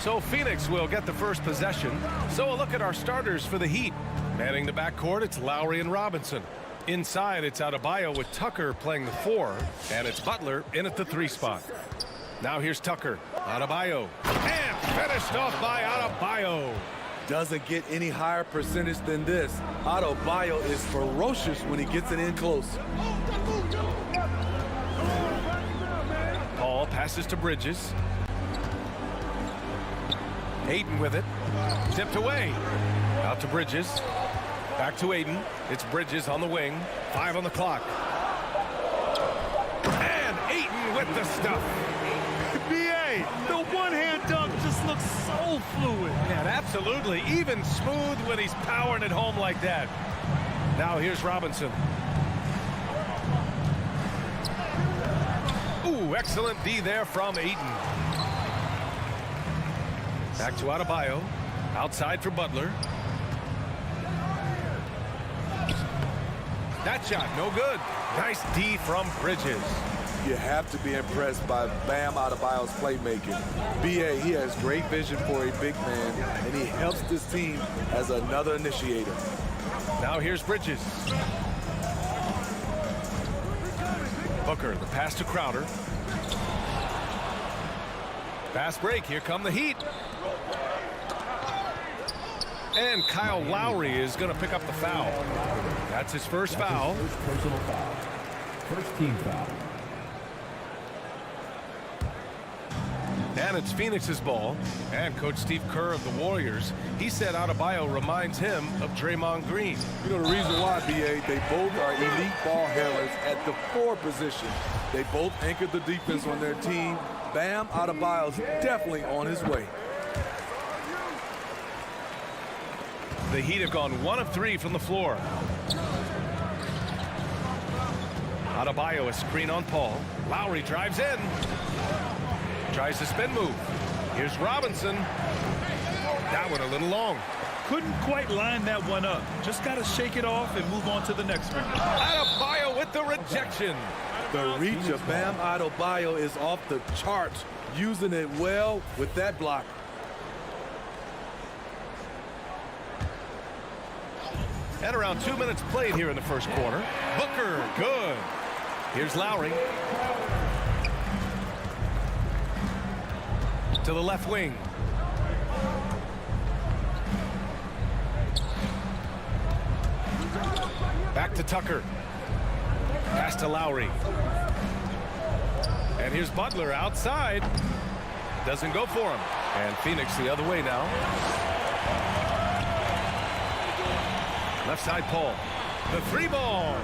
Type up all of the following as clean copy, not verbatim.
So Phoenix will get the first possession. So a look at our starters for the Heat. Manning the backcourt, it's Lowry and Robinson. Inside, it's Adebayo with Tucker playing the 4, and it's Butler in at the 3 spot. Now here's Tucker, Adebayo, and finished off by Adebayo. Doesn't get any higher percentage than this. Adebayo is ferocious when he gets it in close. Paul passes to Bridges. Ayton with it. Tipped away. Out to Bridges. Back to Ayton. It's Bridges on the wing. 5 on the clock. And Ayton with the stuff. B.A., the one-hand dunk just looks so fluid. Yeah, absolutely. Even smooth when he's powering it home like that. Now here's Robinson. Ooh, excellent D there from Ayton. Back to Adebayo. Outside for Butler. That shot, no good. Nice D from Bridges. You have to be impressed by Bam Adebayo's playmaking. B.A., he has great vision for a big man, and he helps this team as another initiator. Now here's Bridges. Booker, the pass to Crowder. Fast break, here come the Heat. And Kyle Lowry is going to pick up the foul. That's his first foul. First personal foul. First team foul. And it's Phoenix's ball. And Coach Steve Kerr of the Warriors, he said Adebayo reminds him of Draymond Green. You know the reason why, B.A., they both are elite ball handlers at the 4 position. They both anchored the defense on their team. Bam Adebayo's definitely on his way. The Heat have gone 1 of 3 from the floor. Adebayo, a screen on Paul. Lowry drives in. Tries the spin move. Here's Robinson. That one a little long. Couldn't quite line that one up. Just got to shake it off and move on to the next one. Adebayo with the rejection. The reach of Bam Adebayo is off the charts, using it well with that block. And around 2 minutes played here in the first quarter. Booker, good. Here's Lowry. To the left wing. Back to Tucker. Pass to Lowry. And here's Butler outside. Doesn't go for him. And Phoenix the other way now. Left side Paul. The 3 ball.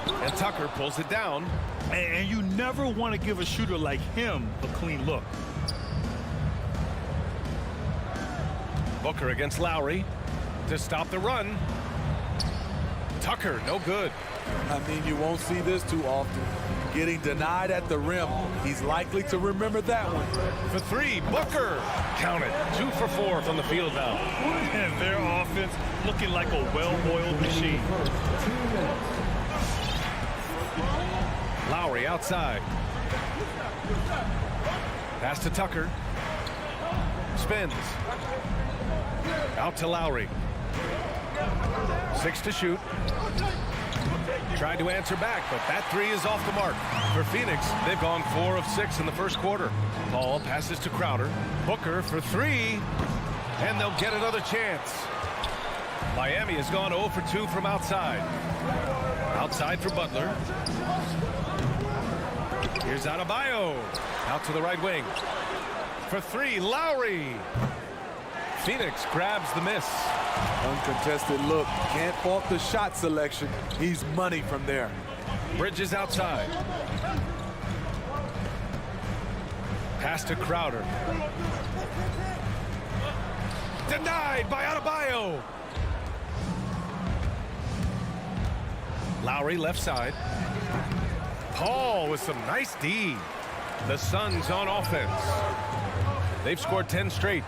And Tucker pulls it down. And you never want to give a shooter like him a clean look. Booker against Lowry to stop the run. Tucker, no good. I mean, you won't see this too often. Getting denied at the rim. He's likely to remember that one. For 3, Booker. Count it. 2 for 4 from the field now. And their offense looking like a well-oiled machine. Lowry outside. Pass to Tucker. Spins. Out to Lowry. 6 to shoot. Tried to answer back, but that 3 is off the mark. For Phoenix, they've gone 4 of 6 in the first quarter. Paul passes to Crowder. Booker for 3. And they'll get another chance. Miami has gone 0 for 2 from outside. Outside for Butler. Here's Adebayo. Out to the right wing. For 3, Lowry. Phoenix grabs the miss. Uncontested look. Can't fault the shot selection. He's money from there. Bridges outside. Pass to Crowder. Denied by Adebayo. Lowry left side. Paul with some nice D. The Suns on offense. They've scored 10 straight.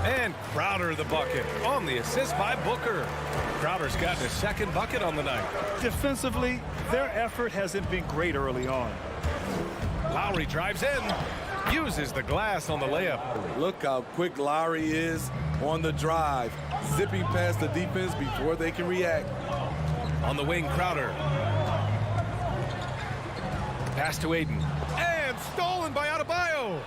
And Crowder the bucket on the assist by Booker. Crowder's gotten his 2nd bucket on the night. Defensively, their effort hasn't been great early on. Lowry drives in. Uses the glass on the layup. Look how quick Lowry is on the drive, zipping past the defense before they can react. On the wing, Crowder. Pass to Aiden. And stolen by Adebayo.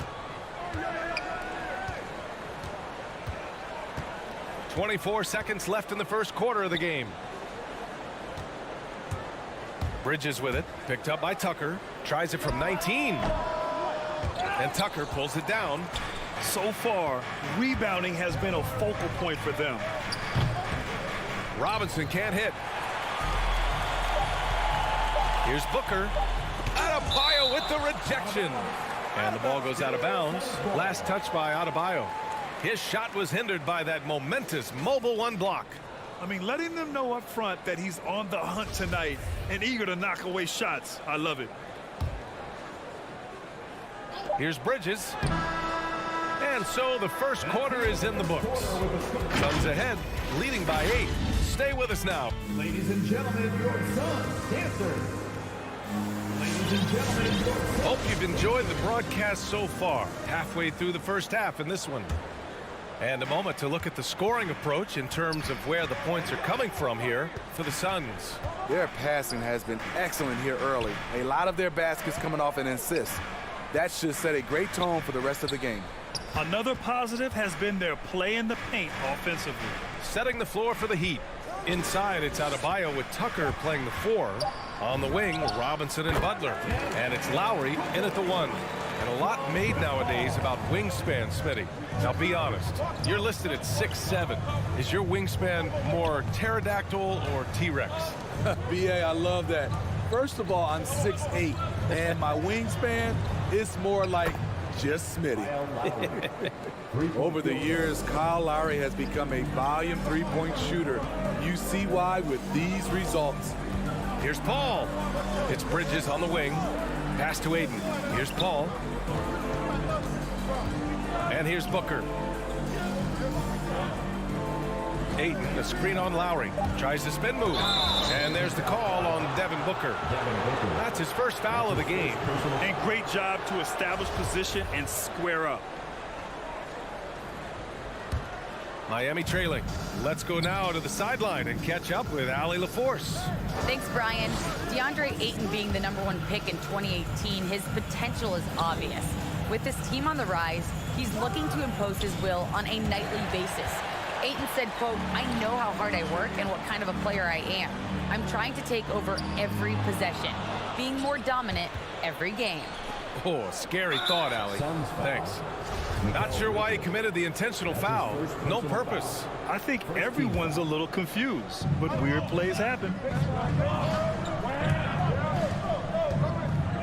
24 seconds left in the first quarter of the game. Bridges with it. Picked up by Tucker. Tries it from 19. And Tucker pulls it down. So far, rebounding has been a focal point for them. Robinson can't hit. Here's Booker. Adebayo with the rejection. And the ball goes out of bounds. Last touch by Adebayo. His shot was hindered by that momentous mobile one block. I mean, letting them know up front that he's on the hunt tonight and eager to knock away shots. I love it. Here's Bridges. And so the first quarter is in the books. Suns ahead, leading by 8. Stay with us now. Ladies and gentlemen, your Suns dancers. Ladies and gentlemen, your Suns. Hope you've enjoyed the broadcast so far. Halfway through the first half in this one. And a moment to look at the scoring approach in terms of where the points are coming from here for the Suns. Their passing has been excellent here early. A lot of their baskets coming off an assist. That should set a great tone for the rest of the game. Another positive has been their play in the paint offensively. Setting the floor for the Heat. Inside, it's Adebayo with Tucker playing the 4. On the wing, Robinson and Butler. And it's Lowry in at the 1. And a lot made nowadays about wingspan, Smitty. Now be honest, you're listed at 6'7". Is your wingspan more pterodactyl or T-Rex? BA, I love that. First of all, I'm 6'8", and my wingspan is more like just Smitty. Over the years, Kyle Lowry has become a volume three-point shooter. You see why with these results. Here's Paul. It's Bridges on the wing. Pass to Aiden. Here's Paul. And here's Booker. Aiden, a screen on Lowry. Tries the spin move. And there's the call on Devin Booker. That's his first foul of the game. And great job to establish position and square up. Miami trailing. Let's go now to the sideline and catch up with Allie LaForce. Thanks, Brian. DeAndre Ayton being the #1 pick in 2018, his potential is obvious. With this team on the rise, he's looking to impose his will on a nightly basis. Ayton said, quote, "I know how hard I work and what kind of a player I am. I'm trying to take over every possession, being more dominant every game." Oh, scary thought, Allie. Thanks. Not sure why he committed the intentional foul. No purpose. I think everyone's a little confused, but weird plays happen.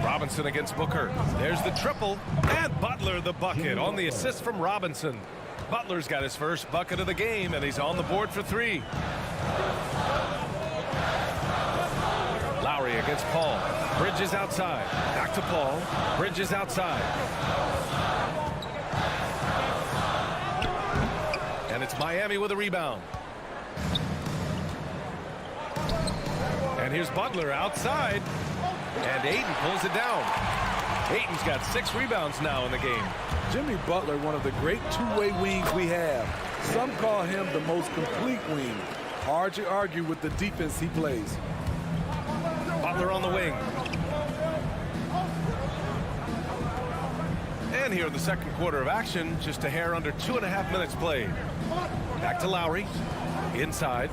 Robinson against Booker. There's the triple. And Butler the bucket on the assist from Robinson. Butler's got his first bucket of the game, and he's on the board for 3. Lowry against Paul. Bridges outside. Back to Paul. Bridges outside. And it's Miami with a rebound. And here's Butler outside. And Ayton pulls it down. Ayton's got 6 rebounds now in the game. Jimmy Butler, one of the great two-way wings we have. Some call him the most complete wing. Hard to argue with the defense he plays. Butler on the wing. And here in the second quarter of action, just a hair under 2.5 minutes played. Back to Lowry. Inside.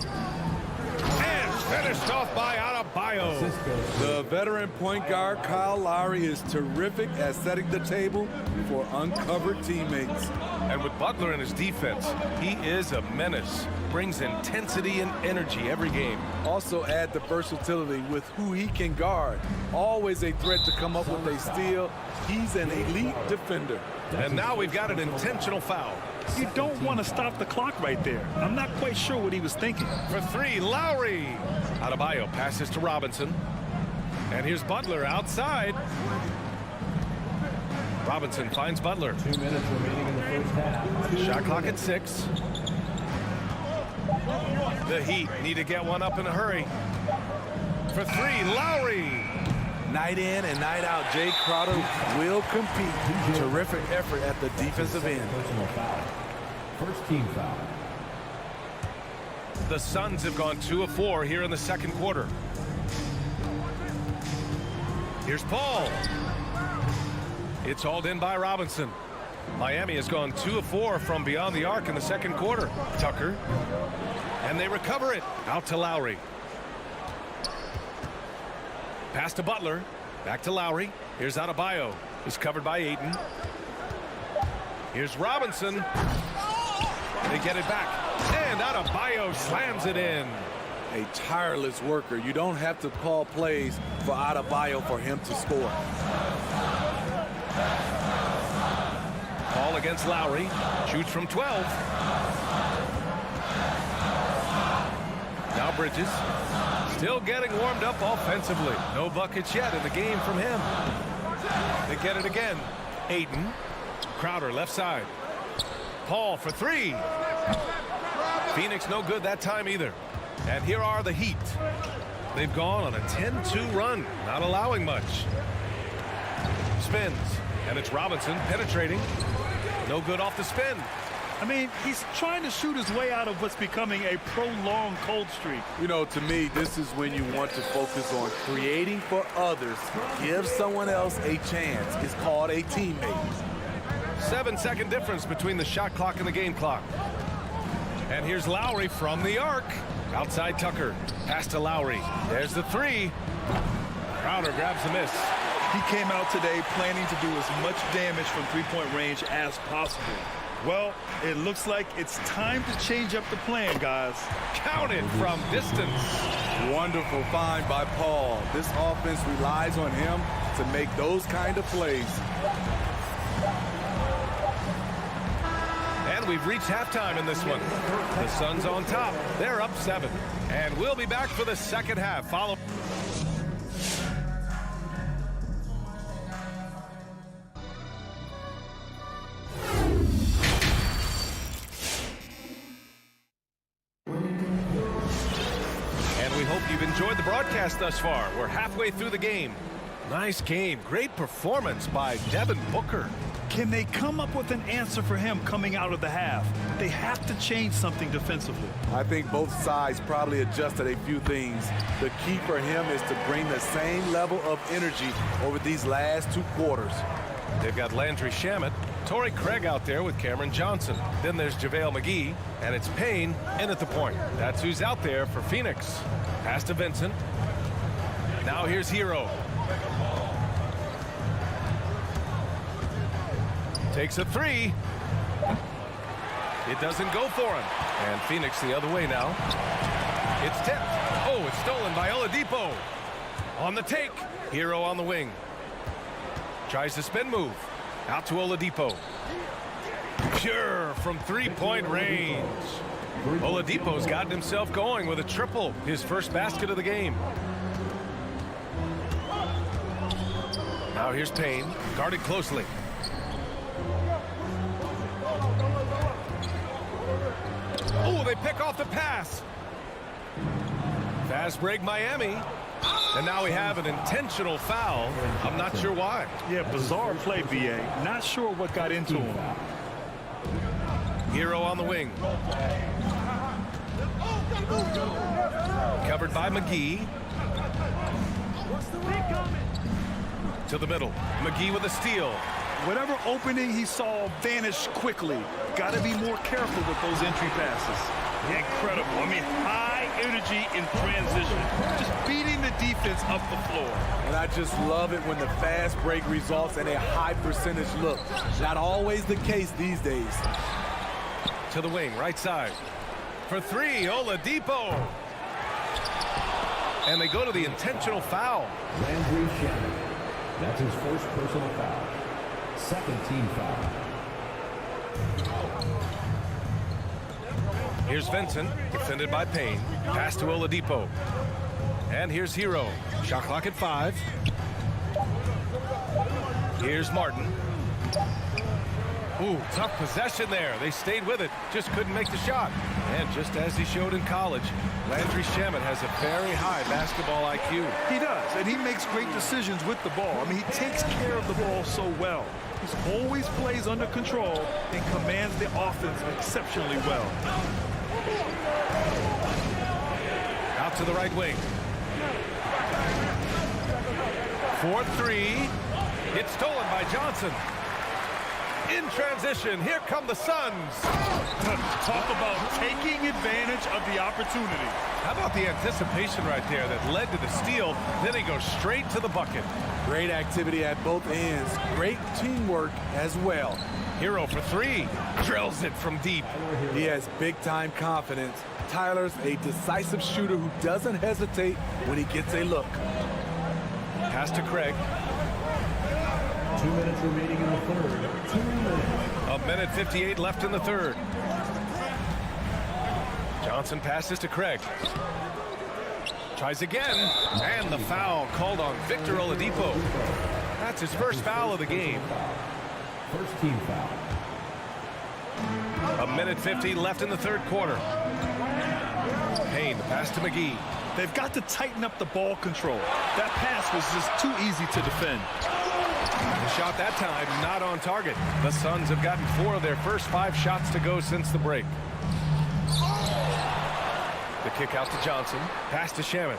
And finished off by Adebayo. The veteran point guard, Kyle Lowry, is terrific at setting the table for uncovered teammates. And with Butler in his defense, he is a menace. Brings intensity and energy every game. Also add the versatility with who he can guard. Always a threat to come up with a steal. He's an elite defender. And now we've got an intentional foul. You don't want to stop the clock right there. I'm not quite sure what he was thinking. For 3, Lowry. Adebayo passes to Robinson. And here's Butler outside. Robinson finds Butler. 2 minutes remaining in the first half. Shot clock at 6. The Heat need to get one up in a hurry. For 3, Lowry. Night in and night out, Jay Crowder will compete. Terrific effort at the defensive end. Personal foul. First team foul. The Suns have gone 2 of 4 here in the second quarter. Here's Paul. It's hauled in by Robinson. Miami has gone 2 of 4 from beyond the arc in the second quarter. Tucker. And they recover it. Out to Lowry. Pass to Butler. Back to Lowry. Here's Adebayo. He's covered by Ayton. Here's Robinson. They get it back. And Adebayo slams it in. A tireless worker. You don't have to call plays for Adebayo for him to score. Paul against Lowry. Shoots from 12. Now Bridges. Still getting warmed up offensively. No buckets yet in the game from him. They get it again. Ayton. Crowder left side. Paul for 3. Phoenix no good that time either. And here are the Heat. They've gone on a 10-2 run, not allowing much. Spins. And it's Robinson penetrating. No good off the spin. I mean, he's trying to shoot his way out of what's becoming a prolonged cold streak. You know, to me, this is when you want to focus on creating for others. Give someone else a chance. It's called a teammate. 7-second difference between the shot clock and the game clock. And here's Lowry from the arc. Outside Tucker. Pass to Lowry. There's the 3. Crowder grabs the miss. He came out today planning to do as much damage from three-point range as possible. Well, it looks like it's time to change up the plan, guys. Count it from distance. Wonderful find by Paul. This offense relies on him to make those kind of plays. And we've reached halftime in this one. The Suns on top. They're up 7. And we'll be back for the second half. Follow. And we hope you've enjoyed the broadcast thus far. We're halfway through the game. Nice game. Great performance by Devin Booker. Can they come up with an answer for him coming out of the half? They have to change something defensively. I think both sides probably adjusted a few things. The key for him is to bring the same level of energy over these last 2 quarters. They've got Landry Shamet, Torrey Craig out there with Cameron Johnson. Then there's JaVale McGee, and it's Payne in at the point. That's who's out there for Phoenix. Pass to Vincent. Now here's Hero. Takes a 3. It doesn't go for him. And Phoenix the other way now. It's tipped. Oh, it's stolen by Oladipo. On the take. Hero on the wing. Tries the spin move. Out to Oladipo. Pure from 3-point range. Oladipo's gotten himself going with a triple. His first basket of the game. Now here's Payne. Guarded closely. Oh, they pick off the pass. Fast break Miami. And now we have an intentional foul. I'm not sure why. Yeah, bizarre play, BA. Not sure what got into him. Hero on the wing. Covered by McGee. To the middle. McGee with a steal. Whatever opening he saw vanished quickly. Got to be more careful with those entry passes. Incredible. I mean, high energy in transition. Just beating the defense up the floor. And I just love it when the fast break results in a high percentage look. Not always the case these days. To the wing, right side. For 3, Oladipo. And they go to the intentional foul. Landry Shamet. That's his first personal foul. Second team foul. Here's Vincent, defended by Payne. Pass to Oladipo. And here's Hero. Shot clock at 5. Here's Martin. Ooh, tough possession there. They stayed with it, just couldn't make the shot. And just as he showed in college, Landry Shamet has a very high basketball IQ. He does, and he makes great decisions with the ball. I mean, he takes care of the ball so well. He always plays under control and commands the offense exceptionally well. Out to the right wing. 4-3. It's stolen by Johnson. In transition, here come the Suns. Talk about taking advantage of the opportunity. How about the anticipation right there that led to the steal? Then he goes straight to the bucket. Great activity at both ends. Great teamwork as well. Hero for three. Drills it from deep. He has big-time confidence. Tyler's a decisive shooter who doesn't hesitate when he gets a look. Pass to Craig. 2 minutes remaining in the third. 2 minutes. A minute 58 left in the third. Johnson passes to Craig. Tries again. And the foul called on Victor Oladipo. That's his first foul of the game. First team foul. A minute 50 left in the third quarter. Payne, the pass to McGee. They've got to tighten up the ball control. That pass was just too easy to defend. The shot that time not on target. The Suns have gotten 4 of their first 5 shots to go since the break. The kick out to Johnson. Pass to Shamet.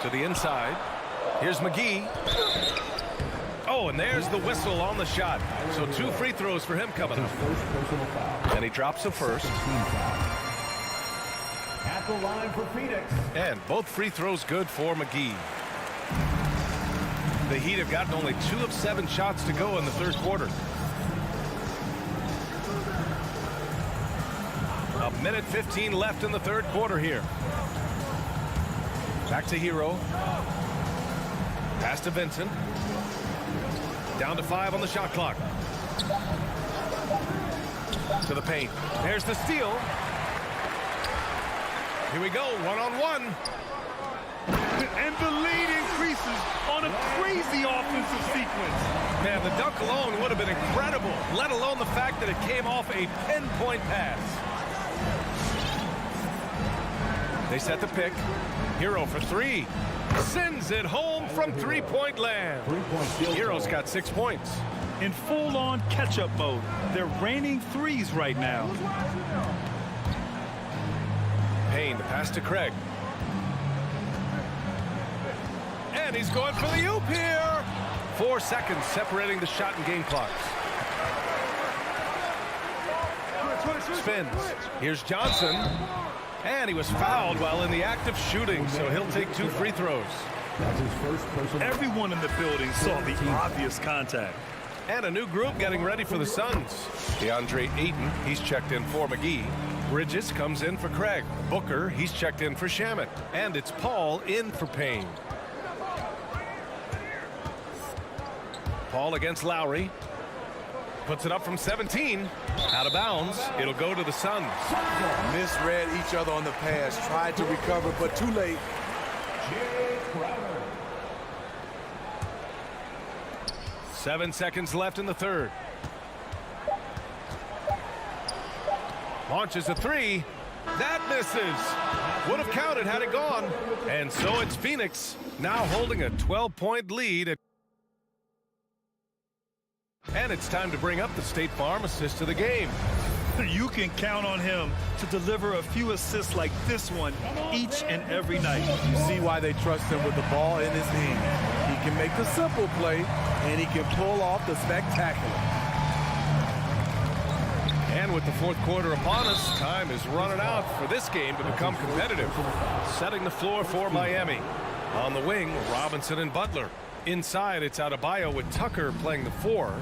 To the inside. Here's McGee. Oh, and there's the whistle on the shot. So 2 free throws for him coming up. First personal foul. And he drops the first. Team foul. At the line for Phoenix. And both free throws good for McGee. The Heat have gotten only 2 of 7 shots to go in the third quarter. A minute 15 left in the third quarter here. Back to Hero. Pass to Vincent. Down to 5 on the shot clock. To the paint. There's the steal. Here we go, one-on-one. And the lead increases on a crazy offensive sequence. Man, the dunk alone would have been incredible, let alone the fact that it came off a pinpoint pass. They set the pick. Hero for 3. Sends it home from three-point land. Hero's got 6 points. In full-on catch-up mode, they're raining threes right now. Payne, the pass to Craig. And he's going for the oop here. 4 seconds separating the shot and game clocks. Spins. Here's Johnson. And he was fouled while in the act of shooting, so he'll take 2 free throws. That's his first personal. Everyone in the building saw the obvious contact. And a new group getting ready for the Suns. DeAndre Ayton, he's checked in for McGee. Bridges comes in for Craig. Booker, he's checked in for Shamet. And it's Paul in for Payne. Paul against Lowry. Puts it up from 17. Out of bounds. It'll go to the Suns. Misread each other on the pass. Tried to recover, but too late. 7 seconds left in the third. Launches a 3. That misses. Would have counted had it gone. And so it's Phoenix now holding a 12-point lead. And it's time to bring up the State Farm assist of the game. You can count on him to deliver a few assists like this one each and every night. You see why they trust him with the ball in his hand. He can make the simple play, and he can pull off the spectacular. And with the fourth quarter upon us, time is running out for this game to become competitive. Setting the floor for Miami. On the wing, Robinson and Butler. Inside, it's Adebayo with Tucker playing the 4.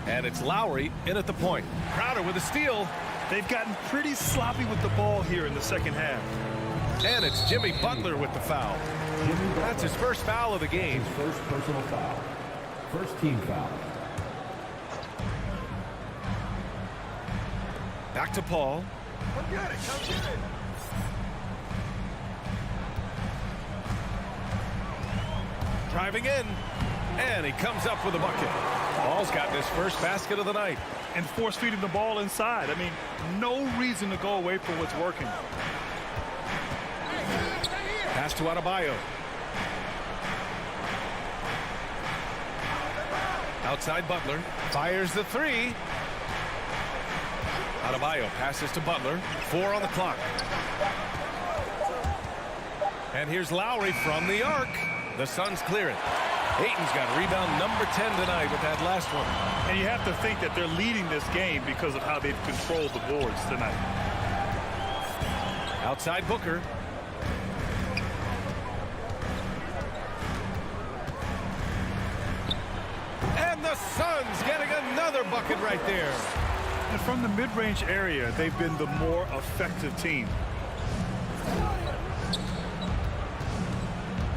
And it's Lowry in at the point. Crowder with a steal. They've gotten pretty sloppy with the ball here in the second half. And it's Jimmy Butler with the foul. That's his first foul of the game. His first personal foul. First team foul. Back to Paul. Driving in. And he comes up with a bucket. Ball's gotten his first basket of the night. And force feeding the ball inside. I mean, no reason to go away from what's working. Pass to Adebayo. Outside Butler. Fires the three. Adebayo passes to Butler. 4 on the clock. And here's Lowry from the arc. The Suns clear it. Ayton's got rebound number 10 tonight with that last one. And you have to think that they're leading this game because of how they've controlled the boards tonight. Outside Booker. And the Suns getting another bucket right there. And from the mid-range area, they've been the more effective team.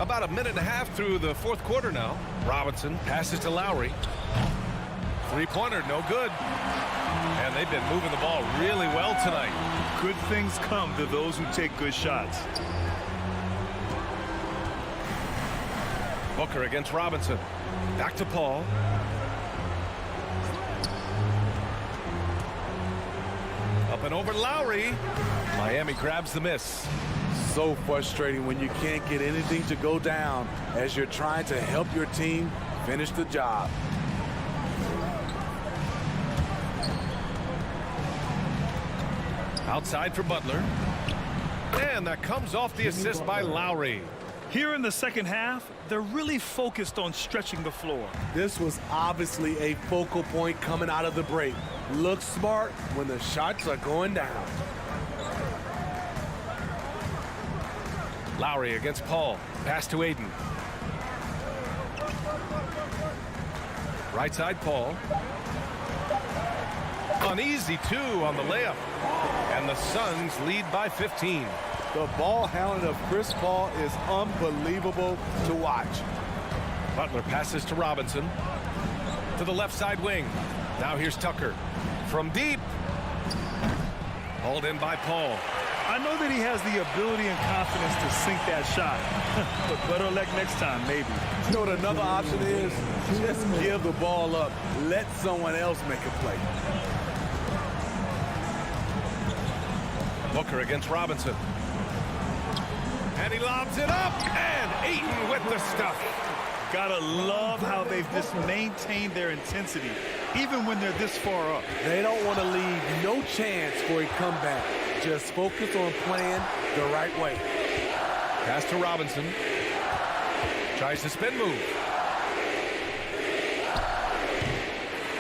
About a minute and a half through the fourth quarter now. Robinson passes to Lowry. Three-pointer, no good. And they've been moving the ball really well tonight. Good things come to those who take good shots. Booker against Robinson. Back to Paul. Up and over Lowry. Miami grabs the miss. So frustrating when you can't get anything to go down as you're trying to help your team finish the job. Outside for Butler. And that comes off the assist by Lowry. Here in the second half, they're really focused on stretching the floor. This was obviously a focal point coming out of the break. Look smart when the shots are going down. Lowry against Paul. Pass to Ayton. Right side Paul. An easy 2 on the layup. And the Suns lead by 15. The ball handling of Chris Paul is unbelievable to watch. Butler passes to Robinson. To the left side wing. Now here's Tucker. From deep. Hauled in by Paul. I know that he has the ability and confidence to sink that shot. But better luck next time, maybe. You know what another option is? Just give the ball up. Let someone else make a play. Booker against Robinson. And he lobs it up. And Ayton with the stuff. Gotta love how they've just maintained their intensity, even when they're this far up. They don't want to leave no chance for a comeback. Just focus on playing the right way. Pass to Robinson. Tries to spin move.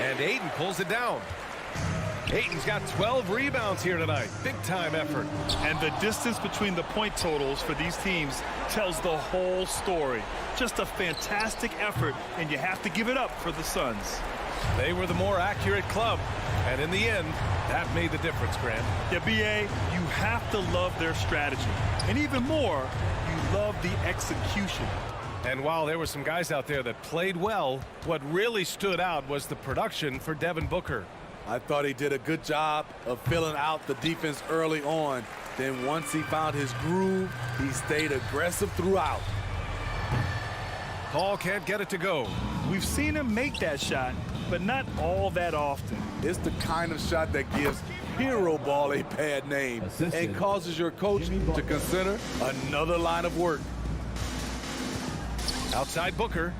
And Ayton pulls it down. Ayton's got 12 rebounds here tonight. Big time effort. And the distance between the point totals for these teams tells the whole story. Just a fantastic effort, and you have to give it up for the Suns. They were the more accurate club. And in the end, that made the difference, Grant. Yeah, B.A., you have to love their strategy. And even more, you love the execution. And while there were some guys out there that played well, what really stood out was the production for Devin Booker. I thought he did a good job of filling out the defense early on. Then once he found his groove, he stayed aggressive throughout. Paul can't get it to go. We've seen him make that shot, but not all that often. It's the kind of shot that gives hero ball a bad name and causes your coach to consider another line of work. Outside Booker.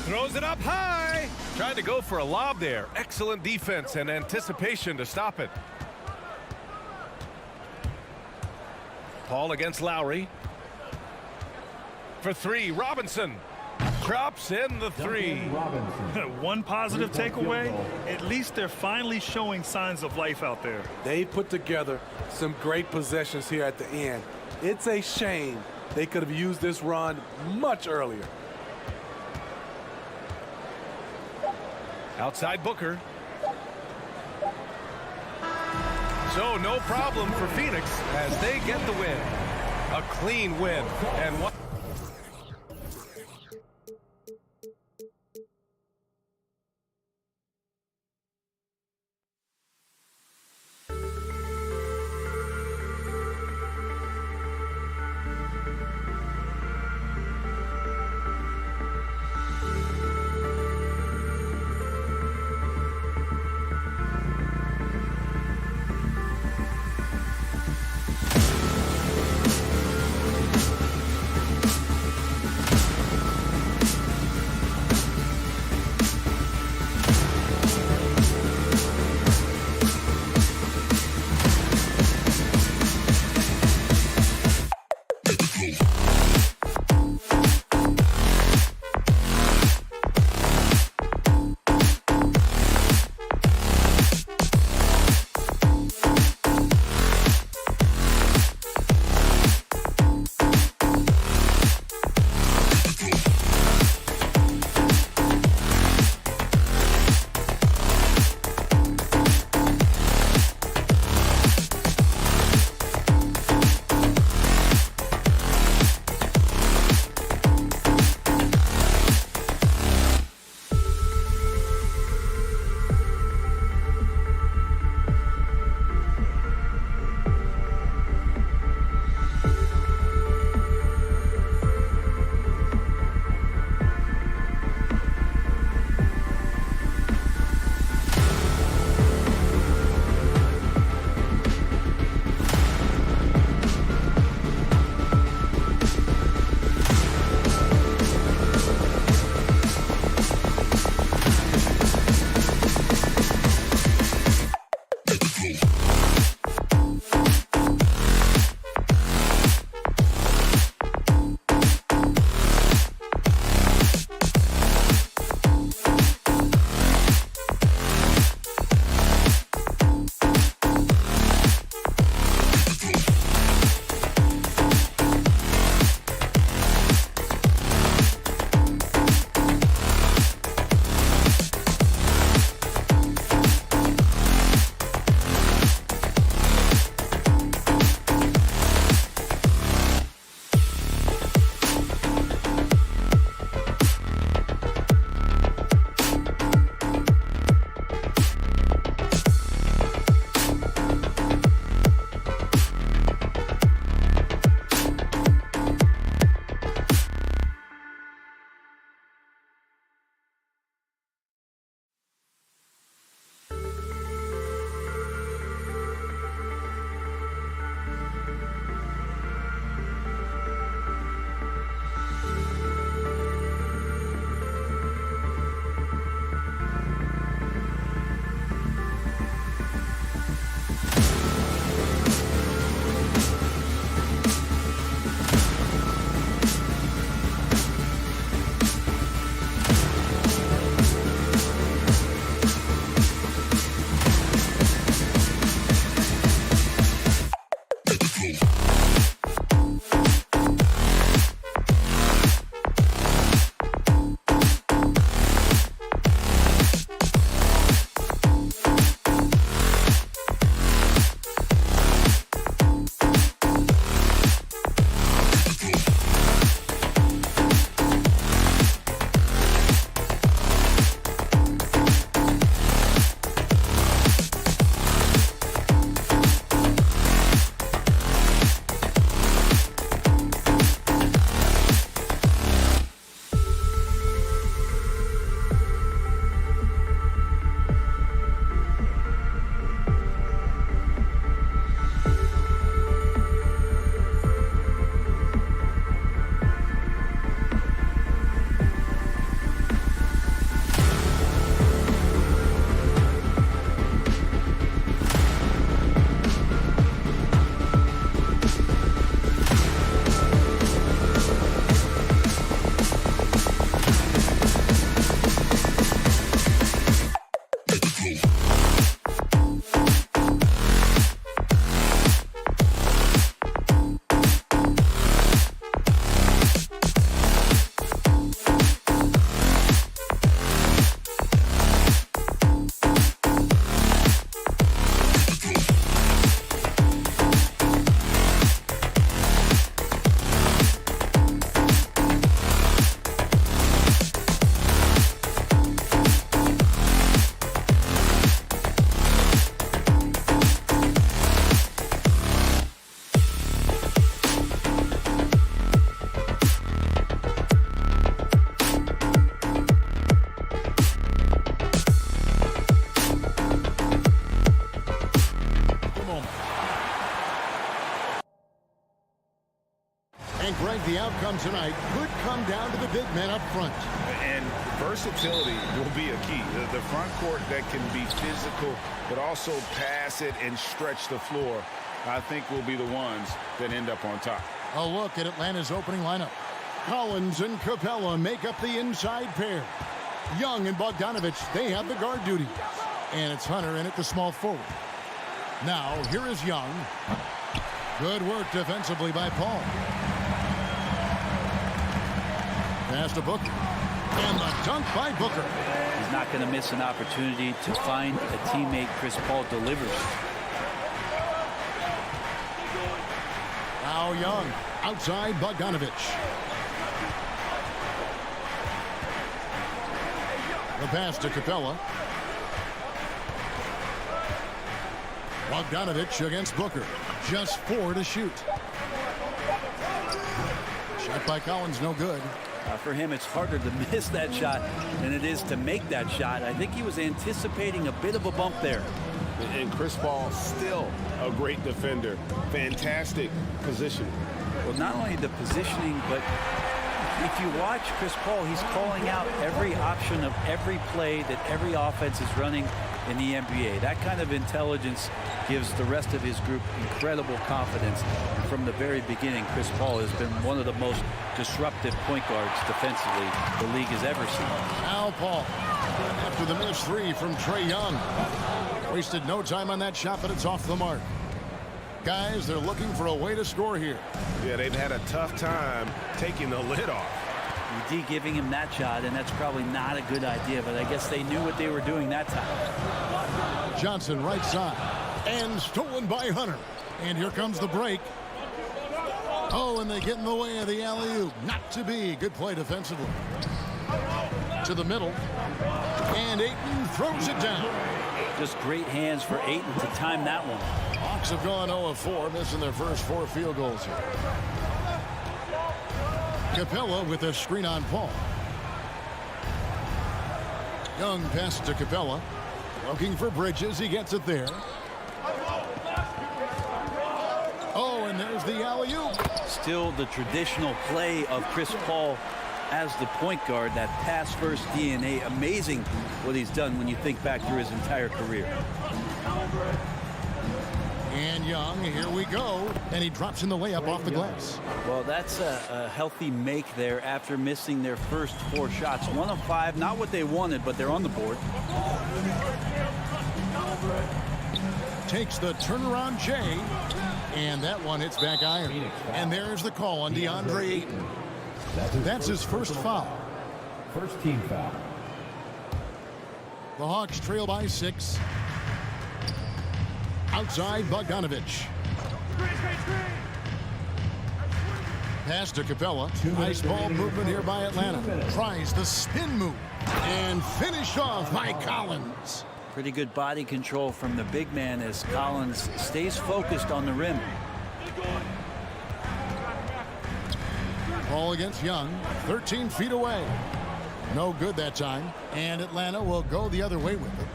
Throws it up high. Tried to go for a lob there. Excellent defense and anticipation to stop it. Paul against Lowry. For 3, Robinson. Drops in the 3. One positive takeaway, at least they're finally showing signs of life out there. They put together some great possessions here at the end. It's a shame they could have used this run much earlier. Outside Booker. So no problem for Phoenix as they get the win. A clean win. And what? outcome tonight could come down to the big men up front. And versatility will be a key. The front court that can be physical, but also pass it and stretch the floor, I think will be the ones that end up on top. A look at Atlanta's opening lineup. Collins and Capella make up the inside pair. Young and Bogdanovich, they have the guard duty. And it's Hunter in at the small forward. Now, here is Young. Good work defensively by Paul. Pass to Booker. And the dunk by Booker. He's not going to miss an opportunity to find a teammate. Chris Paul delivers. Now Young, outside Bogdanovich. The pass to Capella. Bogdanovich against Booker. Just 4 to shoot. Shot by Collins, no good. For him, it's harder to miss that shot than it is to make that shot. I think he was anticipating a bit of a bump there. And Chris Paul, still a great defender. Fantastic position. Well, not only the positioning, but if you watch Chris Paul, he's calling out every option of every play that every offense is running in the NBA. That kind of intelligence gives the rest of his group incredible confidence. And from the very beginning, Chris Paul has been one of the most disruptive point guards defensively the league has ever seen. Now Paul, after the missed 3 from Trae Young. Wasted no time on that shot, but it's off the mark. Guys, they're looking for a way to score here. Yeah, they've had a tough time taking the lid off. UD giving him that shot, and that's probably not a good idea, but I guess they knew what they were doing that time. Johnson right side. And stolen by Hunter. And here comes the break. Oh, and they get in the way of the alley-oop. Not to be. Good play defensively. To the middle. And Ayton throws it down. Just great hands for Ayton to time that one. Hawks have gone 0 of 4, missing their first 4 field goals here. Capella with a screen on Paul. Young pass to Capella. Looking for Bridges. He gets it there. Oh, and there's the alley-oop. Still the traditional play of Chris Paul as the point guard, that pass-first DNA. Amazing what he's done when you think back through his entire career. And Young, here we go. And he drops in the layup off the glass. Well, that's a healthy make there after missing their first 4 shots. 1 of 5, not what they wanted, but they're on the board. Takes the turnaround Jay. And that one hits back iron. And there's the call on DeAndre Ayton. That's his first foul. First team foul. The Hawks trail by 6. Outside Bogdanovich. Pass to Capella. Nice ball movement here by Atlanta. Tries the spin move. And finished off by Collins. Pretty good body control from the big man as Collins stays focused on the rim. Ball against Young. 13 feet away. No good that time. And Atlanta will go the other way with it.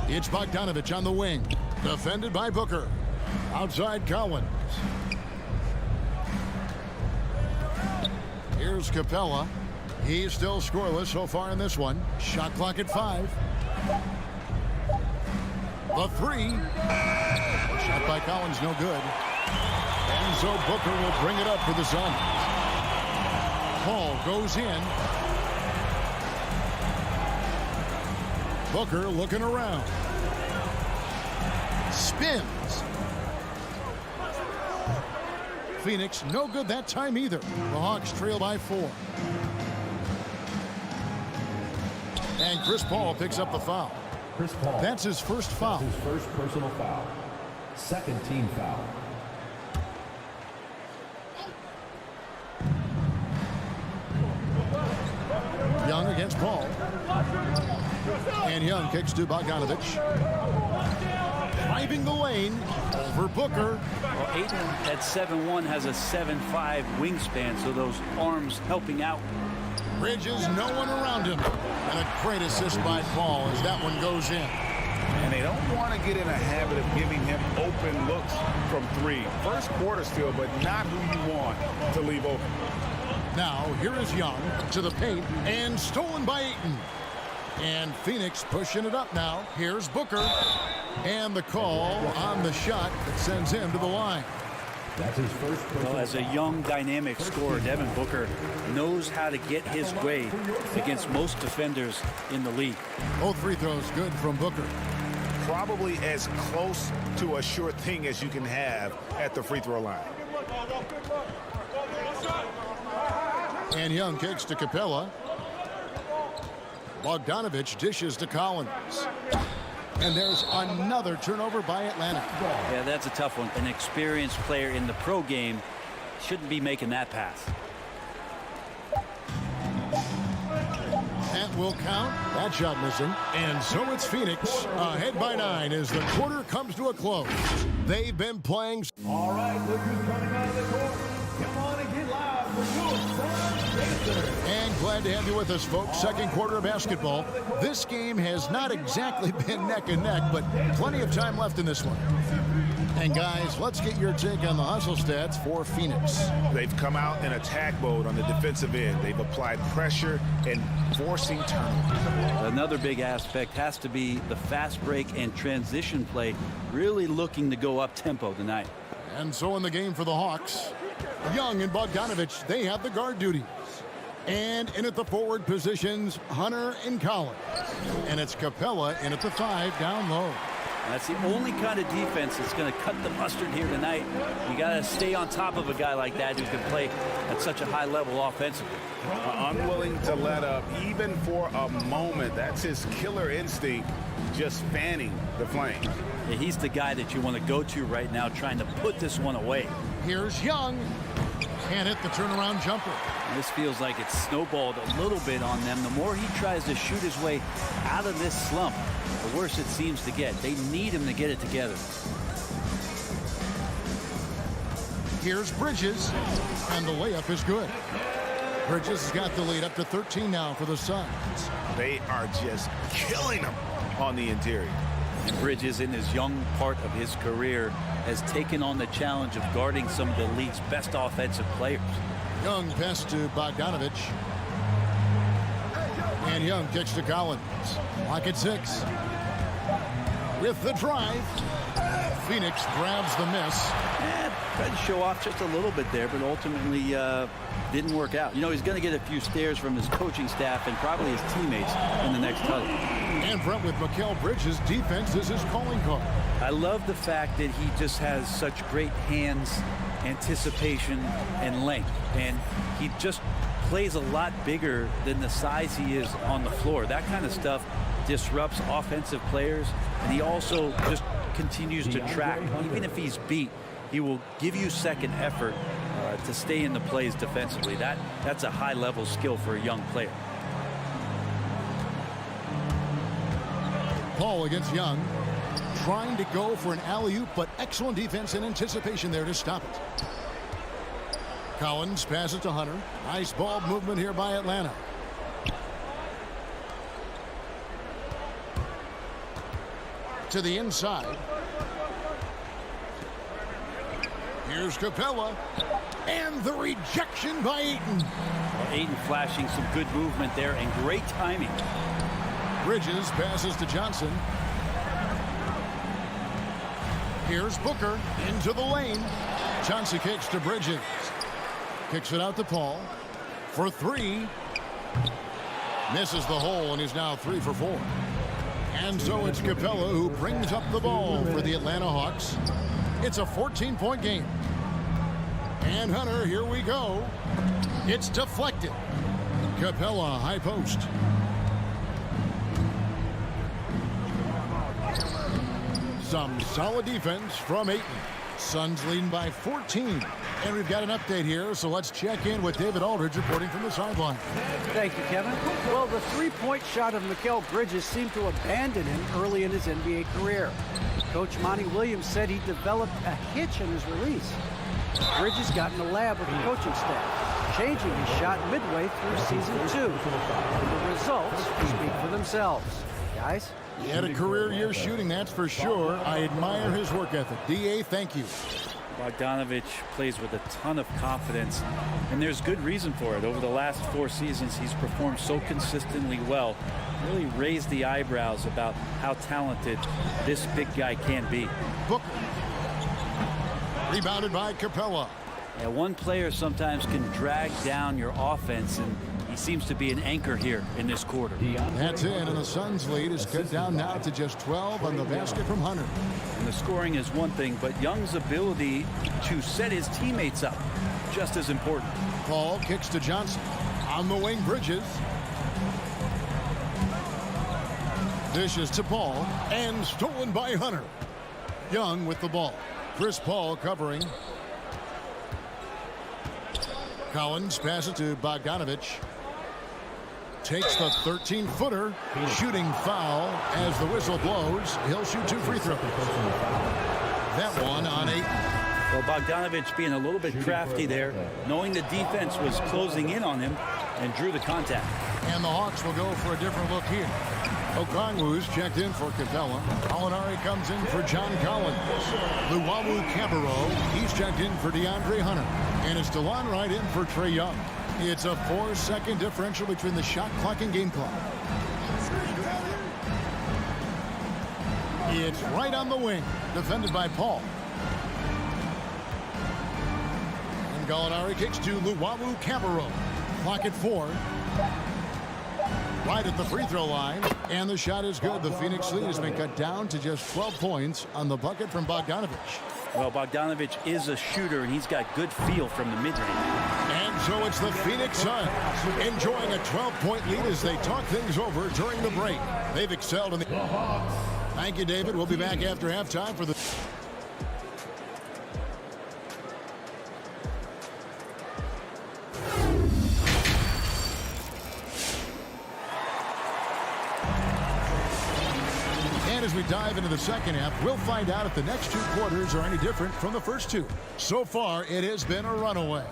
It's Bogdanovich on the wing. Defended by Booker. Outside Collins. Here's Capella. He's still scoreless so far in this one. Shot clock at 5. The 3. Shot by Collins, no good. And so Booker will bring it up for the Suns. Paul goes in. Booker looking around. Spins. Phoenix, no good that time either. The Hawks trail by 4. And Chris Paul picks up the foul. Chris Paul. That's his first foul. His first personal foul. Second team foul. Young against Paul. And Young kicks to Bogdanovich. Driving the lane over Booker. Well, Ayton at 7'1" has a 7'5" wingspan, so those arms helping out. Bridges, no one around him. And a great assist by Paul as that one goes in. and they don't want to get in a habit of giving him open looks from three. First quarter still, but not who you want to leave open. Now, here is Young to the paint, and stolen by Ayton. And Phoenix pushing it up now. Here's Booker. And the call on the shot that sends him to the line. That's his first. Well, as a young, dynamic scorer, Devin Booker knows how to get his way against most defenders in the league. Both free throws good from Booker. Probably as close to a sure thing as you can have at the free throw line. And Young kicks to Capella. Bogdanovich dishes to Collins. And there's another turnover by Atlanta. Yeah, that's a tough one. An experienced player in the pro game shouldn't be making that pass. That will count. That shot missing. And so it's Phoenix ahead by 9 as the quarter comes to a close. They've been playing. All right, look who's coming out of the court. Come on and get live for your son, Pacers. And glad to have you with us, folks. Second quarter of basketball. This game has not exactly been neck and neck, but plenty of time left in this one. And guys, let's get your take on the hustle stats for Phoenix. They've come out in attack mode on the defensive end. They've applied pressure and forcing turnovers. Another big aspect has to be the fast break and transition play, really looking to go up tempo tonight. And so in the game for the Hawks, Young and Bogdanovich, they have the guard duties. And in at the forward positions, Hunter and Collins. And it's Capella in at the 5 down low. That's the only kind of defense that's going to cut the mustard here tonight. You got to stay on top of a guy like that who can play at such a high level offensively. Unwilling to let up even for a moment. That's his killer instinct, just fanning the flames. Yeah, he's the guy that you want to go to right now, trying to put this one away. Here's Young. Can't hit the turnaround jumper. And this feels like it's snowballed a little bit on them. The more he tries to shoot his way out of this slump, the worse it seems to get. They need him to get it together. Here's Bridges, and the layup is good. Bridges has got the lead up to 13 now for the Suns. They are just killing them on the interior. And Bridges, in his young part of his career, has taken on the challenge of guarding some of the league's best offensive players. Young pass to Bogdanovich. And Young kicks to Collins. Lock at 6. With the drive, Phoenix grabs the miss. Tried to show off just a little bit there, but ultimately didn't work out. You know, he's going to get a few stares from his coaching staff and probably his teammates in the next huddle. And Brent with Mikal Bridges, defense is his calling card. I love the fact that he just has such great hands, anticipation, and length. And he just plays a lot bigger than the size he is on the floor. That kind of stuff disrupts offensive players, and he also just continues to track. Even if he's beat, he will give you second effort to stay in the plays defensively. That's a high-level skill for a young player. Paul against Young, trying to go for an alley-oop, but excellent defense and anticipation there to stop it. Collins passes to Hunter. Nice ball movement here by Atlanta. To the inside. Here's Capella. And the rejection by Ayton. Well, Ayton flashing some good movement there and great timing. Bridges passes to Johnson. Here's Booker into the lane. Johnson kicks to Bridges. Kicks it out to Paul for 3. Misses the hole, and he's now 3 for 4. And so it's Capella who brings up the ball for the Atlanta Hawks. It's a 14-point game. And Hunter, here we go. It's deflected. Capella, high post. Some solid defense from Ayton. Suns leading by 14. And we've got an update here, so let's check in with David Aldridge reporting from the sideline. Thank you, Kevin. Well, the three-point shot of Mikal Bridges seemed to abandon him early in his NBA career. Coach Monty Williams said he developed a hitch in his release. Bridges got in the lab with the coaching staff, changing his shot midway through season 2. And the results speak for themselves. Guys? He had a career year shooting, that's for sure. I admire his work ethic. D.A., thank you. Bogdanovich plays with a ton of confidence, and there's good reason for it. Over the last 4 seasons, he's performed so consistently well. Really raised the eyebrows about how talented this big guy can be. Booker. Rebounded by Capella. Yeah, one player sometimes can drag down your offense, and he seems to be an anchor here in this quarter. That's in, and the Suns' lead is cut down now to just 12 on the basket from Hunter. And the scoring is one thing, but Young's ability to set his teammates up just as important. Paul kicks to Johnson. On the wing, Bridges. Dishes to Paul, and stolen by Hunter. Young with the ball. Chris Paul covering. Collins passes to Bogdanovich. Takes the 13-footer. Shooting foul as the whistle blows. He'll shoot 2 free throws. That one on 8. Well, Bogdanovich being a little bit crafty there, knowing the defense was closing in on him, and drew the contact. And the Hawks will go for a different look here. Okongwu's checked in for Capella. Alinari comes in for John Collins. Luwawu Cabarro, he's checked in for DeAndre Hunter. And it's DeLon Wright in for Trae Young. It's a 4-second differential between the shot clock and game clock. It's right on the wing, defended by Paul. And Gallinari kicks to Luwawu Cabarro. Clock at 4. Right at the free throw line, and the shot is good. The Phoenix lead has been cut down to just 12 points on the bucket from Bogdanovich. Well, Bogdanovich is a shooter, and he's got good feel from the mid-range. And so it's the Phoenix Suns enjoying a 12-point lead as they talk things over during the break. They've excelled in the... Thank you, David. We'll be back after halftime for the... As we dive into the second half, we'll find out if the next 2 quarters are any different from the first 2. So far, it has been a runaway.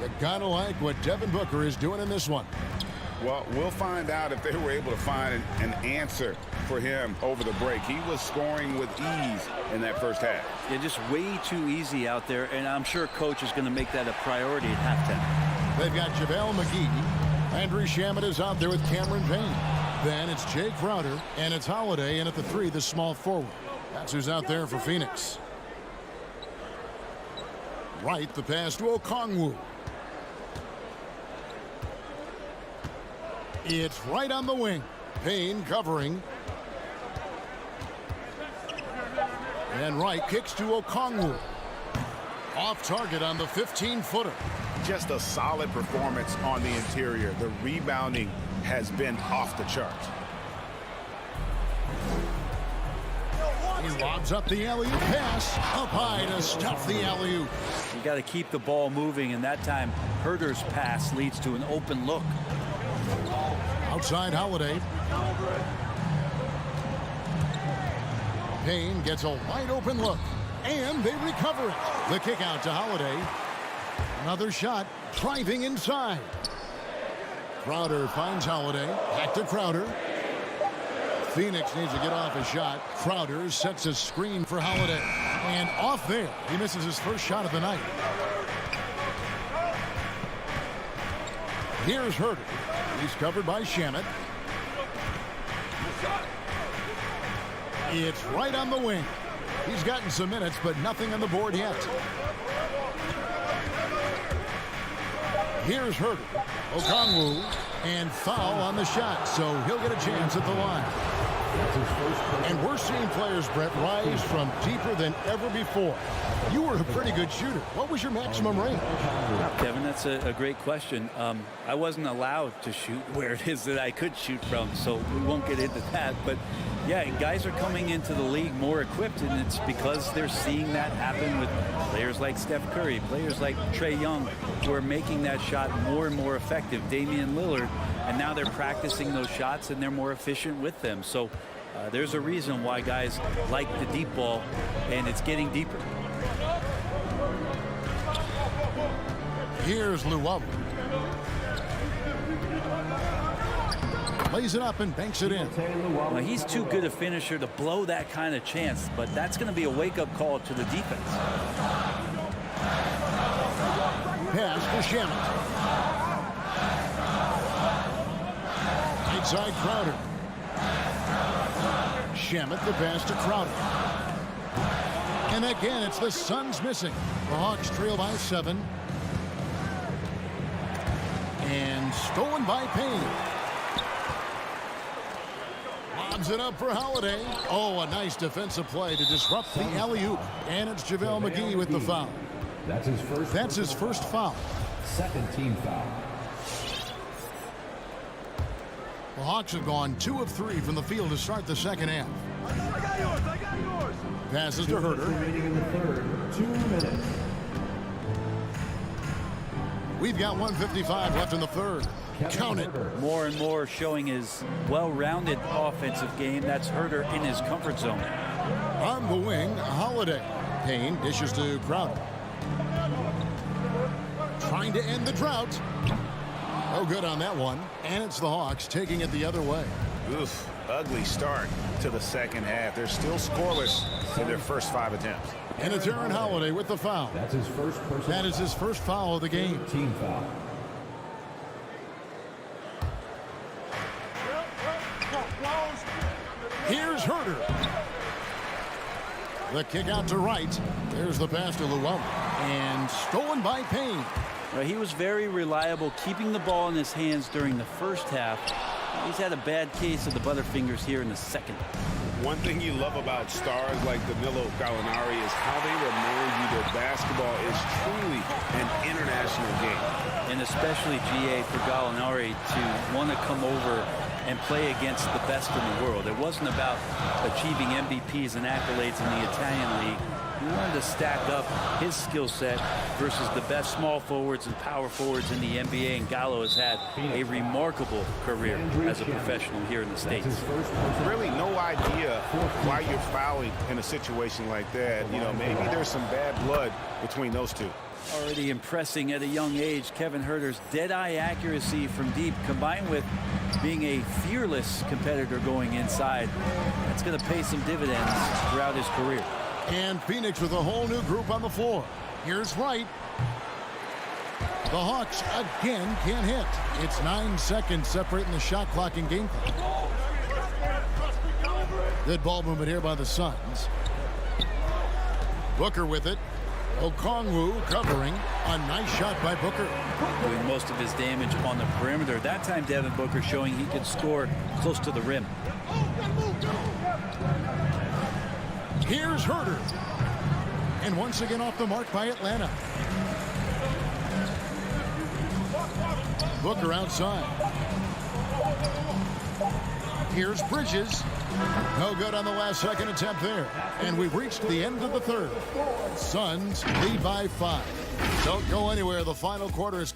You gotta like what Devin Booker is doing in this one. Well, we'll find out if they were able to find an answer for him over the break. He was scoring with ease in that first half. Yeah, just way too easy out there, and I'm sure Coach is going to make that a priority at halftime. They've got JaVale McGee. Andrew Shamet is out there with Cameron Payne. Then it's Jay Crowder, and it's Holiday, and at the 3, the small forward. That's who's out there for Phoenix. Right, the pass to Okongwu. It's right on the wing. Payne covering. And Wright kicks to Okongwu. Off target on the 15-footer. Just a solid performance on the interior. The rebounding has been off the charts. He lobs up the alley-oop pass. Up high to stuff the alley-oop. You got to keep the ball moving, and that time Herder's pass leads to an open look. Outside Holiday. Payne gets a wide open look, and they recover it. The kick out to Holiday. Another shot, driving inside. Crowder finds Holiday. Back to Crowder. Phoenix needs to get off a shot. Crowder sets a screen for Holiday. And off there, he misses his first shot of the night. Here's Herder. He's covered by Shamet. It's right on the wing. He's gotten some minutes, but nothing on the board yet. Here's Herder. Okongwu, and foul on the shot, so he'll get a chance at the line. And we're seeing players, Brett, rise from deeper than ever before. You were a pretty good shooter. What was your maximum range? Kevin, that's a great question. I wasn't allowed to shoot where it is that I could shoot from, so we won't get into that. But, yeah, guys are coming into the league more equipped, and it's because they're seeing that happen with players like Steph Curry, players like Trae Young, who are making that shot more and more effective, Damian Lillard, and now they're practicing those shots, and they're more efficient with them. So there's a reason why guys like the deep ball, and it's getting deeper. Here's Luwawu. lays it up and banks it in. Well, he's too good a finisher to blow that kind of chance, but that's going to be a wake-up call to the defense. Pass to Shamet. Right side Crowder. Shamet the pass to Crowder. And again, it's the Suns missing. The Hawks trail by 7. And stolen by Payne. Lobs it up for Holiday. Oh, a nice defensive play to disrupt the alley-oop. And it's JaVale McGee with the foul. That's his first foul. Second team foul. The Hawks have gone 2 of 3 from the field to start the second half. I got yours. Passes to Herter. Remaining in the third. 2 minutes. We've got 1:55 left in the third. Count it. More and more showing his well-rounded offensive game. That's Herter in his comfort zone. On the wing, Holiday. Payne dishes to Crowder. Trying to end the drought. No good on that one. And it's the Hawks taking it the other way. Oof, ugly start to the second half. They're still scoreless in their first 5 attempts. And it's Aaron Holiday with the foul. That's his first personal. That is his first foul of the game. Team foul. Here's Herter. The kick out to right. There's the pass to Llewellyn. And stolen by Payne. He was very reliable, keeping the ball in his hands during the first half. He's had a bad case of the butterfingers here in the second. One thing you love about stars like Danilo Gallinari is how they remind you that basketball is truly an international game. And especially, GA, for Gallinari to want to come over and play against the best in the world. It wasn't about achieving MVPs and accolades in the Italian league. He wanted to stack up his skill set versus the best small forwards and power forwards in the NBA, and Gallo has had a remarkable career as a professional here in the States. Really no idea why you're fouling in a situation like that. You know, maybe there's some bad blood between those two. Already impressing at a young age, Kevin Herter's dead-eye accuracy from deep, combined with being a fearless competitor going inside. That's going to pay some dividends throughout his career. And Phoenix with a whole new group on the floor. Here's Wright. The Hawks again can't hit. It's 9 seconds separating the shot clock and game clock. Good ball movement here by the Suns. Booker with it. Okongwu covering. A nice shot by Booker. Doing most of his damage on the perimeter. That time Devin Booker showing he could score close to the rim. Here's Herter. And once again off the mark by Atlanta. Booker outside. Here's Bridges. No good on the last second attempt there. And we've reached the end of the third. Suns lead by 5. Don't go anywhere. The final quarter is...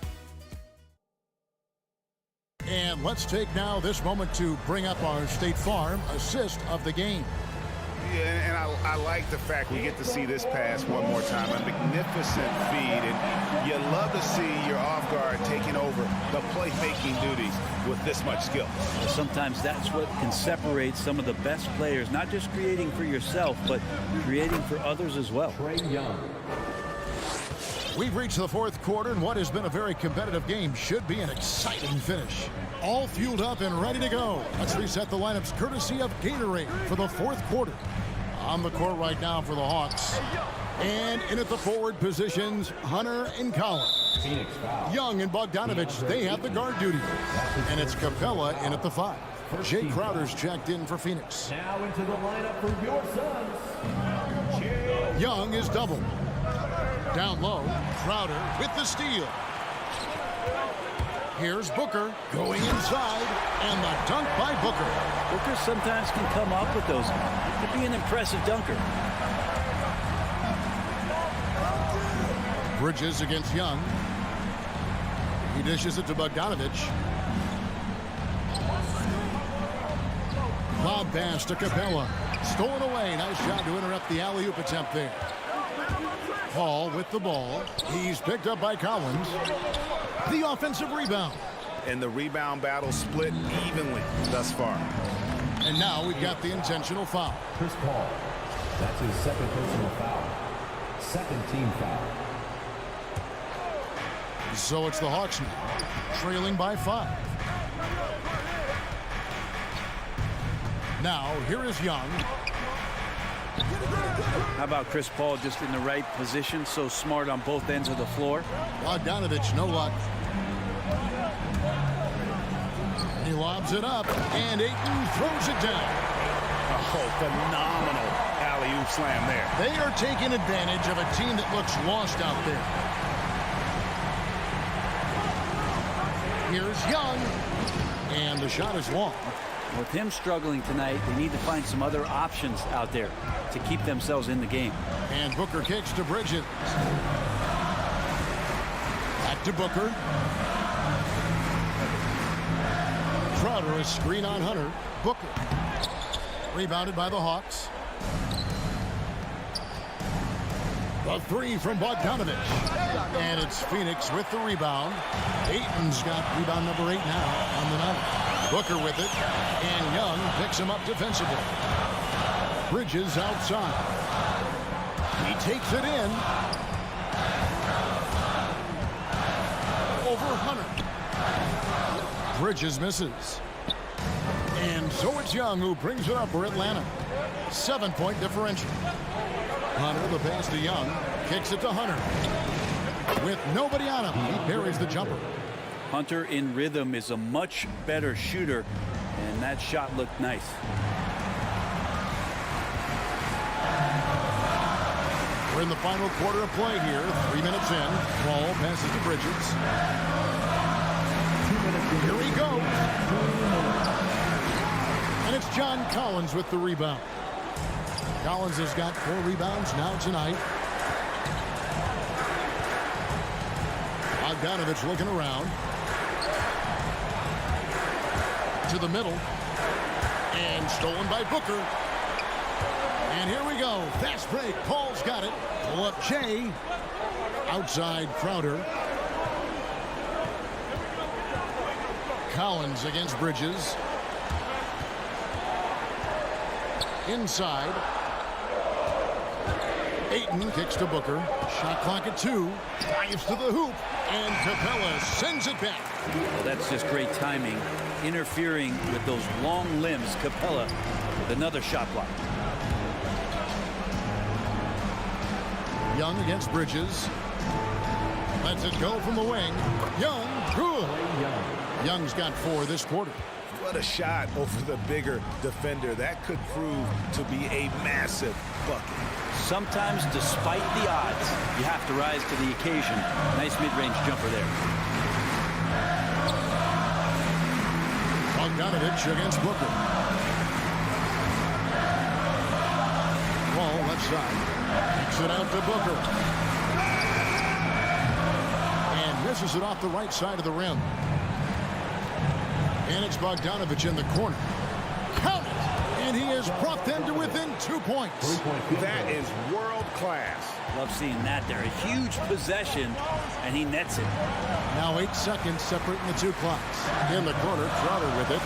And let's take now this moment to bring up our State Farm assist of the game. Yeah, and I like the fact we get to see this pass one more time. A magnificent feed, and you love to see your off guard taking over the playmaking duties with this much skill. Sometimes that's what can separate some of the best players, not just creating for yourself, but creating for others as well. We've reached the fourth quarter, and what has been a very competitive game should be an exciting finish. All fueled up and ready to go. Let's reset the lineups courtesy of Gatorade for the fourth quarter. On the court right now for the Hawks. And in at the forward positions, Hunter and Collins. Young and Bogdanovich, they have the guard duty. And it's Capella in at the 5. Jay Crowder's checked in for Phoenix. Now into the lineup for your Suns. Young is doubled. Down low, Crowder with the steal. Here's Booker going inside, and the dunk by Booker. Booker sometimes can come up with those. He could be an impressive dunker. Bridges against Young. He dishes it to Bogdanovich. Lob pass to Capella. Stolen away. Nice job to interrupt the alley-oop attempt there. Hall with the ball. He's picked up by Collins. The offensive rebound. and the rebound battle split evenly thus far. And now we've got the intentional foul. Chris Paul. That's his second personal foul. Second team foul. So it's the Hawks now, trailing by 5. Now, here is Young. How about Chris Paul just in the right position, so smart on both ends of the floor? Bogdanovich, no luck. He lobs it up, and Ayton throws it down. Oh, phenomenal alley-oop slam there. They are taking advantage of a team that looks lost out there. Here's Young, and the shot is long. With him struggling tonight, they need to find some other options out there to keep themselves in the game. And Booker kicks to Bridges. Back to Booker. Crowder, a screen on Hunter. Booker. Rebounded by the Hawks. The three from Bogdanovich. And it's Phoenix with the rebound. Ayton's got rebound number 8 now on the night. Booker with it, and Young picks him up defensively. Bridges outside. He takes it in. Over Hunter. Bridges misses. And so it's Young who brings it up for Atlanta. 7-point differential. Hunter, the pass to Young, kicks it to Hunter. With nobody on him, he parries the jumper. Hunter in rhythm is a much better shooter, and that shot looked nice. We're in the final quarter of play here. 3 minutes in. Paul passes to Bridges. 2 minutes. Here he goes. And it's John Collins with the rebound. Collins has got 4 rebounds now tonight. Bogdanovich looking around. To the middle. And stolen by Booker. And here we go. Fast break. Paul's got it. Pull up Jay. Outside Crowder. Collins against Bridges. Inside. Ayton kicks to Booker. Shot clock at 2. Drives to the hoop. And Capella sends it back. Well, that's just great timing. Interfering with those long limbs. Capella with another shot block. Young against Bridges. Lets it go from the wing. Young, good. Young's got 4 this quarter. What a shot over the bigger defender. That could prove to be a massive bucket. Sometimes, despite the odds, you have to rise to the occasion. Nice mid-range jumper there. Bogdanovich against Booker. Ball left side. Kicks it out to Booker. And misses it off the right side of the rim. And it's Bogdanovich in the corner. Count it! And he has brought them to within 2 points. That is world class. Love seeing that there. A huge possession, and he nets it. Now 8 seconds separating the 2 clocks. In the corner, Crowder with it.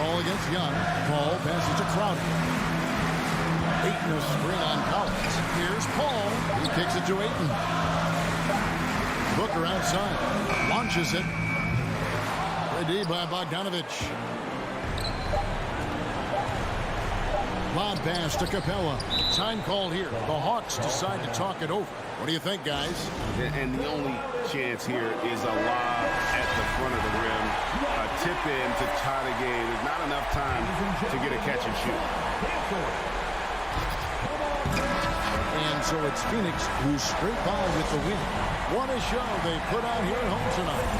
Ball against Young. Paul passes to Crowder. Ayton a screen on Collins. Here's Paul. He kicks it to Ayton. Booker outside. Launches it. Ready by Bogdanovich. Lob pass to Capella. Time called here. The Hawks decide to talk it over. What do you think, guys? And the only chance here is a lob at the front of the rim. A tip in to tie the game. There's not enough time to get a catch and shoot. And so it's Phoenix who scrape by with the win. What a show they put on here at home tonight.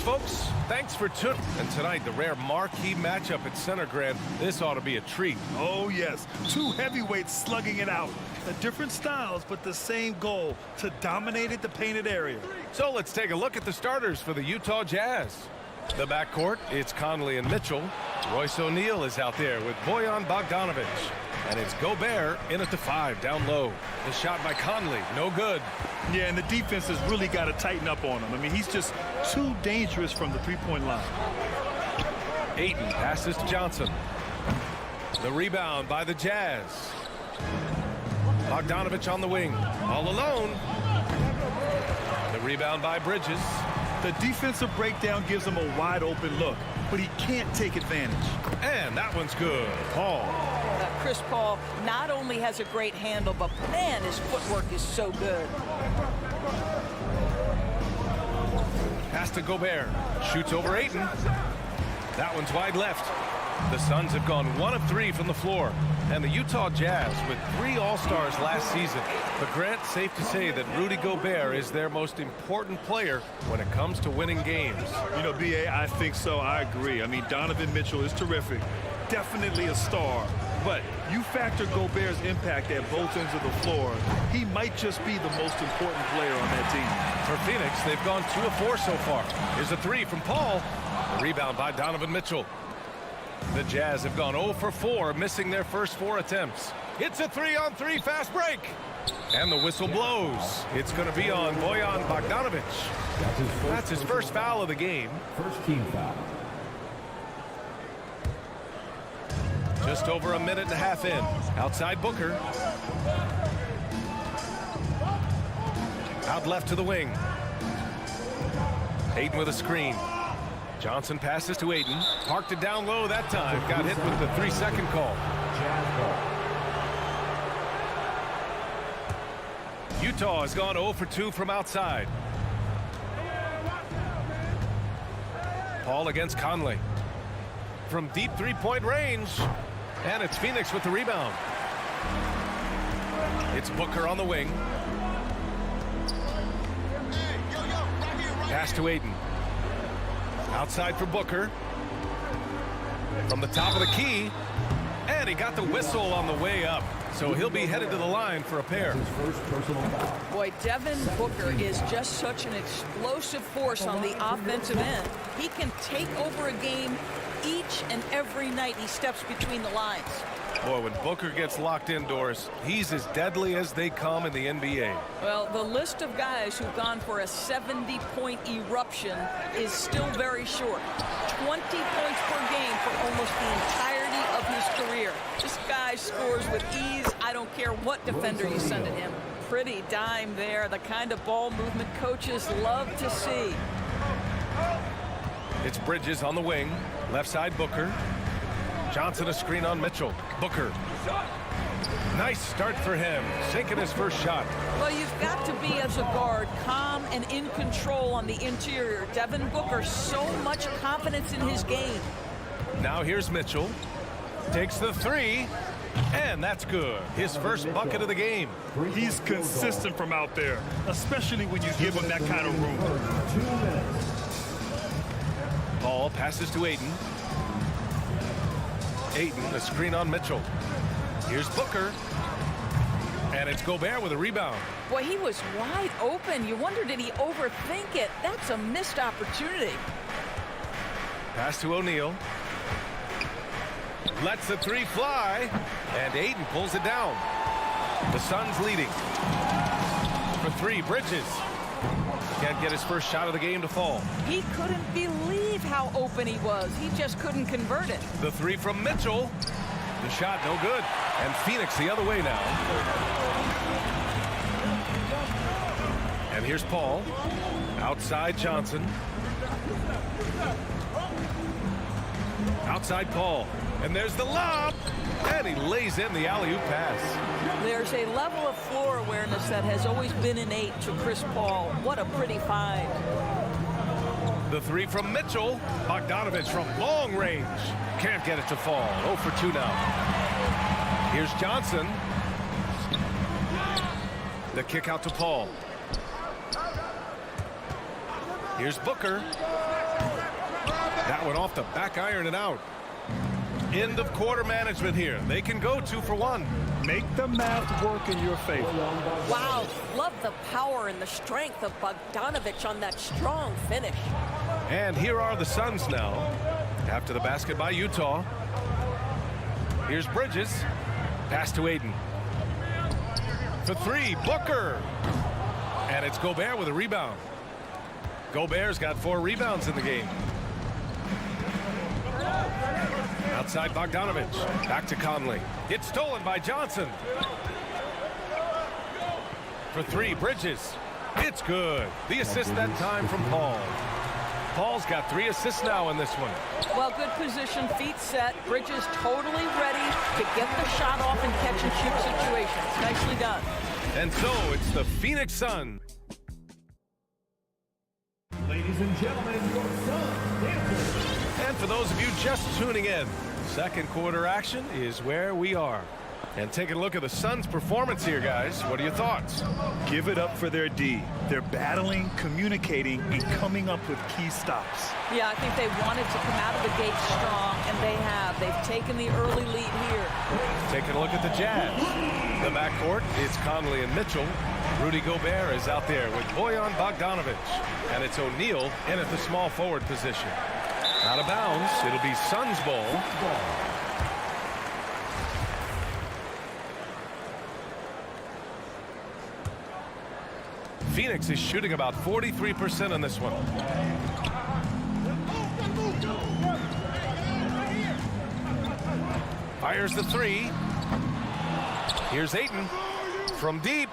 folks. Thanks for tuning. And tonight, the rare marquee matchup at Center Grand. This ought to be a treat. Oh, yes. Two heavyweights slugging it out. Different styles, but the same goal, to dominate the painted area. So let's take a look at the starters for the Utah Jazz. The backcourt, it's Conley and Mitchell. Royce O'Neal is out there with Bojan Bogdanovic. And it's Gobert in at the 5, down low. The shot by Conley, no good. Yeah, and the defense has really got to tighten up on him. I mean, he's just too dangerous from the three-point line. Ayton passes to Johnson. The rebound by the Jazz. Bogdanovic on the wing, all alone. The rebound by Bridges. The defensive breakdown gives him a wide open look, but he can't take advantage. And that one's good. Paul. Chris Paul not only has a great handle, but man, his footwork is so good. Pass to Gobert. Shoots over Ayton. That one's wide left. The Suns have gone 1 of 3 from the floor. And the Utah Jazz with 3 All-Stars last season. But Grant, safe to say that Rudy Gobert is their most important player when it comes to winning games. You know, B.A., I think so. I agree. I mean, Donovan Mitchell is terrific. Definitely a star. But you factor Gobert's impact at both ends of the floor, he might just be the most important player on that team. For Phoenix, they've gone 2 of 4 so far. Here's a 3 from Paul. The rebound by Donovan Mitchell. The Jazz have gone 0 for 4, missing their first 4 attempts. It's a 3-on-3 fast break. And the whistle blows. It's going to be on Bojan Bogdanovic. That's his first foul of the game. First team foul. Just over a minute and a half in. Outside Booker. Out left to the wing. Ayton with a screen. Johnson passes to Ayton. Parked it down low that time. Got hit with the 3-second call. Utah has gone 0 for 2 from outside. Paul against Conley. From deep three-point range. And it's Phoenix with the rebound. It's Booker on the wing. Pass to Ayton. Outside for Booker. From the top of the key. And he got the whistle on the way up. So he'll be headed to the line for a pair. Boy, Devin Booker is just such an explosive force on the offensive end. He can take over a game each and every night he steps between the lines. Boy, when Booker gets locked indoors, he's as deadly as they come in the NBA. Well, the list of guys who've gone for a 70-point eruption is still very short. 20 points per game for almost the entirety of his career. This guy scores with ease. I don't care what defender you send at him. Pretty dime there, the kind of ball movement coaches love to see. It's Bridges on the wing. Left side Booker. Johnson a screen on Mitchell. Booker. Nice start for him. Sinking his first shot. Well, you've got to be, as a guard, calm and in control on the interior. Devin Booker, so much confidence in his game. Now here's Mitchell. Takes the 3. And that's good. His first bucket of the game. He's consistent from out there, especially when you give him that kind of room. 2 minutes. Paul passes to Ayton. Ayton, a screen on Mitchell. Here's Booker. And it's Gobert with a rebound. Boy, he was wide open. You wonder, did he overthink it? That's a missed opportunity. Pass to O'Neal. Lets the 3 fly. And Ayton pulls it down. The Suns leading. For 3, Bridges. Can't get his first shot of the game to fall. He couldn't believe how open he was. He just couldn't convert it. The 3 from Mitchell. The shot no good. And Phoenix the other way now. And here's Paul. Outside Johnson. Outside Paul. And there's the lob. And he lays in the alley-oop pass. There's a level of floor awareness that has always been innate to Chris Paul. What a pretty find. The 3 from Mitchell. Bogdanovic from long range. Can't get it to fall. 0 for 2 now. Here's Johnson. The kick out to Paul. Here's Booker. That one off the back iron and out. End of quarter management here. They can go 2 for 1. Make the math work in your favor. Wow, love the power and the strength of Bogdanovich on that strong finish. And here are the Suns now. After the basket by Utah. Here's Bridges. Pass to Aiden. For 3, Booker. And it's Gobert with a rebound. Gobert's got 4 rebounds in the game. Outside Bogdanovich. Back to Conley. It's stolen by Johnson. For 3, Bridges. It's good. The assist that time from Paul. Paul's got 3 assists now in this one. Well, good position, feet set. Bridges totally ready to get the shot off in catch-and-shoot situations. Nicely done. And so it's the Phoenix Suns. Ladies and gentlemen, your Suns dancers. And for those of you just tuning in, second quarter action is where we are. And taking a look at the Suns' performance here, guys. What are your thoughts? Give it up for their D. They're battling, communicating, and coming up with key stops. Yeah, I think they wanted to come out of the gate strong, and they have. They've taken the early lead here. Taking a look at the Jazz. The backcourt is Conley and Mitchell. Rudy Gobert is out there with Bojan Bogdanovich. And it's O'Neal in at the small forward position. Out of bounds. It'll be Suns ball. Phoenix is shooting about 43% on this one. Fires the 3. Here's Ayton from deep.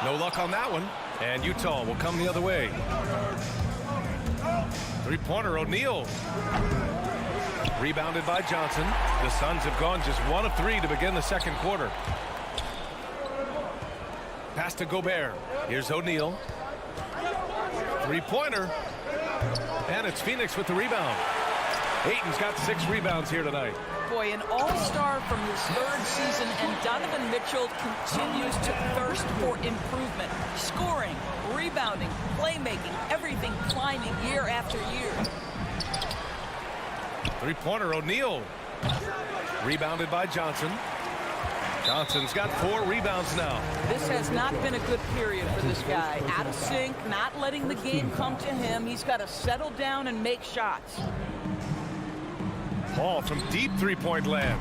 No luck on that one. And Utah will come the other way. Three-pointer, O'Neal. Rebounded by Johnson. The Suns have gone just 1 of 3 to begin the second quarter. Pass to Gobert. Here's O'Neal. Three-pointer. And it's Phoenix with the rebound. Ayton's got 6 rebounds here tonight. Boy, an all-star from his 3rd season, and Donovan Mitchell continues to thirst for improvement. Scoring, rebounding, playmaking, everything climbing year after year. Three-pointer, O'Neal. Rebounded by Johnson. Johnson's got 4 rebounds now. This has not been a good period for this guy. Out of sync, not letting the game come to him. He's got to settle down and make shots. Paul from deep three-point land.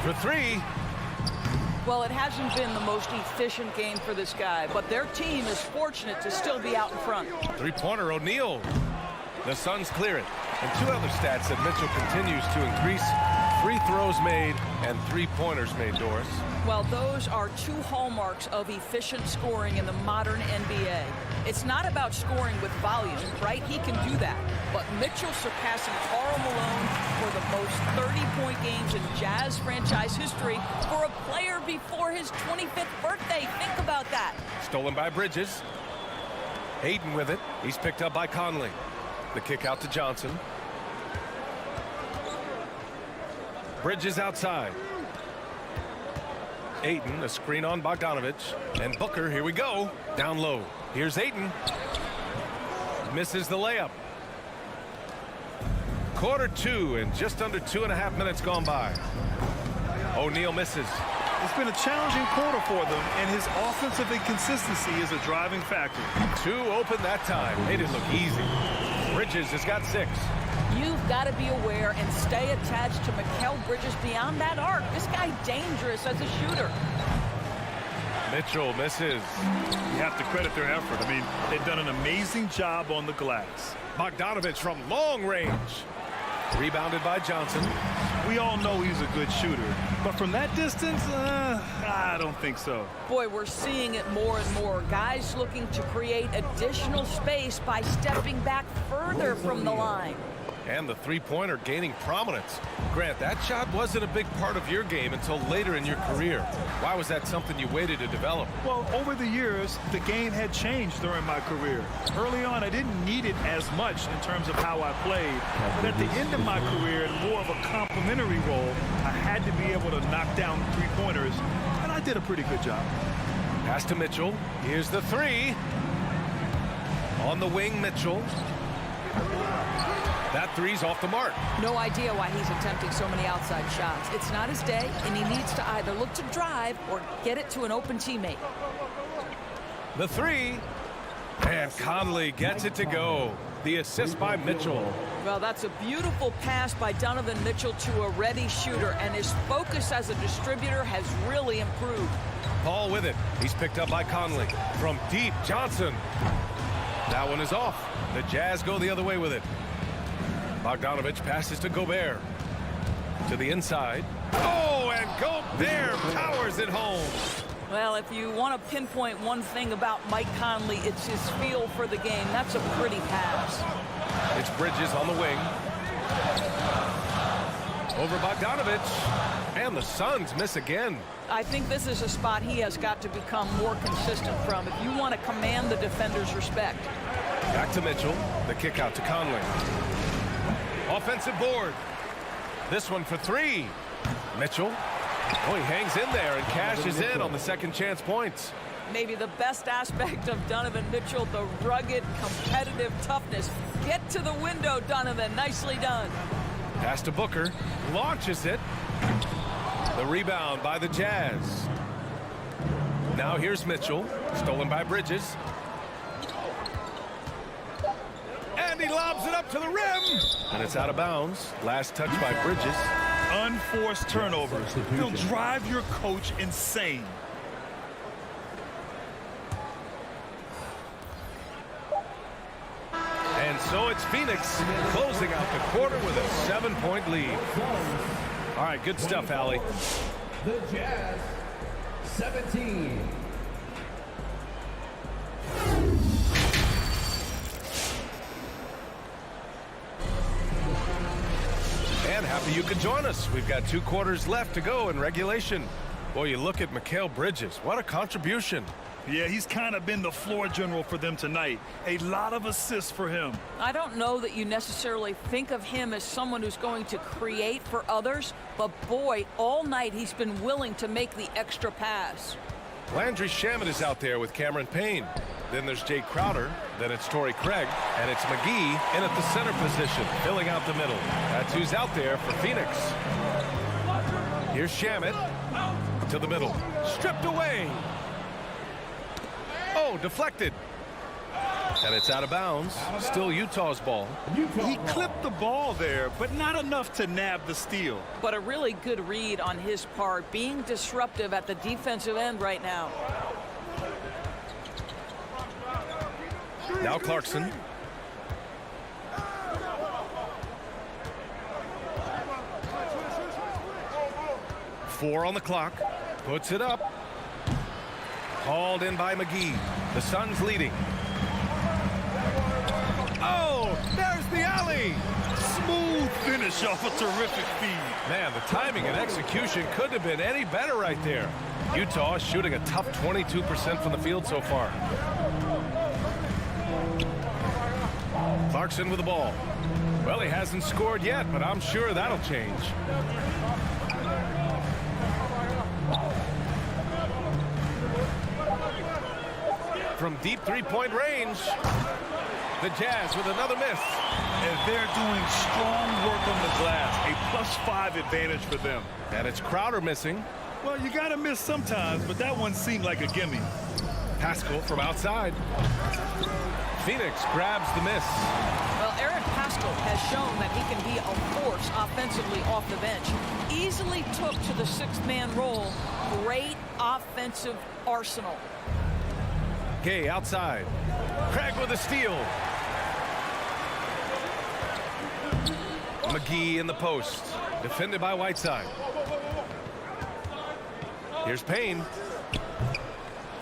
For 3. Well, it hasn't been the most efficient game for this guy, but their team is fortunate to still be out in front. Three-pointer, O'Neal. The Suns clear it. And 2 other stats that Mitchell continues to increase. Free throws made and 3-pointers made, Doris. Well, those are 2 hallmarks of efficient scoring in the modern NBA. It's not about scoring with volume, right? He can do that. But Mitchell surpassing Karl Malone for the most 30-point games in Jazz franchise history for a player before his 25th birthday. Think about that. Stolen by Bridges. Ayton with it. He's picked up by Conley. The kick out to Johnson. Bridges outside. Ayton, a screen on Bogdanovich. And Booker, here we go. Down low. Here's Ayton. Misses the layup. Quarter 2 and just under 2.5 minutes gone by. O'Neal misses. It's been a challenging quarter for them, and his offensive inconsistency is a driving factor. 2 open that time. Made it look easy. Bridges has got 6. You've got to be aware and stay attached to Mikal Bridges beyond that arc. This guy's dangerous as a shooter. Mitchell misses. You have to credit their effort. I mean, they've done an amazing job on the glass. Bogdanovich from long range. Rebounded by Johnson. We all know he's a good shooter, but from that distance, I don't think so. Boy, we're seeing it more and more. Guys looking to create additional space by stepping back further from the line. And the three-pointer gaining prominence. Grant, that shot wasn't a big part of your game until later in your career. Why was that something you waited to develop? Well, over the years, the game had changed during my career. Early on, I didn't need it as much in terms of how I played. But at the end of my career, in more of a complementary role, I had to be able to knock down three-pointers, and I did a pretty good job. Pass to Mitchell. Here's the 3. On the wing, Mitchell. That three's off the mark. No idea why he's attempting so many outside shots. It's not his day, and he needs to either look to drive or get it to an open teammate. The three. And Conley gets it to go. The assist by Mitchell. Well, that's a beautiful pass by Donovan Mitchell to a ready shooter, and his focus as a distributor has really improved. Paul with it. He's picked up by Conley. From deep, Johnson. That one is off. The Jazz go the other way with it. Bogdanovich passes to Gobert. To the inside. Oh, and Gobert powers it home. Well, if you want to pinpoint one thing about Mike Conley, it's his feel for the game. That's a pretty pass. It's Bridges on the wing. Over Bogdanovich. And the Suns miss again. I think this is a spot he has got to become more consistent from if you want to command the defender's respect. Back to Mitchell. The kick out to Conley. Offensive board. This one for three. Mitchell. Oh, he hangs in there and cashes in on the second chance points. Maybe the best aspect of Donovan Mitchell, the rugged, competitive toughness. Get to the window, Donovan. Nicely done. Pass to Booker. Launches it. The rebound by the Jazz. Now here's Mitchell. Stolen by Bridges. And he lobs it up to the rim. And it's out of bounds. Last touch by Bridges. Unforced turnovers. They'll drive your coach insane. And so it's Phoenix closing out the quarter with a 7-point lead. All right, good stuff, Allie. The Jazz, 17. And happy you could join us. We've got 2 quarters left to go in regulation. Boy, you look at Mikal Bridges. What a contribution. Yeah, he's kind of been the floor general for them tonight. A lot of assists for him. I don't know that you necessarily think of him as someone who's going to create for others, but boy, all night he's been willing to make the extra pass. Landry Shamet is out there with Cameron Payne. Then there's Jay Crowder. Then it's Torrey Craig. And it's McGee in at the center position, filling out the middle. That's who's out there for Phoenix. Here's Shamet to the middle. Stripped away. Oh, deflected. And it's out of bounds. Still Utah's ball. He clipped the ball there, but not enough to nab the steal. But a really good read on his part, being disruptive at the defensive end right now. Now Clarkson. Four on the clock. Puts it up. Hauled in by McGee. The Suns leading. Oh, there's the alley. Smooth finish off a terrific feed. Man, the timing and execution couldn't have been any better right there. Utah is shooting a tough 22% from the field so far. Clarkson with the ball. Well, he hasn't scored yet, but I'm sure that'll change. From deep three-point range, the Jazz with another miss. And they're doing strong work on the glass. A +5 advantage for them. And it's Crowder missing. Well, you got to miss sometimes, but that one seemed like a gimme. Pascal from outside. Phoenix grabs the miss. Well, Eric Pascal has shown that he can be a force offensively off the bench. Easily took to the sixth-man role. Great offensive arsenal. Gay outside. Craig with a steal. McGee in the post. Defended by Whiteside. Here's Payne.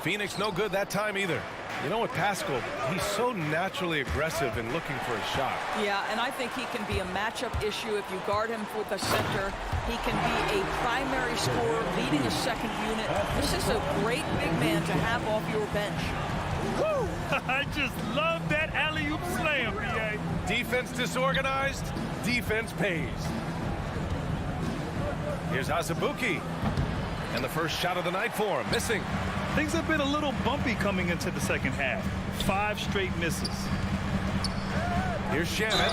Phoenix no good that time either. You know what, Pascal, he's so naturally aggressive in looking for a shot. Yeah, and I think he can be a matchup issue if you guard him with the center. He can be a primary scorer, leading a second unit. This is a great big man to have off your bench. Woo! I just love that alley-oop slam, B.A. Defense disorganized, defense pays. Here's Azubuike. And the first shot of the night for him, missing. Things have been a little bumpy coming into the second half. 5 straight misses. Here's Shannon.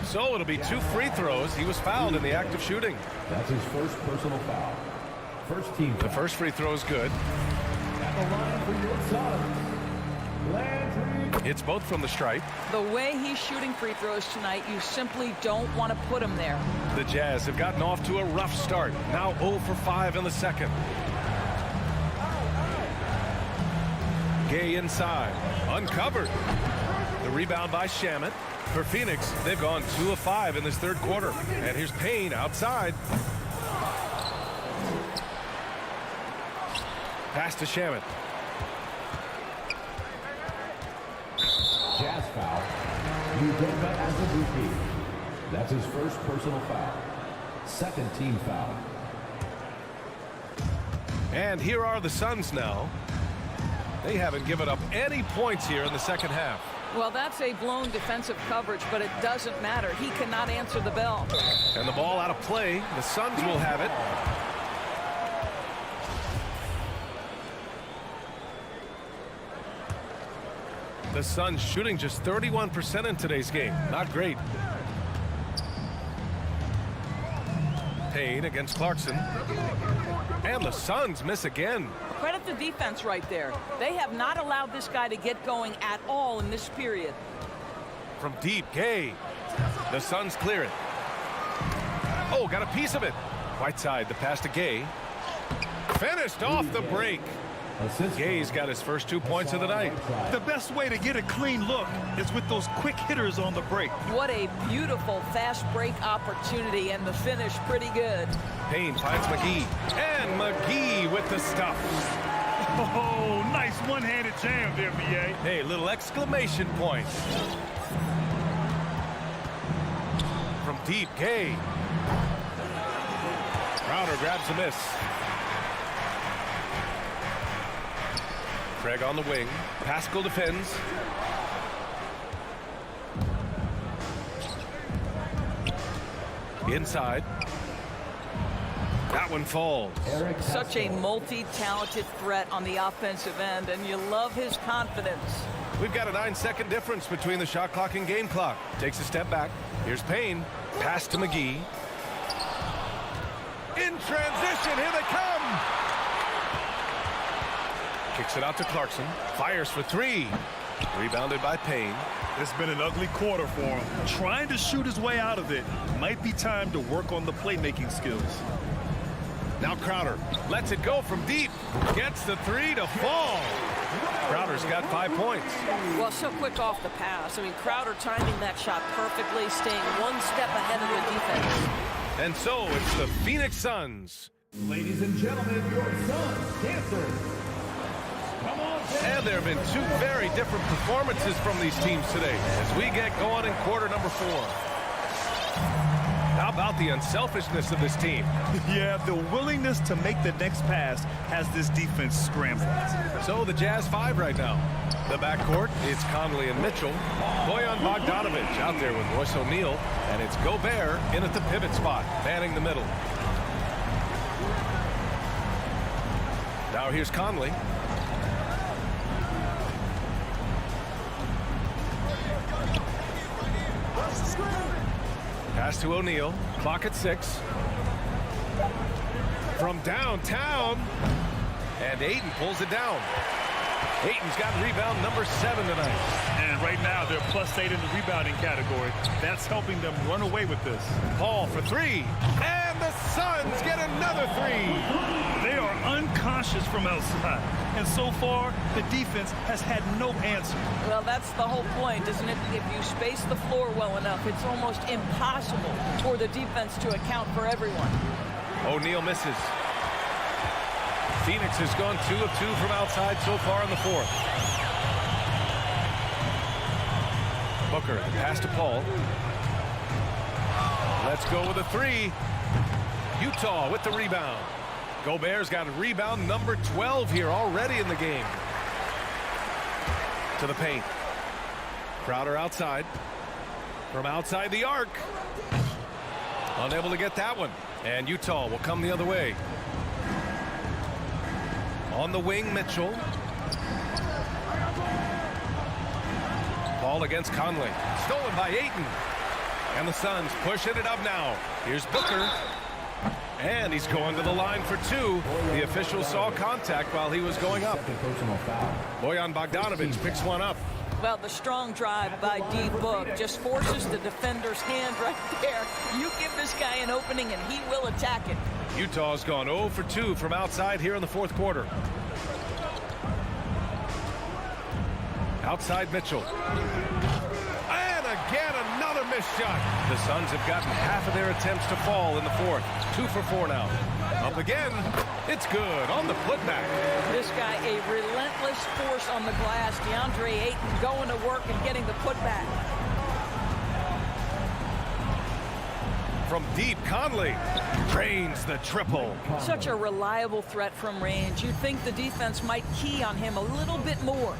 So it'll be 2 free throws. He was fouled in the act of shooting. That's his first personal foul. First team The foul. first free throw is good. At the line for your Suns, Landry. It's both from the stripe. The way he's shooting free throws tonight, you simply don't want to put him there. The Jazz have gotten off to a rough start. Now 0 for 5 in the second. Gay inside. Uncovered. The rebound by Shamet. For Phoenix, they've gone 2 of 5 in this third quarter. And here's Payne outside. Pass to Shamet. Jazz foul. Udoka as a rookie. That's his first personal foul. Second team foul. And here are the Suns now. They haven't given up any points here in the second half. Well, that's a blown defensive coverage, but it doesn't matter. He cannot answer the bell. And the ball out of play. The Suns will have it. The Suns shooting just 31% in today's game. Not great. Payne against Clarkson. And the Suns miss again. Credit the defense right there. They have not allowed this guy to get going at all in this period. From deep, Gay. The Suns clear it. Oh, got a piece of it. Whiteside, the pass to Gay. Finished off the break. Gay's got his first 2 points of the night. The best way to get a clean look is with those quick hitters on the break. What a beautiful fast break opportunity, and the finish pretty good. Payne finds McGee. And McGee with the stuff. Oh, nice one-handed jam there, B.A. Hey, little exclamation point. From deep, Gay. Crowder grabs a miss. Craig on the wing. Pascal defends. Inside. That one falls. Such a multi-talented threat on the offensive end, and you love his confidence. We've got a 9-second difference between the shot clock and game clock. Takes a step back. Here's Payne. Pass to McGee. In transition. Here they come. Kicks it out to Clarkson. Fires for 3. Rebounded by Payne. It's been an ugly quarter for him. Trying to shoot his way out of it. Might be time to work on the playmaking skills. Now Crowder lets it go from deep. Gets the 3 to fall. Crowder's got 5 points. Well, so quick off the pass. I mean, Crowder timing that shot perfectly, staying one step ahead of the defense. And so it's the Phoenix Suns. Ladies and gentlemen, your Suns dancers. Come on, And there have been 2 very different performances from these teams today as we get going in quarter number 4. How about the unselfishness of this team? Yeah, the willingness to make the next pass has this defense scrambling. So the Jazz 5 right now. The backcourt, it's Conley and Mitchell. Bojan Bogdanovic out there with Royce O'Neal. And it's Gobert in at the pivot spot, manning the middle. Now here's Conley. Pass to O'Neal. Clock at 6. From downtown. And Ayton pulls it down. Ayton's got rebound number 7 tonight. And right now, they're +8 in the rebounding category. That's helping them run away with this. Paul for 3. And the Suns get another 3. They are unconscious from outside. And so far, the defense has had no answer. Well, that's the whole point, isn't it? If you space the floor well enough, it's almost impossible for the defense to account for everyone. O'Neal misses. Phoenix has gone 2 of 2 from outside so far in the 4th. Booker, pass to Paul. Let's go with a 3. Utah with the rebound. Gobert's got a rebound number 12 here already in the game. To the paint. Crowder outside. From outside the arc. Unable to get that one. And Utah will come the other way. On the wing, Mitchell. Ball against Conley. Stolen by Ayton. And the Suns pushing it up now. Here's Booker. And he's going to the line for two. The official saw contact while he was going up. Bojan Bogdanovic picks one up. Well, the strong drive by D-Book just forces the defender's hand right there. You give this guy an opening and he will attack it. Utah's gone 0 for 2 from outside here in the fourth quarter. Outside Mitchell. And again, another missed shot. The Suns have gotten half of their attempts to fall in the fourth. 2 for 4 now. Up again. It's good on the putback. This guy, a relentless force on the glass. DeAndre Ayton going to work and getting the putback. From deep, Conley drains the triple. Such a reliable threat from range. You'd think the defense might key on him a little bit more.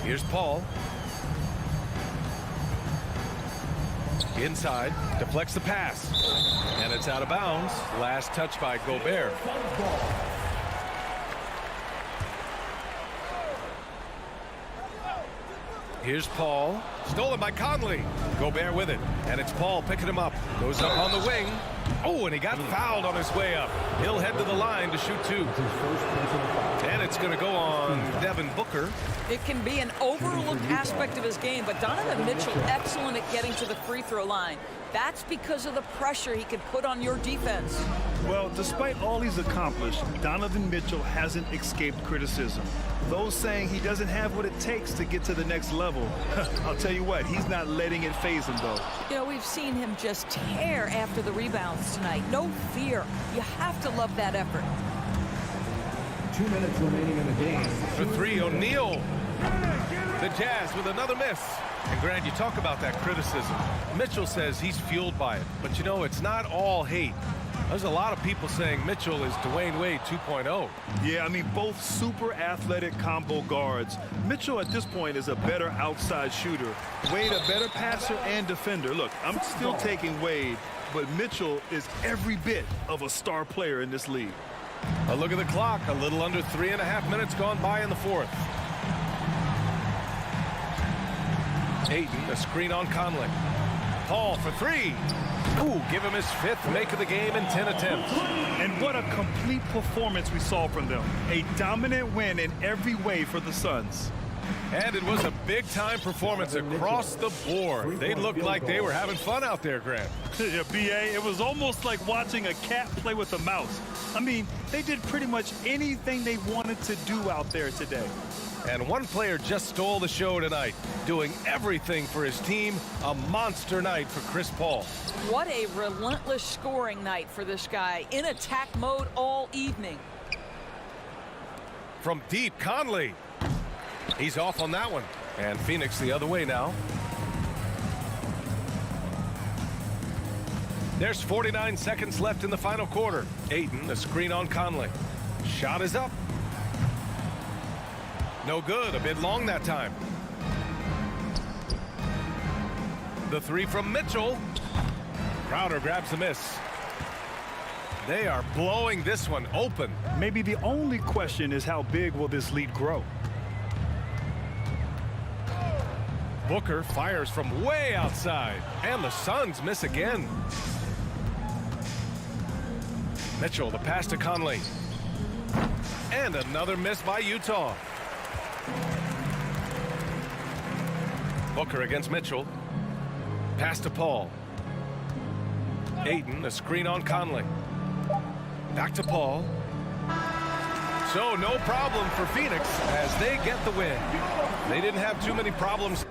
Here's Paul. Inside, deflects the pass. And it's out of bounds. Last touch by Gobert. Here's Paul. Stolen by Conley. Gobert with it. And it's Paul picking him up. Goes up on the wing. Oh, and he got fouled on his way up. He'll head to the line to shoot two. And it's going to go on Devin Booker. It can be an overlooked aspect of his game, but Donovan Mitchell excellent at getting to the free throw line. That's because of the pressure he can put on your defense. Well, despite all he's accomplished, Donovan Mitchell hasn't escaped criticism. Those saying he doesn't have what it takes to get to the next level. I'll tell you what, he's not letting it faze him, though. You know, we've seen him just tear after the rebounds tonight. No fear. You have to love that effort. 2 minutes remaining in the game. For three, O'Neal. The Jazz with another miss. And Grant, you talk about that criticism. Mitchell says he's fueled by it. But you know, it's not all hate. There's a lot of people saying Mitchell is Dwayne Wade 2.0. Yeah, I mean, both super athletic combo guards. Mitchell at this point is a better outside shooter. Wade a better passer and defender. Look, I'm still taking Wade, but Mitchell is every bit of a star player in this league. A look at the clock. A little under 3.5 minutes gone by in the fourth. Ayton, a screen on Conley. Paul for three. Ooh, give him his fifth make of the game in 10 attempts. And what a complete performance we saw from them. A dominant win in every way for the Suns. And it was a big-time performance across the board. They looked like they were having fun out there, Grant. Yeah, B.A., it was almost like watching a cat play with a mouse. I mean, they did pretty much anything they wanted to do out there today. And one player just stole the show tonight, doing everything for his team. A monster night for Chris Paul. What a relentless scoring night for this guy. In attack mode all evening. From deep, Conley. He's off on that one. And Phoenix the other way now. There's 49 seconds left in the final quarter. Ayton, a screen on Conley. Shot is up. No good, a bit long that time. The three from Mitchell. Crowder grabs the miss. They are blowing this one open. Maybe the only question is how big will this lead grow? Booker fires from way outside. And the Suns miss again. Mitchell, the pass to Conley. And another miss by Utah. Booker against Mitchell. Pass to Paul. Ayton, a screen on Conley. Back to Paul. So no problem for Phoenix as they get the win. They didn't have too many problems.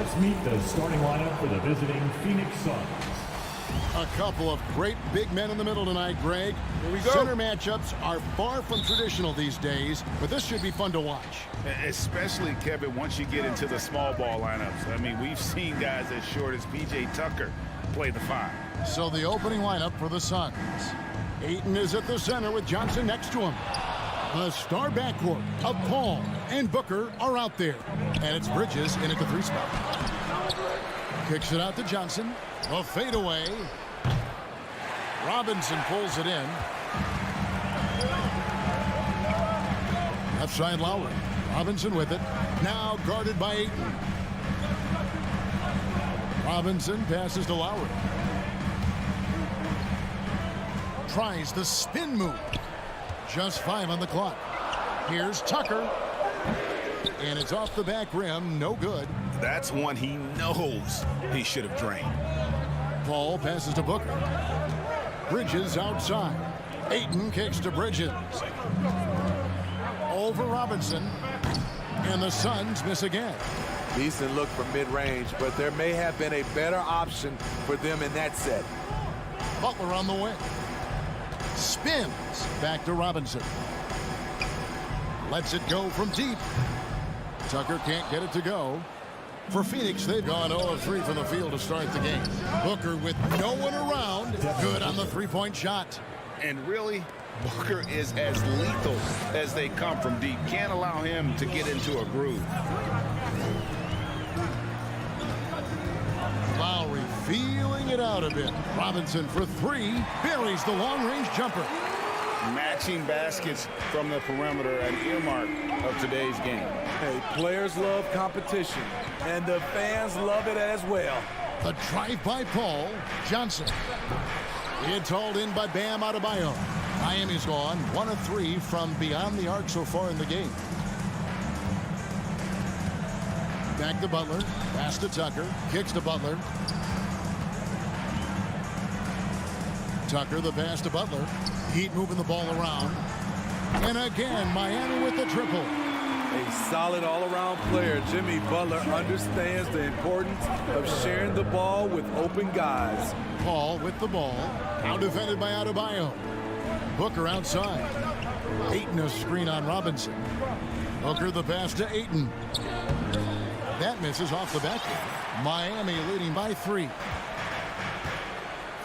Let's meet the starting lineup for the visiting Phoenix Suns. A couple of great big men in the middle tonight, Greg. Here we go. Center matchups are far from traditional these days, but this should be fun to watch. Especially, Kevin, once you get into the small ball lineups. I mean, we've seen guys as short as P.J. Tucker play the 5. So the opening lineup for the Suns. Ayton is at the center with Johnson next to him. The star backcourt of Paul and Booker are out there. And it's Bridges in at the 3 spot. Kicks it out to Johnson. A fadeaway. Robinson pulls it in. Left side Lowry. Robinson with it. Now guarded by Ayton. Robinson passes to Lowry. Tries the spin move. Just 5 on the clock. Here's Tucker. And it's off the back rim. No good. That's one he knows he should have drained. Paul passes to Booker. Bridges outside. Ayton kicks to Bridges. Over Robinson. And the Suns miss again. Decent look from mid-range, but there may have been a better option for them in that set. Butler on the wing. Spins. Back to Robinson. Lets it go from deep. Tucker can't get it to go. For Phoenix, they've gone 0 of 3 from the field to start the game. Booker with no one around. Good on the 3-point shot. And really, Booker is as lethal as they come from deep. Can't allow him to get into a groove. Lowry feeling it out a bit. Robinson for 3. Buries the long-range jumper. Matching baskets from the perimeter, an earmark of today's game. Hey, players love competition, and the fans love it as well. The drive by Paul. Johnson. It's hauled in by Bam Adebayo. Miami's gone 1 of 3 from beyond the arc so far in the game. Back to Butler. Pass to Tucker. Kicks to Butler. Tucker, the pass to Butler. Heat moving the ball around. And again, Miami with the triple. A solid all-around player, Jimmy Butler understands the importance of sharing the ball with open guys. Paul with the ball. Now defended by Adebayo. Booker outside. Ayton a screen on Robinson. Booker the pass to Ayton. That misses off the back. Miami leading by 3.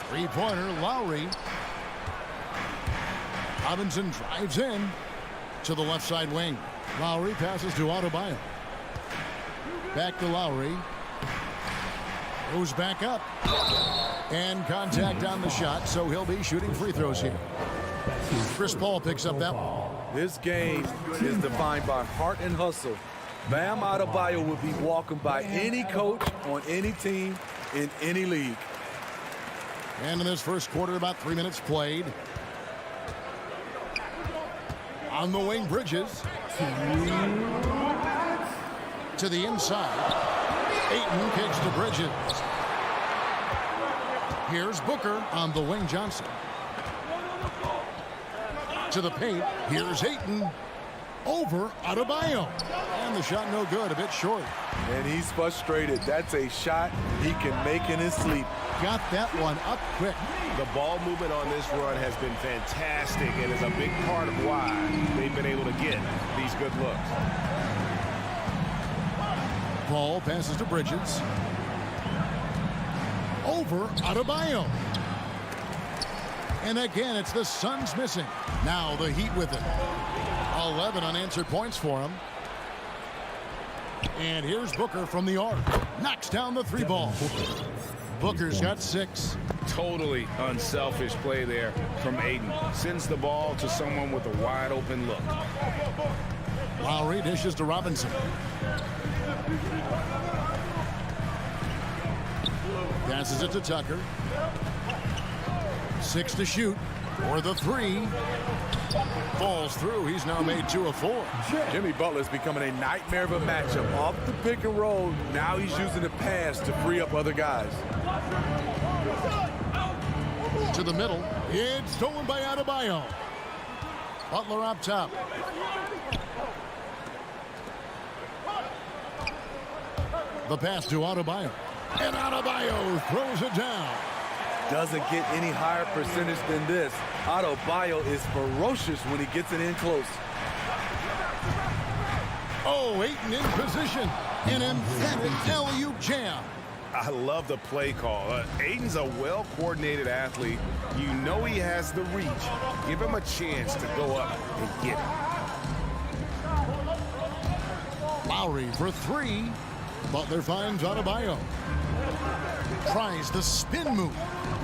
Three-pointer, Lowry. Robinson drives in to the left side wing. Lowry passes to Adebayo. Back to Lowry. Goes back up. And contact on the shot, so he'll be shooting free throws here. Chris Paul picks up that one. This game is defined by heart and hustle. Bam Adebayo will be welcomed by any coach on any team in any league. And in this first quarter, about 3 minutes played. On the wing, Bridges. To the inside. Ayton kicks to Bridges. Here's Booker on the wing, Johnson. To the paint. Here's Ayton. Over Adebayo. And the shot no good, a bit short. And he's frustrated. That's a shot he can make in his sleep. Got that one up quick. The ball movement on this run has been fantastic and is a big part of why they've been able to get these good looks. Paul passes to Bridges. Over Adebayo. And again, it's the Suns missing. Now the Heat with it. 11 unanswered points for him. And here's Booker from the arc. Knocks down the 3 ball. Booker's got 6. Totally unselfish play there from Ayton. Sends the ball to someone with a wide open look. Lowry dishes to Robinson. Passes it to Tucker. 6 to shoot. For the 3. Falls through. He's now made 2 of 4. Jimmy Butler's becoming a nightmare of a matchup. Off the pick and roll, now he's using the pass to free up other guys. To the middle. It's stolen by Adebayo. Butler up top. The pass to Adebayo. And Adebayo throws it down. Doesn't get any higher percentage than this. Adebayo is ferocious when he gets it in close. Oh, Ayton in position. An emphatic alley-oop jam. I love the play call. Ayton's a well-coordinated athlete. You know he has the reach. Give him a chance to go up and get it. Lowry for three. Butler finds Adebayo. Tries the spin move.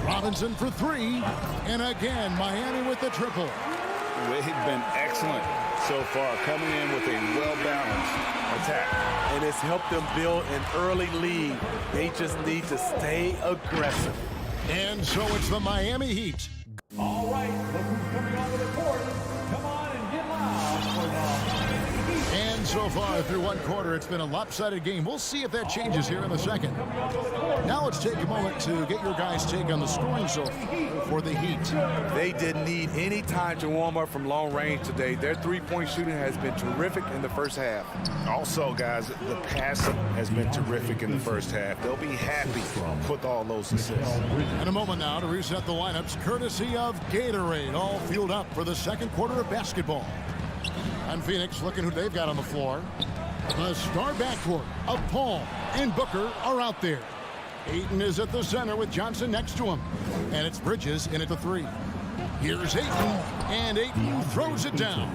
Robinson for three. And again, Miami with the triple. They've been excellent so far, coming in with a well-balanced attack. And it's helped them build an early lead. They just need to stay aggressive. And so it's the Miami Heat. All right, look who's coming onto the court. Come on and get loud for the Heat. And so far through one quarter, it's been a lopsided game. We'll see if that changes here in the second. Now let's take a moment to get your guys' take on the scoring so far for the Heat. They didn't need any time to warm up from long range today. Their three-point shooting has been terrific in the first half. Also, guys, the passing has been terrific in the first half. They'll be happy with all those assists. In a moment now to reset the lineups, courtesy of Gatorade, all fueled up for the second quarter of basketball. And Phoenix looking who they've got on the floor. The star backcourt of Paul and Booker are out there. Ayton is at the center with Johnson next to him. And it's Bridges in at the three. Here's Ayton, and Ayton throws it down.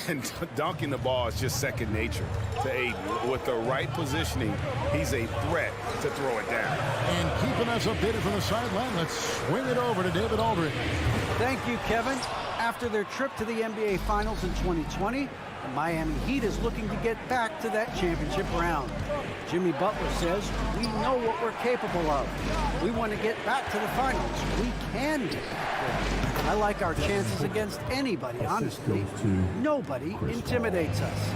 And dunking the ball is just second nature to Ayton. With the right positioning, he's a threat to throw it down. And keeping us updated from the sideline, let's swing it over to David Aldridge. Thank you, Kevin. After their trip to the NBA Finals in 2020, the Miami Heat is looking to get back to that championship round. Jimmy Butler says, we know what we're capable of. We want to get back to the finals. We can get back there. I like our chances against anybody, honestly. Nobody intimidates us.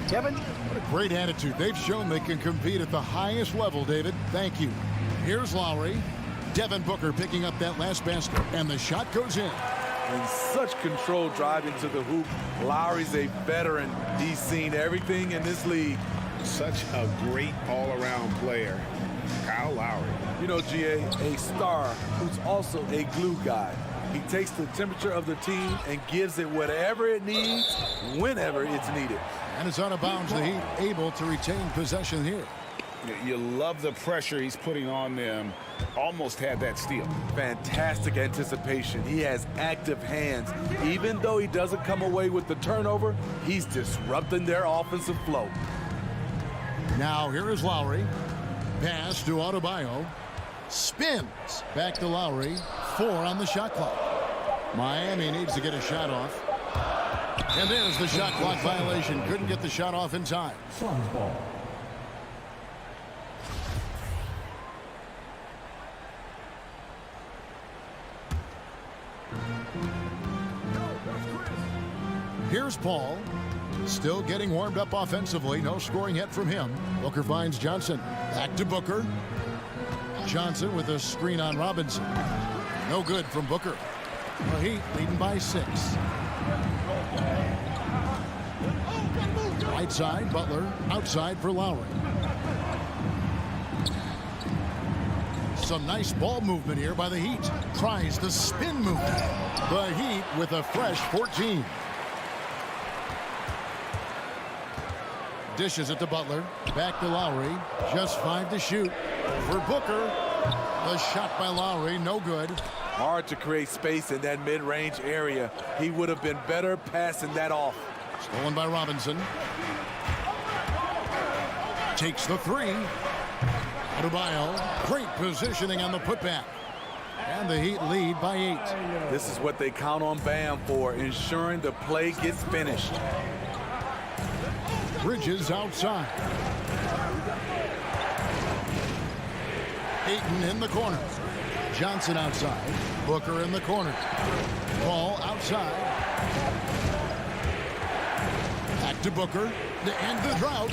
Kevin? What a great attitude. They've shown they can compete at the highest level, David. Thank you. Here's Lowry. Devin Booker picking up that last basket, and the shot goes in. In such control driving to the hoop. Lowry's a veteran. He's seen everything in this league. Such a great all-around player, Kyle Lowry. You know, GA, a star who's also a glue guy. He takes the temperature of the team and gives it whatever it needs, whenever it's needed. And it's out of bounds. The Heat able to retain possession here. You love the pressure he's putting on them. Almost had that steal. Fantastic anticipation. He has active hands. Even though he doesn't come away with the turnover, he's disrupting their offensive flow. Now here is Lowry. Pass to Adebayo. Spins. Back to Lowry. 4 on the shot clock. Miami needs to get a shot off. And there's the shot clock violation. Couldn't get the shot off in time. Suns ball. Here's Paul. Still getting warmed up offensively. No scoring yet from him. Booker finds Johnson. Back to Booker. Johnson with a screen on Robinson. No good from Booker. The Heat leading by 6. Right side, Butler. Outside for Lowry. Some nice ball movement here by the Heat. Tries the spin move. The Heat with a fresh 14. Dishes it to Butler. Back to Lowry. Just 5 to shoot. For Booker. The shot by Lowry, no good. Hard to create space in that mid-range area. He would have been better passing that off. Stolen by Robinson. Takes the 3. Adebayo. Great positioning on the putback. And the Heat lead by 8. This is what they count on Bam for, ensuring the play gets finished. Bridges outside. Ayton in the corner. Johnson outside. Booker in the corner. Ball outside. Back to Booker. To end the drought.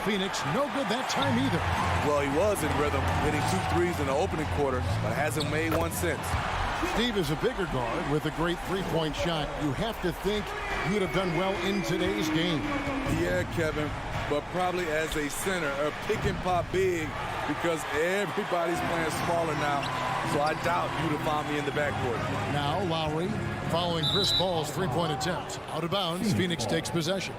Phoenix no good that time either. Well, he was in rhythm, hitting 2 threes in the opening quarter, but hasn't made one since. Steve is a bigger guard with a great three-point shot. You have to think you'd have done well in today's game. Yeah, Kevin, but probably as a center, a pick and pop big, because everybody's playing smaller now. So I doubt you'd have found me in the backcourt. Now Lowry following Chris Paul's three-point attempt. Out of bounds, Phoenix takes possession.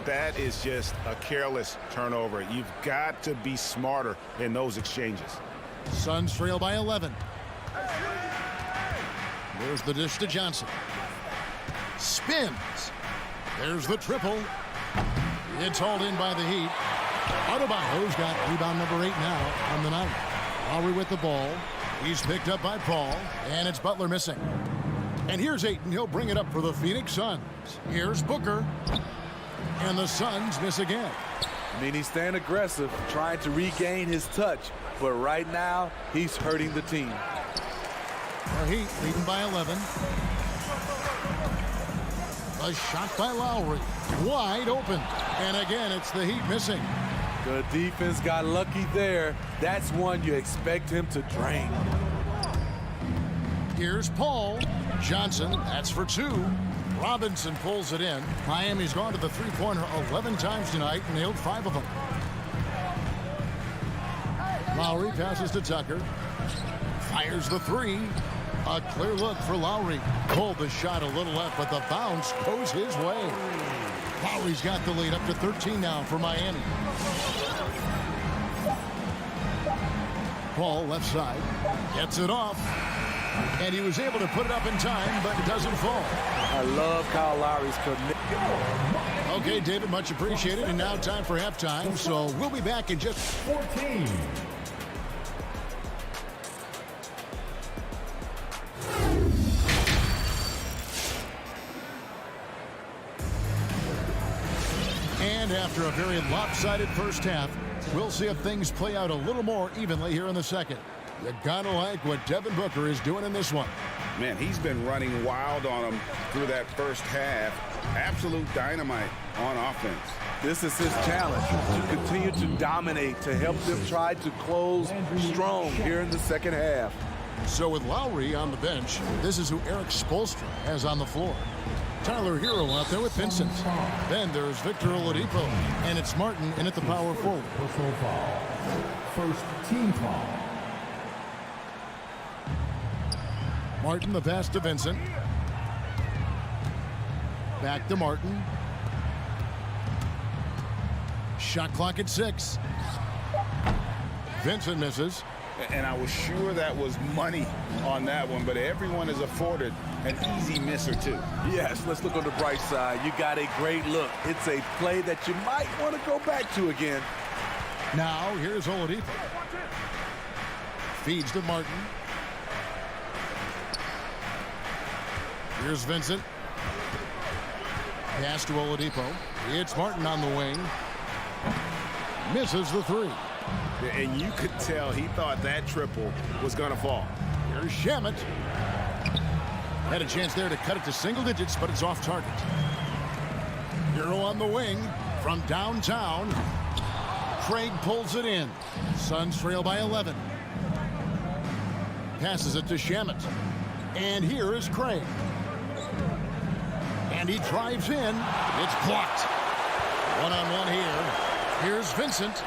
That is just a careless turnover. You've got to be smarter in those exchanges. Suns trail by 11. There's the dish to Johnson. Spins. There's the triple. It's hauled in by the Heat. Adebayo's got rebound number 8 now on the night. Lowry with the ball. He's picked up by Paul, and it's Butler missing. And here's Ayton. He'll bring it up for the Phoenix Suns. Here's Booker. And the Suns miss again. I mean, he's staying aggressive, trying to regain his touch. But right now, he's hurting the team. The Heat leading by 11. A shot by Lowry. Wide open. And again, it's the Heat missing. The defense got lucky there. That's one you expect him to drain. Here's Paul. Johnson, that's for 2. Robinson pulls it in. Miami's gone to the three-pointer 11 times tonight and nailed 5 of them. Lowry passes to Tucker. Fires the 3. A clear look for Lowry. Pulled the shot a little left, but the bounce goes his way. Lowry's got the lead up to 13 now for Miami. Paul left side. Gets it off. And he was able to put it up in time, but it doesn't fall. I love Kyle Lowry's commitment. Okay, David, much appreciated. And now time for halftime. So we'll be back in just 14. And after a very lopsided first half, we'll see if things play out a little more evenly here in the second. You gotta like what Devin Booker is doing in this one. Man, he's been running wild on him through that first half. Absolute dynamite on offense. This is his challenge, to continue to dominate, to help them try to close strong here in the second half. So with Lowry on the bench, this is who Eric Spoelstra has on the floor. Tyler Hero out there with Vincent. Then there's Victor Oladipo, and it's Martin in at the power forward. Personal foul. First team foul. Martin, the pass to Vincent. Back to Martin. Shot clock at 6. Vincent misses. And I was sure that was money on that one, but everyone is afforded an easy miss or two. Yes, let's look on the bright side. You got a great look. It's a play that you might want to go back to again. Now, here's Oladipo. Feeds to Martin. Here's Vincent. Pass to Oladipo. It's Martin on the wing. Misses the 3. And you could tell he thought that triple was going to fall. Here's Shamet. Had a chance there to cut it to single digits, but it's off target. Hero on the wing from downtown. Craig pulls it in. Suns trail by 11. Passes it to Shamet. And here is Craig. And he drives in. It's blocked. One-on-one here. Here's Vincent.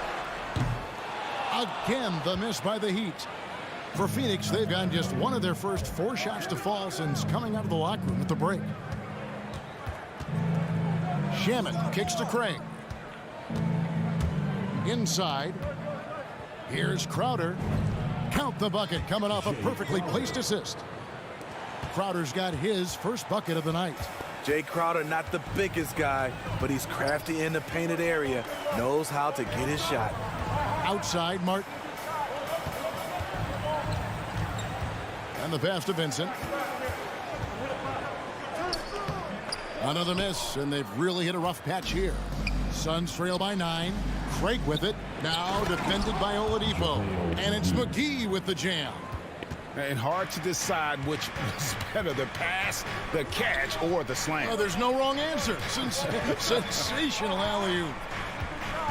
Again, the miss by the Heat. For Phoenix, they've gotten just one of their first 4 shots to fall since coming out of the locker room at the break. Shamet kicks to Craig. Inside. Here's Crowder. Count the bucket coming off a perfectly placed assist. Crowder's got his first bucket of the night. Jay Crowder, not the biggest guy, but he's crafty in the painted area. Knows how to get his shot. Outside, Martin. And the pass to Vincent. Another miss, and they've really hit a rough patch here. Suns trail by 9. Craig with it. Now defended by Oladipo. And it's McGee with the jam. And hard to decide which was better, the pass, the catch, or the slam. Oh, there's no wrong answer. Sensational alley-oop.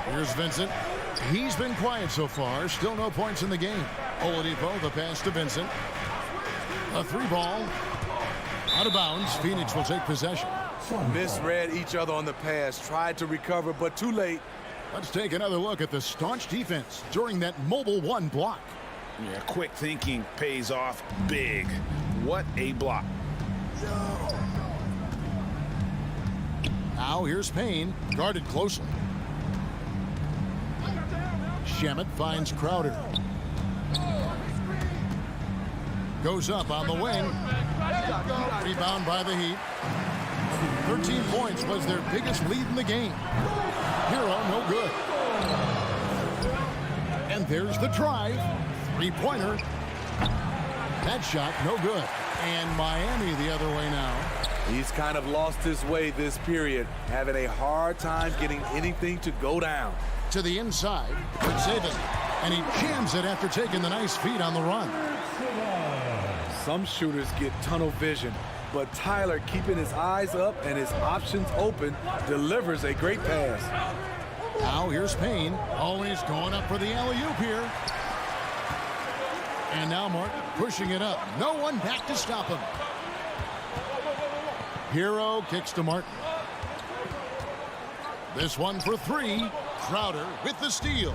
Here's Vincent. He's been quiet so far. Still no points in the game. Oladipo, the pass to Vincent. A 3-ball. Out of bounds. Phoenix will take possession. Misread each other on the pass. Tried to recover, but too late. Let's take another look at the staunch defense during that mobile one block. Yeah, quick thinking pays off big. What a block. Now here's Payne, guarded closely. Shamet finds Crowder. Goes up on the wing. Rebound by the Heat. 13 points was their biggest lead in the game. Hero, no good. And there's the drive. Three-pointer. That shot, no good. And Miami the other way now. He's kind of lost his way this period, having a hard time getting anything to go down. To the inside, Xavier, and he jams it after taking the nice feed on the run. Some shooters get tunnel vision, but Tyler, keeping his eyes up and his options open, delivers a great pass. Now here's Payne, always going up for the alley-oop here. And now Martin pushing it up. No one back to stop him. Hero kicks to Martin. This one for three. Crowder with the steal.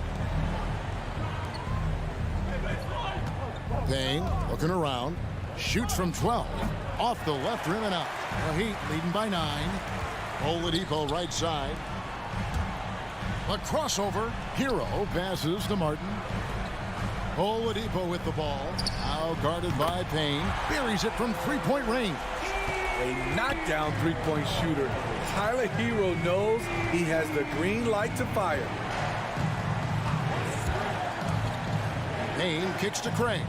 Payne looking around. Shoots from 12. Off the left rim and out. The Heat leading by 9. Oladipo right side. A crossover. Hero passes to Martin. Oladipo with the ball. Now guarded by Payne. Buries it from three-point range. A knockdown three-point shooter. Tyler Hero knows he has the green light to fire. Payne kicks to Craig.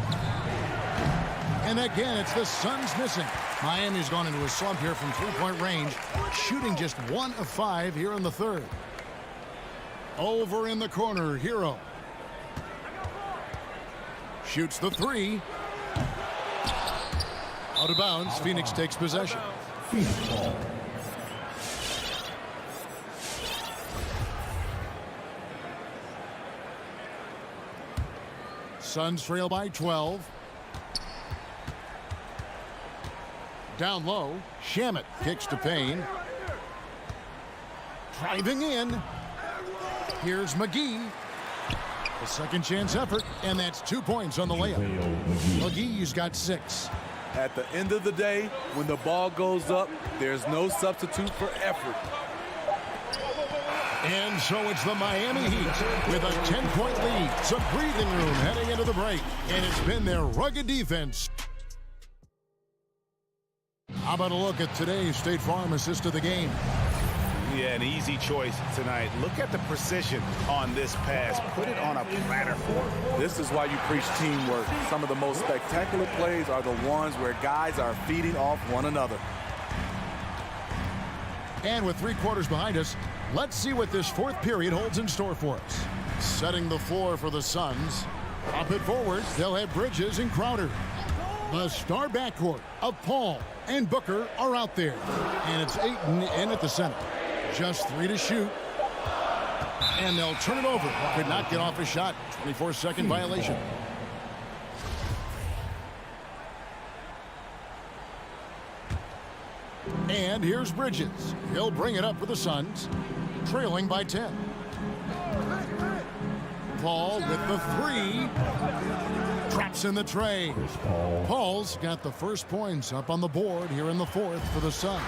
And again, it's the Suns missing. Miami's gone into a slump here from three-point range, shooting just 1 of 5 here in the third. Over in the corner, Hero. Shoots the three. Out of bounds, Phoenix takes possession. Suns trail by 12. Down low, Shamet kicks to Payne. Driving in. Here's McGee. A second chance effort, and that's 2 points on the layup. McGee's got 6. At the end of the day, when the ball goes up, there's no substitute for effort. And so it's the Miami Heat with a 10-point lead. Some breathing room heading into the break, and it's been their rugged defense. How about a look at today's State Farm assist of the game? Yeah, an easy choice tonight. Look at the precision on this pass. Put it on a platter for him. This is why you preach teamwork. Some of the most spectacular plays are the ones where guys are feeding off one another. And with 3 quarters behind us, let's see what this fourth period holds in store for us. Setting the floor for the Suns. Up it forward, they'll have Bridges and Crowder. The star backcourt of Paul and Booker are out there. And it's Ayton in at the center. Just 3 to shoot. And they'll turn it over. Could not get off a shot. 24-second violation. And here's Bridges. He'll bring it up for the Suns. Trailing by 10. Paul with the 3. Drops in the tray. Paul's got the first points up on the board here in the fourth for the Suns.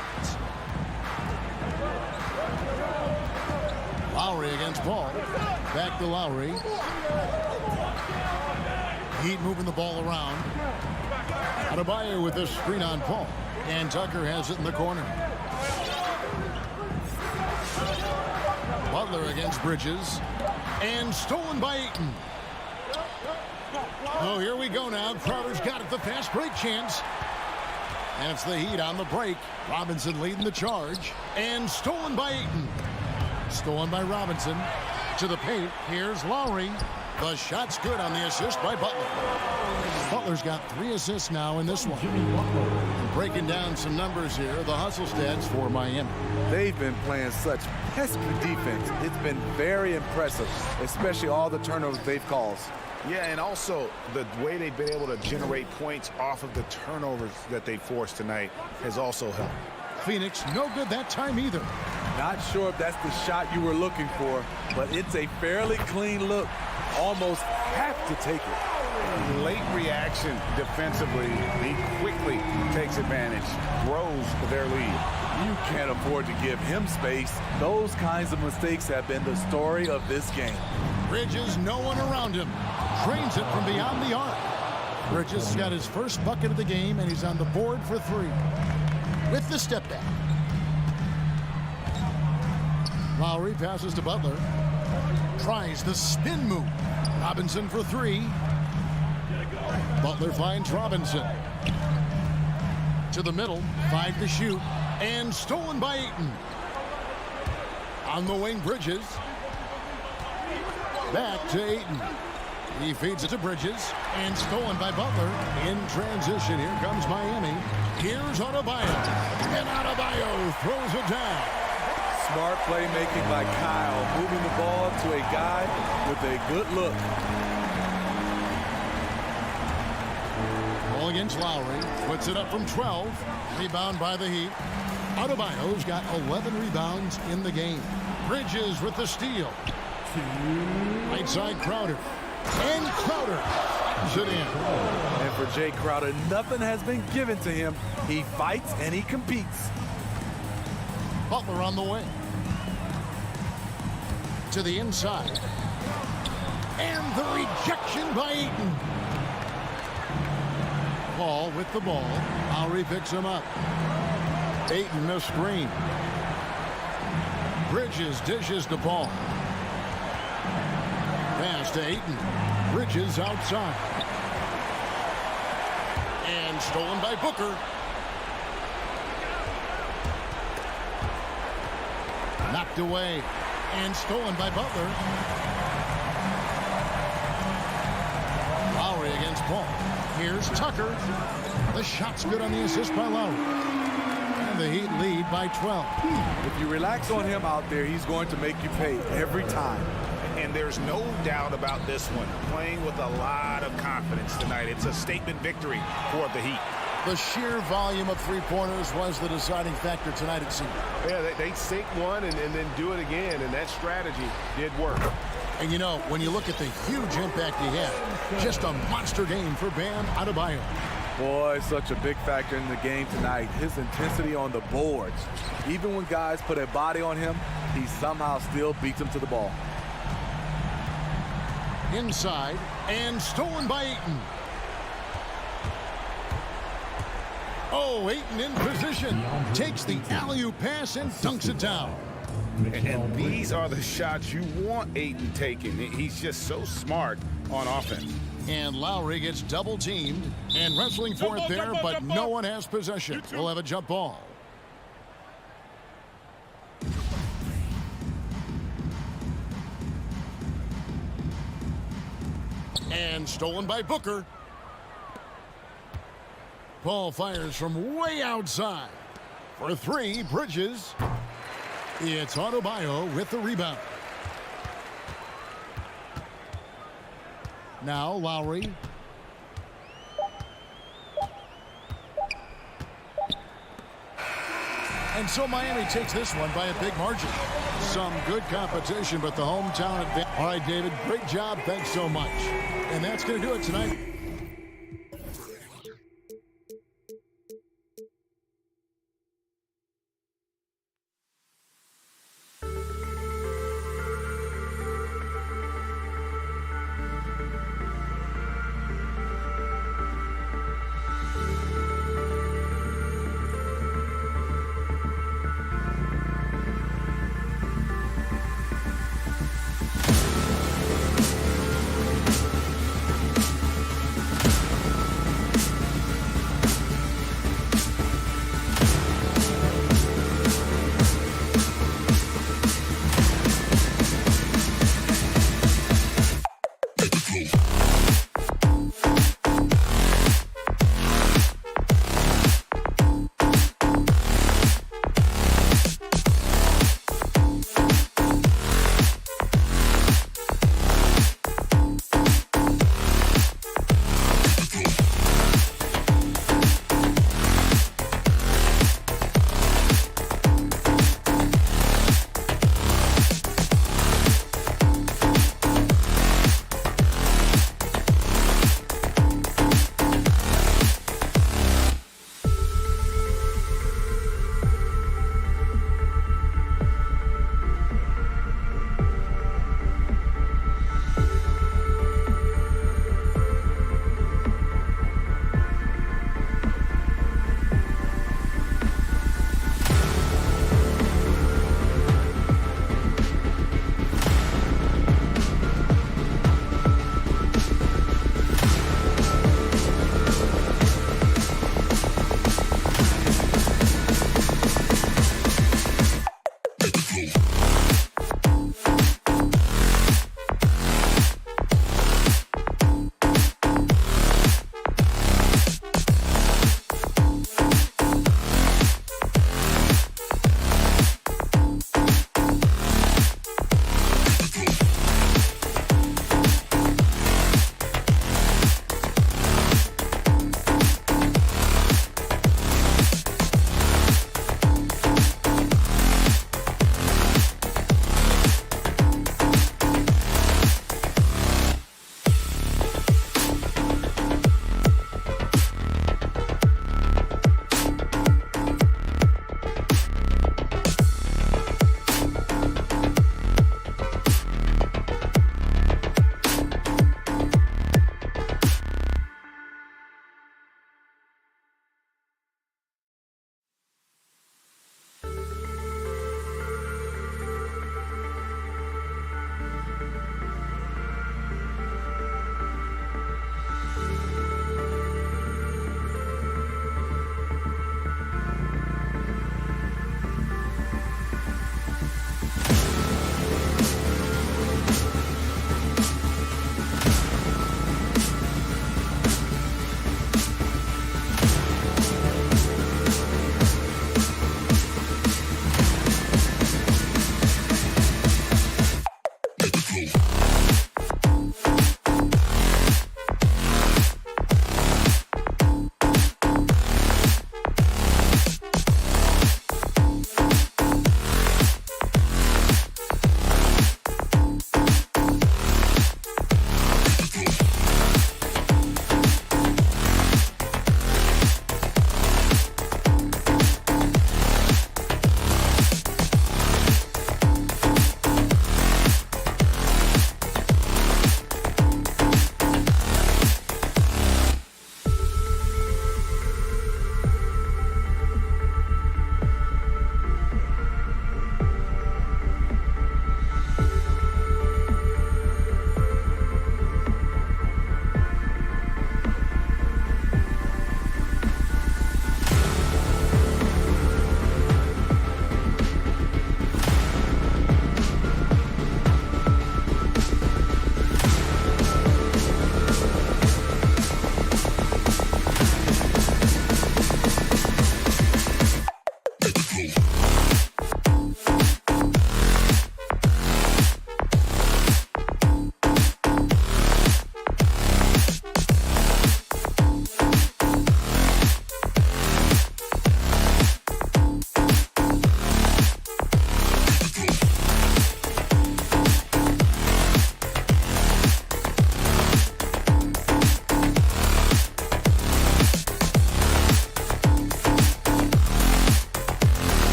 Lowry against Paul. Back to Lowry. Heat moving the ball around. Adebayo with this screen on Paul. And Tucker has it in the corner. Butler against Bridges. And stolen by Ayton. Oh, here we go now. Crowder's got it, the fast break chance. And it's the Heat on the break. Robinson leading the charge. And stolen by Ayton. Stolen by Robinson. To the paint. Here's Lowry. The shot's good on the assist by Butler. Butler's got 3 assists now in this one. Breaking down some numbers here. The hustle stats for Miami. They've been playing such pesky defense. It's been very impressive, especially all the turnovers they've caused. Yeah, and also the way they've been able to generate points off of the turnovers that they forced tonight has also helped. Phoenix no good that time either. Not sure if that's the shot you were looking for, but it's a fairly clean look. Almost have to take it. Late reaction defensively. He quickly takes advantage, grows their lead. You can't afford to give him space. Those kinds of mistakes have been the story of this game. Bridges, no one around him. Trains it from beyond the arc. Bridges has got his first bucket of the game, and he's on the board for 3. With the step back. Lowry passes to Butler. Tries the spin move. Robinson for 3. Butler finds Robinson. To the middle, 5 to shoot. And stolen by Ayton. On the wing, Bridges. Back to Ayton. He feeds it to Bridges. And stolen by Butler. In transition, here comes Miami. Here's Adebayo. And Adebayo throws it down. Smart playmaking by Kyle, moving the ball to a guy with a good look. Ball against Lowry. Puts it up from 12. Rebound by the Heat. Adebayo's got 11 rebounds in the game. Bridges with the steal. Right side, Crowder. And Crowder puts it in. And for Jay Crowder, nothing has been given to him. He fights and he competes. Butler on the way. To the inside. And the rejection by Ayton. Paul with the ball. Lowry picks him up. Ayton the screen. Bridges dishes the ball. Pass to Ayton. Bridges outside. And stolen by Booker. Knocked away. And stolen by Butler. Lowry against Paul. Here's Tucker. The shot's good on the assist by Lowry. And the Heat lead by 12. If you relax on him out there, he's going to make you pay every time. And there's no doubt about this one. Playing with a lot of confidence tonight. It's a statement victory for the Heat. The sheer volume of three-pointers was the deciding factor tonight, it seemed. Yeah, they sink one and then do it again, and that strategy did work. And you know, when you look at the huge impact he had, just a monster game for Bam Adebayo. Boy, such a big factor in the game tonight. His intensity on the boards. Even when guys put a body on him, he somehow still beats them to the ball. Inside, and stolen by Ayton. Oh, Ayton in position. Takes the alley-oop pass and dunks it down. And these are the shots you want Ayton taking. He's just so smart on offense. And Lowry gets double-teamed and wrestling for it there, but no one has possession. We'll have a jump ball. And stolen by Booker. Paul fires from way outside. For 3, Bridges. It's Adebayo with the rebound. Now Lowry. And so Miami takes this one by a big margin. Some good competition, but the hometown advantage. All right, David, great job. Thanks so much. And that's going to do it tonight.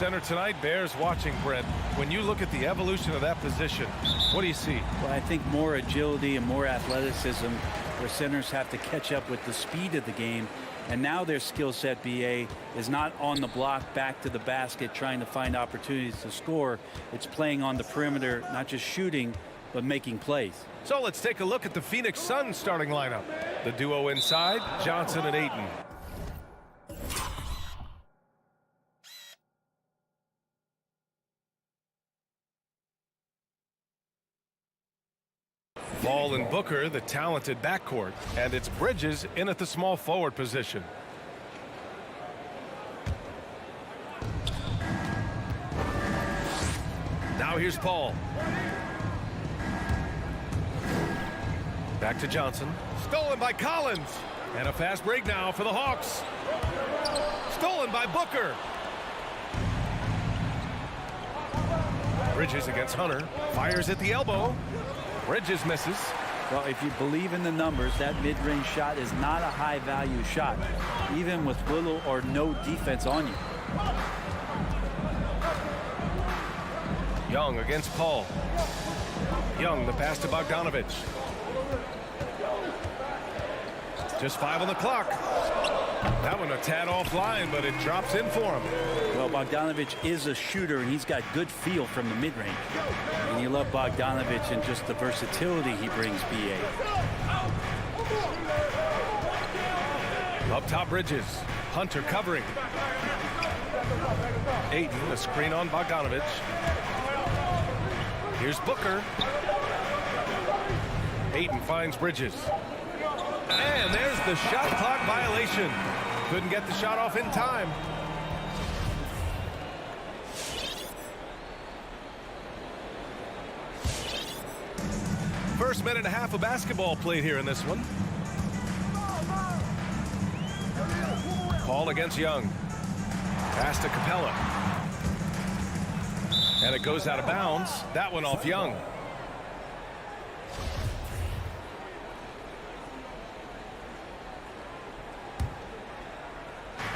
center tonight bears watching, Brent. When you look at the evolution of that position, what do you see? Well, I think more agility and more athleticism, where centers have to catch up with the speed of the game. And now their skill set, BA, is not on the block back to the basket trying to find opportunities to score. It's playing on the perimeter, not just shooting, but making plays. So let's take a look at the Phoenix Suns starting lineup. The duo inside, Johnson and Ayton. Ball and Booker, the talented backcourt, and it's Bridges in at the small forward position. Now here's Paul. Back to Johnson. Stolen by Collins. And a fast break now for the Hawks. Stolen by Booker. Bridges against Hunter. Fires at the elbow. Bridges misses. Well, if you believe in the numbers, that mid-range shot is not a high-value shot, even with little or no defense on you. Young against Paul. Young, the pass to Bogdanovich. Just 5 on the clock. That one a tad offline, but it drops in for him. Well, Bogdanovich is a shooter, and he's got good feel from the mid-range. And you love Bogdanovich and just the versatility he brings, BA. Up top, Bridges. Hunter covering. Ayton, a screen on Bogdanovich. Here's Booker. Ayton finds Bridges. And there's the shot clock violation. Couldn't get the shot off in time. First minute and a half of basketball played here in this one. Paul against Young. Pass to Capella. And it goes out of bounds. That one off Young.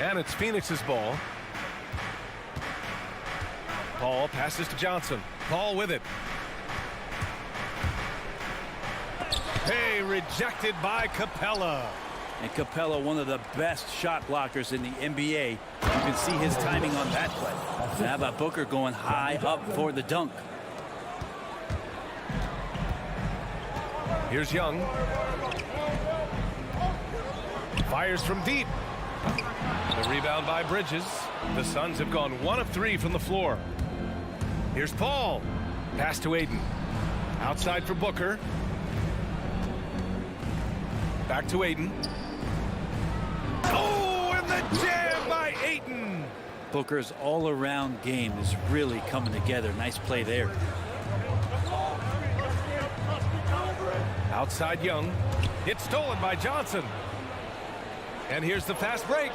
And it's Phoenix's ball. Paul passes to Johnson. Paul with it. Hey, rejected by Capella. And Capella, one of the best shot blockers in the NBA. You can see his timing on that play. And how about Booker going high up for the dunk? Here's Young. Fires from deep. The rebound by Bridges. The Suns have gone 1 of 3 from the floor. Here's Paul. Pass to Ayton. Outside for Booker. Back to Ayton. Oh, and the jam by Ayton. Booker's all-around game is really coming together. Nice play there. Outside Young. It's stolen by Johnson. And here's the fast break.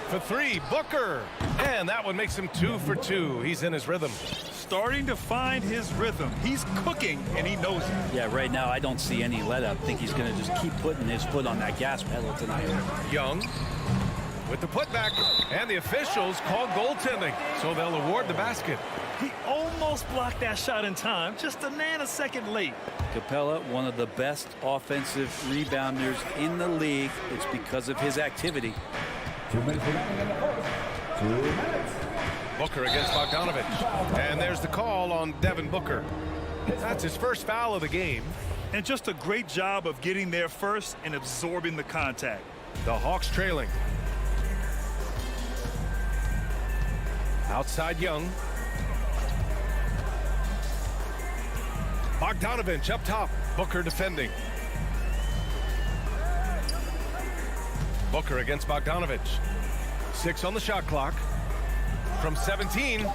For 3, Booker. And that one makes him 2 for 2. He's in his rhythm. Starting to find his rhythm. He's cooking, and he knows it. Yeah, right now I don't see any let up. I think he's going to just keep putting his foot on that gas pedal tonight. Young with the putback. And the officials call goaltending, so they'll award the basket. He almost blocked that shot in time, just a nanosecond late. Capella, one of the best offensive rebounders in the league. It's because of his activity. 2 minutes remaining in the first. 2 minutes. Booker against Bogdanovich. And there's the call on Devin Booker. That's his first foul of the game. And just a great job of getting there first and absorbing the contact. The Hawks trailing. Outside Young. Bogdanovich up top. Booker defending. Booker against Bogdanovich. 6 on the shot clock. From 17.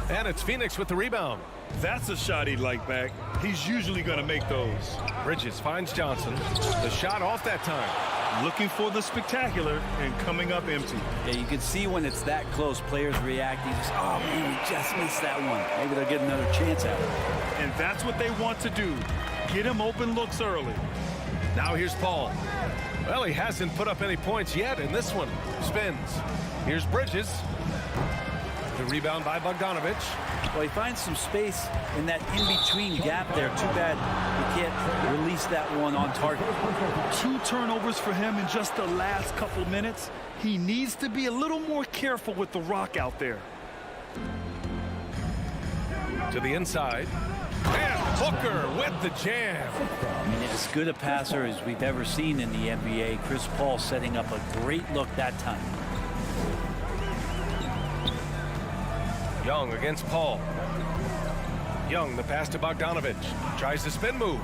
And it's Phoenix with the rebound. That's a shot he'd like back. He's usually going to make those. Bridges finds Johnson. The shot off that time. Looking for the spectacular and coming up empty. Yeah, you can see when it's that close, players reacting. Oh, man, we just missed that one. Maybe they'll get another chance at it. And that's what they want to do. Get him open looks early. Now here's Paul. Well, he hasn't put up any points yet in this one. Spins. Here's Bridges. The rebound by Bogdanovich. Well, he finds some space in that in-between gap there. Too bad he can't release that one on target. 2 turnovers for him in just the last couple minutes. He needs to be a little more careful with the rock out there. To the inside. And Booker with the jam. I mean, as good a passer as we've ever seen in the NBA. Chris Paul setting up a great look that time. Young against Paul. Young, the pass to Bogdanovich. Tries the spin move.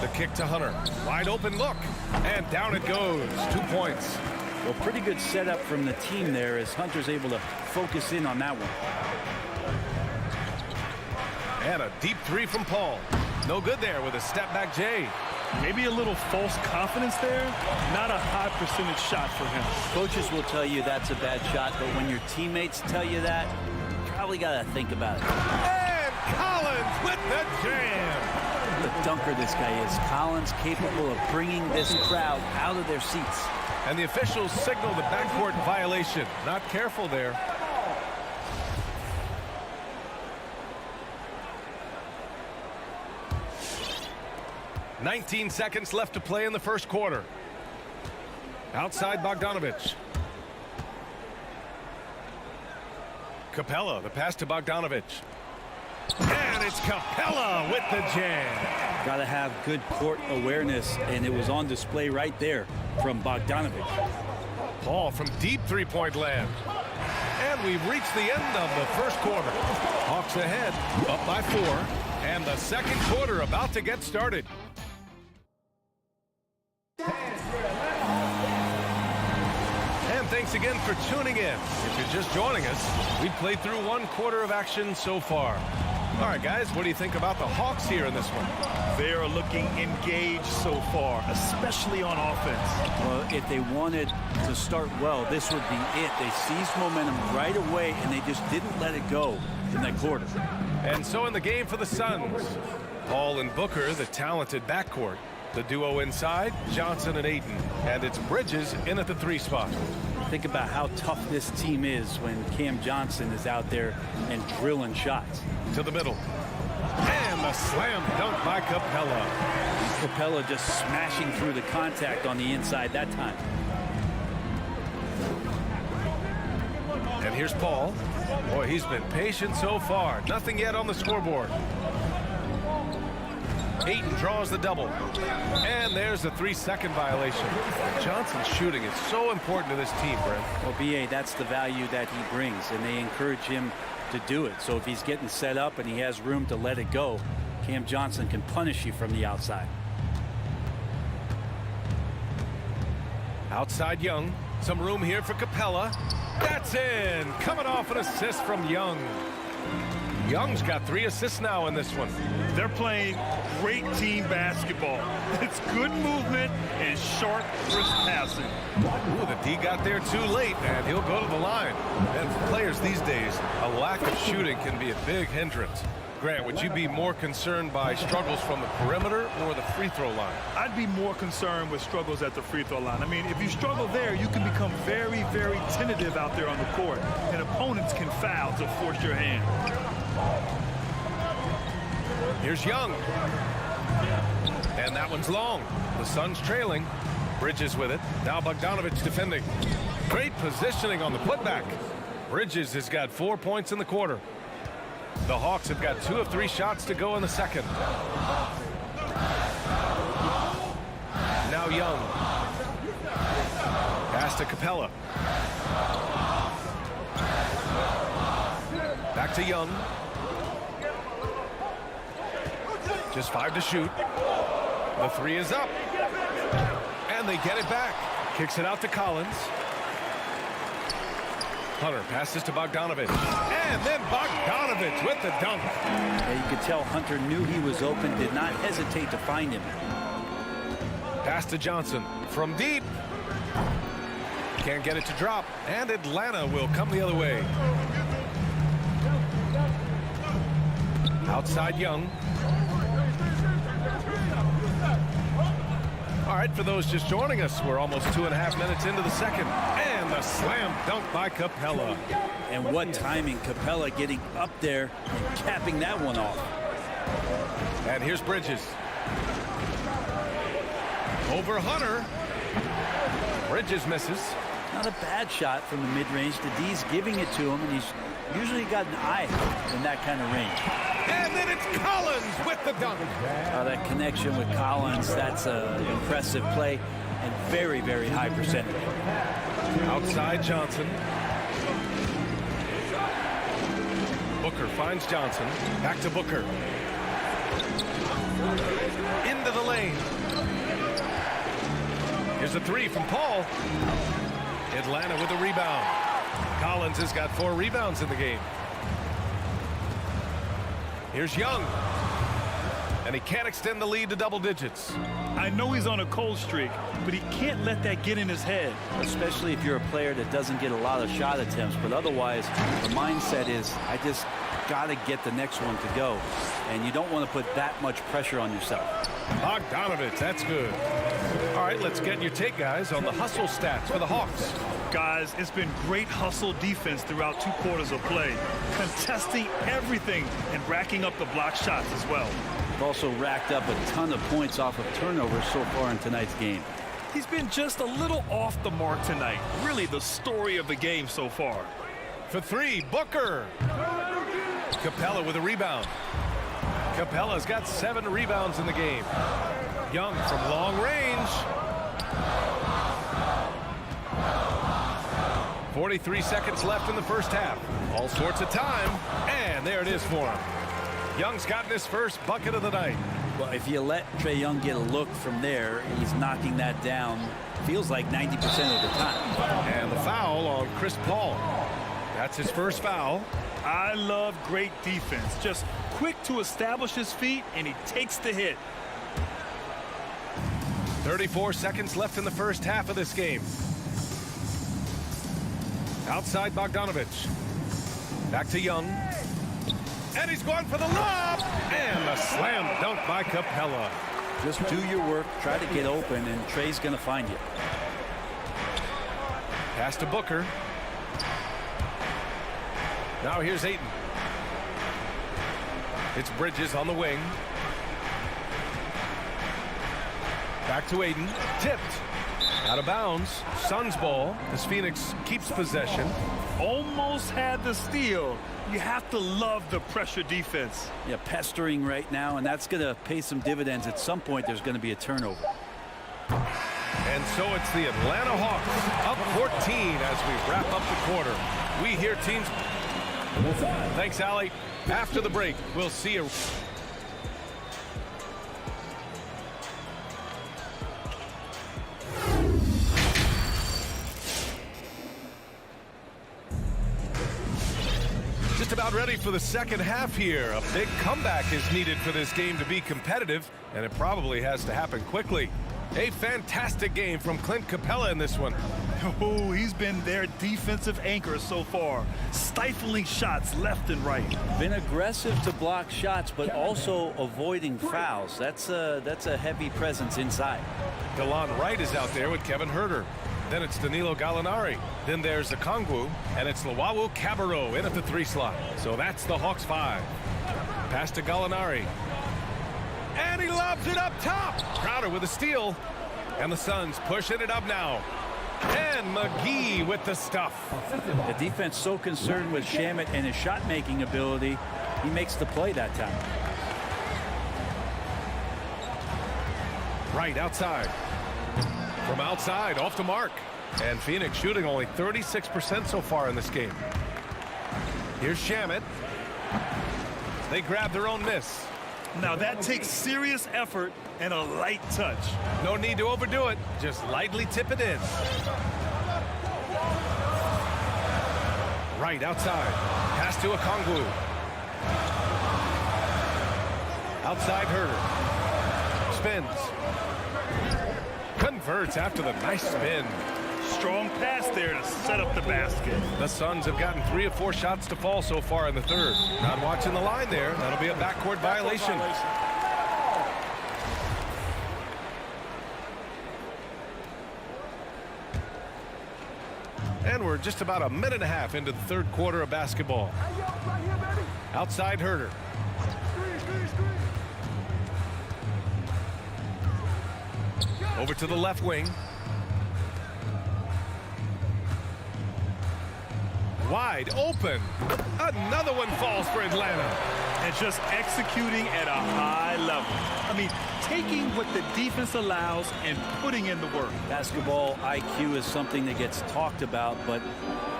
The kick to Hunter. Wide open look. And down it goes. 2 points. Well, pretty good setup from the team there as Hunter's able to focus in on that one. And a deep 3 from Paul. No good there with a step back J. Maybe a little false confidence there. Not a high percentage shot for him. Coaches will tell you that's a bad shot, but when your teammates tell you that, you probably got to think about it. And Collins with the jam. What a dunker this guy is. Collins capable of bringing this crowd out of their seats. And the officials signal the backcourt violation. Not careful there. "19 seconds left to play in the first quarter. Outside Bogdanovich. Capella, the pass to Bogdanovich. And it's Capella with the jam. Got to have good court awareness, and it was on display right there from Bogdanovich. Paul from deep three-point land. And we've reached the end of the first quarter. Hawks ahead, up by 4. And the second quarter about to get started. And thanks again for tuning in. If you're just joining us, we've played through 1 quarter of action so far. All right, guys, what do you think about the Hawks here in this one? They are looking engaged so far, especially on offense. Well, if they wanted to start well, this would be it. They seized momentum right away, and they just didn't let it go in that quarter. And so in the game for the Suns, Paul and Booker, the talented backcourt. The duo inside, Johnson and Ayton. And it's Bridges in at the 3 spot. Think about how tough this team is when Cam Johnson is out there and drilling shots. To the middle. And the slam dunk by Capella. Capella just smashing through the contact on the inside that time. And here's Paul. Boy, he's been patient so far. Nothing yet on the scoreboard. Ayton draws the double. And there's a 3-second violation. Johnson's shooting is so important to this team, Brent. Well, B.A., that's the value that he brings, and they encourage him to do it. So if he's getting set up and he has room to let it go, Cam Johnson can punish you from the outside. Outside Young. Some room here for Capella. That's in. Coming off an assist from Young. Young's got 3 assists now in this one. They're playing great team basketball. It's good movement and sharp, crisp passing. Ooh, the D got there too late, and he'll go to the line. And for players these days, a lack of shooting can be a big hindrance. Grant, would you be more concerned by struggles from the perimeter or the free throw line? I'd be more concerned with struggles at the free throw line. I mean, if you struggle there, you can become very, very tentative out there on the court, and opponents can foul to force your hand. Here's Young. And that one's long. The Suns trailing. Bridges with it. Now Bogdanovich defending. Great positioning on the putback. Bridges has got 4 points in the quarter. The Hawks have got 2 of 3 shots to go in the second. Now Young. Pass to Capella. Back to Young. Just 5 to shoot. The 3 is up. And they get it back. Kicks it out to Collins. Hunter passes to Bogdanovich. And then Bogdanovich with the dunk. Yeah, you could tell Hunter knew he was open, did not hesitate to find him. Pass to Johnson from deep. Can't get it to drop. And Atlanta will come the other way. Outside Young. All All right, for those just joining us, we're almost 2.5 minutes into the second. And the slam dunk by Capella. And what timing, Capella getting up there and capping that one off. And here's Bridges. Over Hunter. Bridges misses. Not a bad shot from the mid-range. The D's giving it to him, and he's usually got an eye in that kind of range. And then it's Collins with the dunk. That connection with Collins, that's an impressive play and very, very high percentage. Outside Johnson. Booker finds Johnson. Back to Booker. Into the lane. Here's a three from Paul. Atlanta with a rebound. Collins has got 4 rebounds in the game. Here's Young. And he can't extend the lead to double digits. I know he's on a cold streak, but he can't let that get in his head. Especially if you're a player that doesn't get a lot of shot attempts. But otherwise, the mindset is, I just got to get the next one to go. And you don't want to put that much pressure on yourself. Bogdanovich, that's good. All right, let's get your take, guys, on the hustle stats for the Hawks. Guys, it's been great hustle defense throughout 2 quarters of play, contesting everything and racking up the block shots as well. They've also racked up a ton of points off of turnovers so far in tonight's game. He's been just a little off the mark tonight. Really the story of the game so far. For 3, Booker. Capella with a rebound. Capella's got 7 rebounds in the game. Young from long range. 43 seconds left in the first half. All sorts of time. And there it is for him. Young's gotten his first bucket of the night. Well, if you let Trae Young get a look from there, he's knocking that down, feels like 90% of the time. And the foul on Chris Paul. That's his first foul. I love great defense. Just quick to establish his feet, and he takes the hit. 34 seconds left in the first half of this game. Outside Bogdanovich. Back to Young. And he's going for the lob. And the slam dunk by Capella. Just do your work, try to get open, and Trae's going to find you. Pass to Booker. Now here's Ayton. It's Bridges on the wing. Back to Ayton. Tipped. Out of bounds. Suns ball as Phoenix keeps possession. Almost had the steal. You have to love the pressure defense. Yeah, pestering right now, and that's going to pay some dividends. At some point, there's going to be a turnover. And so it's the Atlanta Hawks up 14 as we wrap up the quarter. We hear teams. Thanks, Allie. After the break, we'll see you. Just about ready for the second half here. A big comeback is needed for this game to be competitive, and it probably has to happen quickly. A fantastic game from Clint Capella in this one. Oh, he's been their defensive anchor so far. Stifling shots left and right. Been aggressive to block shots, but also avoiding fouls. That's a heavy presence inside. Delon Wright is out there with Kevin Huerter. Then it's Danilo Gallinari. Then there's Okongwu, and it's Luwawu Cabarrot in at the 3 slot. So that's the Hawks 5. Pass to Gallinari. And he lobs it up top. Crowder with a steal. And the Suns pushing it up now. And McGee with the stuff. The defense so concerned with Shamet and his shot-making ability, he makes the play that time. Right outside. From outside, off the mark. And Phoenix shooting only 36% so far in this game. Here's Shamet. They grab their own miss. Now that takes serious effort and a light touch. No need to overdo it. Just lightly tip it in. Right outside. Pass to Okongwu. Outside Huerter. Spins. Converts after the nice spin. Strong pass there to set up the basket. The Suns have gotten 3 of 4 shots to fall so far in the third. Not watching the line there. That'll be a backcourt violation. And we're just about a minute and a half into the third quarter of basketball. Outside Herder. Over to the left wing. Wide open. Another one falls for Atlanta. And just executing at a high level. I mean, taking what the defense allows and putting in the work. Basketball IQ is something that gets talked about, but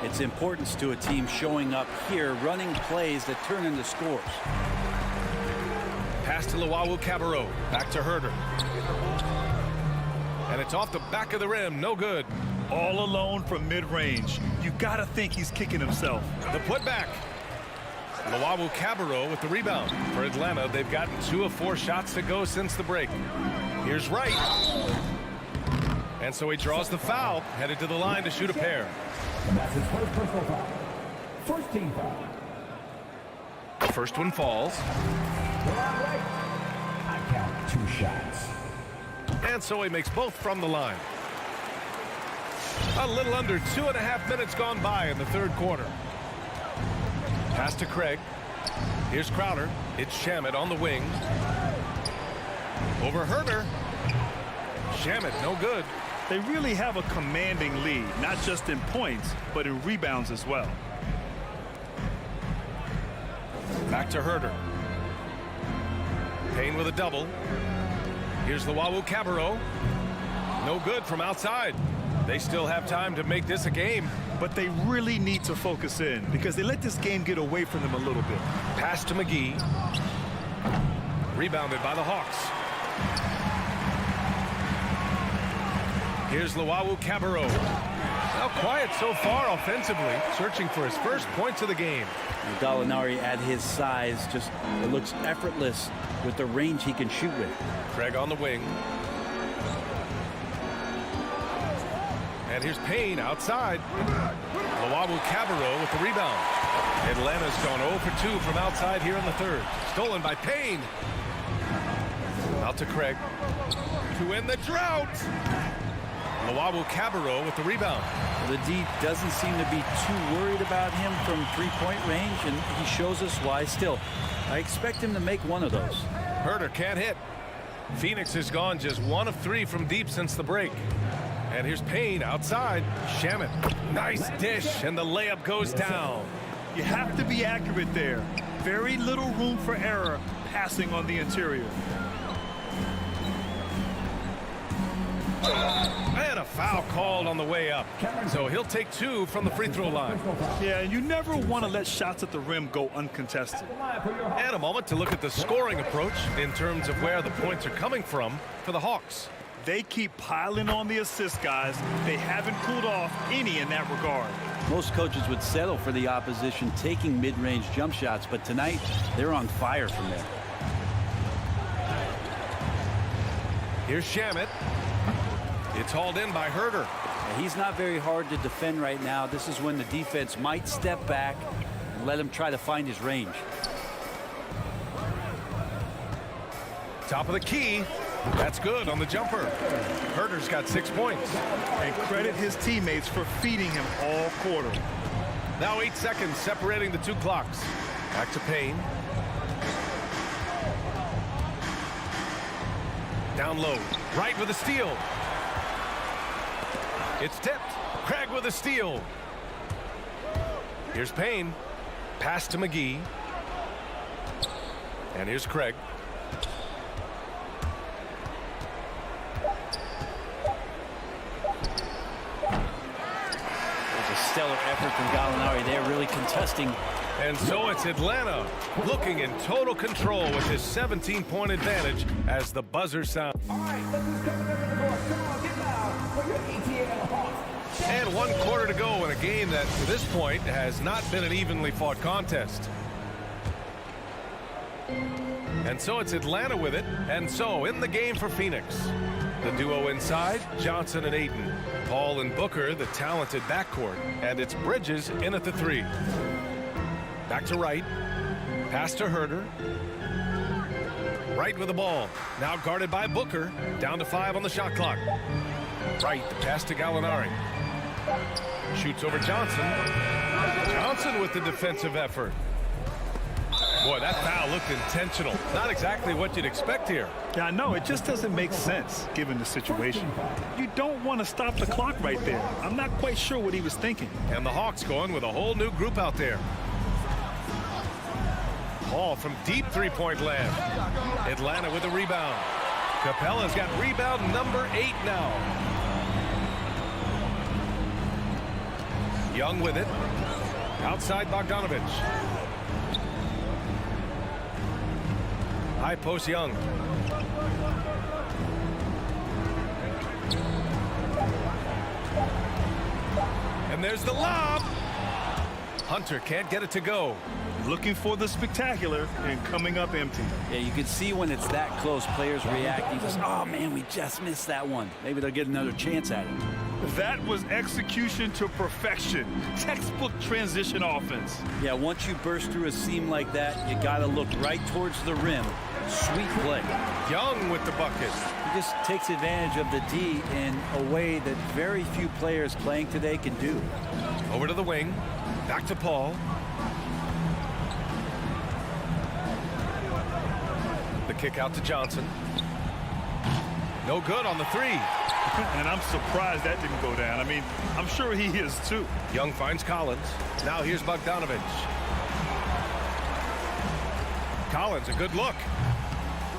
its importance to a team showing up here, running plays that turn into scores. Pass to Luwawu-Cabarrot. Back to Herder. And it's off the back of the rim. No good. All alone from mid-range. You got to think he's kicking himself. The putback. Luwawu-Cabarrot with the rebound. For Atlanta, they've gotten 2 of 4 shots to go since the break. Here's Wright. And so he draws the foul, headed to the line to shoot a pair. And that's his first personal foul. First team foul. The first one falls. I count 2 shots. And so he makes both from the line. A little under 2.5 minutes gone by in the third quarter. Pass to Craig. Here's Crowder. It's Shamet on the wing. Over Herder. Shamet, no good. They really have a commanding lead, not just in points, but in rebounds as well. Back to Herder. Payne with a double. Here's Luwawu-Cabarrot. No good from outside. They still have time to make this a game. But they really need to focus in because they let this game get away from them a little bit. Pass to McGee. Rebounded by the Hawks. Here's Luwawu-Cabarrot. Now quiet so far offensively, searching for his first points of the game. And Gallinari at his size, just it looks effortless with the range he can shoot with. Craig on the wing. And here's Payne outside. Luwawu-Cabarrot with the rebound. Atlanta's gone 0 for 2 from outside here in the third. Stolen by Payne. Out to Craig. To end the drought. Luwawu-Cabarrot with the rebound. The D doesn't seem to be too worried about him from three-point range, and he shows us why still. I expect him to make one of those. Herder can't hit. Phoenix has gone just 1 of 3 from deep since the break. And here's Payne outside. Shamet. Nice dish, and the layup goes down. You have to be accurate there. Very little room for error passing on the interior. And a foul called on the way up. So he'll take 2 from the free throw line. Yeah, and you never want to let shots at the rim go uncontested. And a moment to look at the scoring approach in terms of where the points are coming from for the Hawks. They keep piling on the assist, guys. They haven't cooled off any in that regard. Most coaches would settle for the opposition taking mid-range jump shots, but tonight they're on fire from there. Here's Shamet. It's hauled in by Herder. He's not very hard to defend right now. This is when the defense might step back and let him try to find his range. Top of the key. That's good on the jumper. Herder's got 6 points. And credit his teammates for feeding him all quarter. Now 8 seconds separating the 2 clocks. Back to Payne. Down low. Right with a steal. It's tipped. Craig with a steal. Here's Payne. Pass to McGee. And here's Craig. Stellar effort from Gallinari. They're really contesting. And so it's Atlanta looking in total control with his 17-point advantage as the buzzer sounds. And 1 quarter to go in a game that to this point has not been an evenly fought contest. And so it's Atlanta with it. And so in the game for Phoenix, the duo inside, Johnson and Ayton. Paul and Booker, the talented backcourt. And it's Bridges in at the 3. Back to Wright. Pass to Herder. Wright with the ball. Now guarded by Booker. Down to 5 on the shot clock. Wright, the pass to Gallinari. Shoots over Johnson. Johnson with the defensive effort. Boy, that foul looked intentional. Not exactly what you'd expect here. Yeah, I know. It just doesn't make sense given the situation. You don't want to stop the clock right there. I'm not quite sure what he was thinking. And the Hawks going with a whole new group out there. Ball from deep three-point land. Atlanta with a rebound. Capella's got rebound number 8 now. Young with it. Outside Bogdanovich. High post Young. And there's the lob. Hunter can't get it to go. Looking for the spectacular and coming up empty. Yeah, you can see when it's that close, players reacting. Just, oh, man, we just missed that one. Maybe they'll get another chance at it. That was execution to perfection. Textbook transition offense. Yeah, once you burst through a seam like that, you got to look right towards the rim. Sweet play. Young with the bucket. He just takes advantage of the D in a way that very few players playing today can do. Over to the wing. Back to Paul. The kick out to Johnson. No good on the 3. And I'm surprised that didn't go down. I mean, I'm sure he is too. Young finds Collins. Now here's Bogdanovich. Collins, a good look.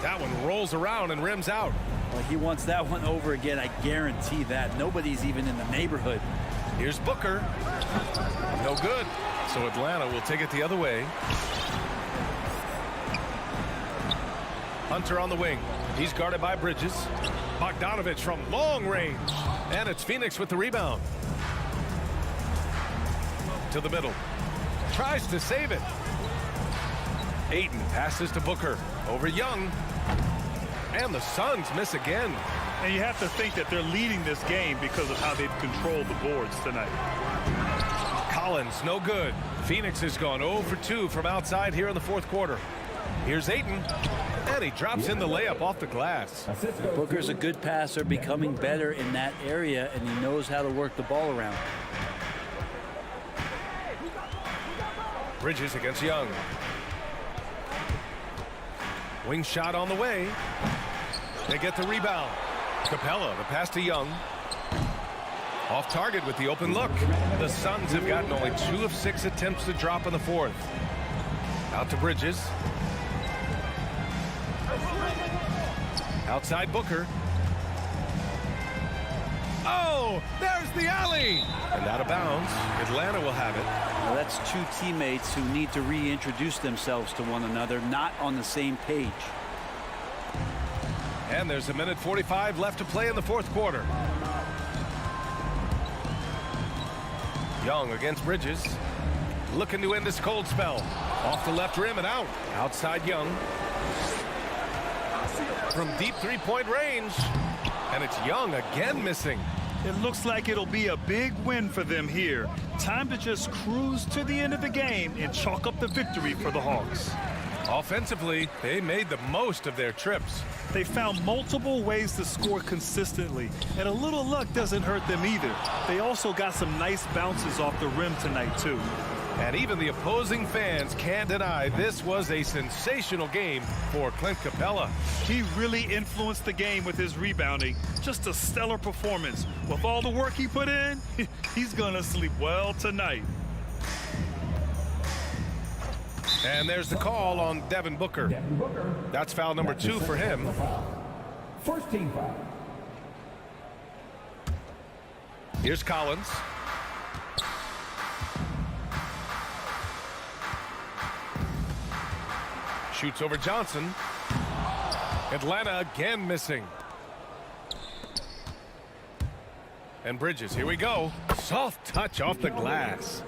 That one rolls around and rims out. Well, he wants that one over again. I guarantee that. Nobody's even in the neighborhood. Here's Booker. No good. So Atlanta will take it the other way. Hunter on the wing. He's guarded by Bridges. Bogdanovich from long range. And it's Phoenix with the rebound. To the middle. Tries to save it. Ayton passes to Booker. Over Young. And the Suns miss again. And you have to think that they're leading this game because of how they've controlled the boards tonight. Collins, no good. Phoenix has gone 0 for 2 from outside here in the fourth quarter. Here's Ayton. And he drops in the layup off the glass. Booker's a good passer, becoming better in that area, and he knows how to work the ball around. Bridges against Young. Wing shot on the way. They get the rebound. Capella, the pass to Young. Off target with the open look. The Suns have gotten only 2 of 6 attempts to drop in the fourth. Out to Bridges. Outside Booker. Oh, there's the alley. And out of bounds. Atlanta will have it. Well, that's 2 teammates who need to reintroduce themselves to one another, not on the same page. And there's 1:45 left to play in the fourth quarter. Young against Bridges. Looking to end this cold spell. Off the left rim and out. Outside Young. From deep three-point range. And it's Young again missing. It looks like it'll be a big win for them here. Time to just cruise to the end of the game and chalk up the victory for the Hawks. Offensively, they made the most of their trips. They found multiple ways to score consistently, and a little luck doesn't hurt them either. They also got some nice bounces off the rim tonight, too. And even the opposing fans can't deny this was a sensational game for Clint Capella. He really influenced the game with his rebounding. Just a stellar performance. With all the work he put in, he's gonna sleep well tonight. And there's the call on Devin Booker. That's foul number 2 for him. First team foul. Here's Collins. Shoots over Johnson. Atlanta again missing. And Bridges, here we go. Soft touch off the glass.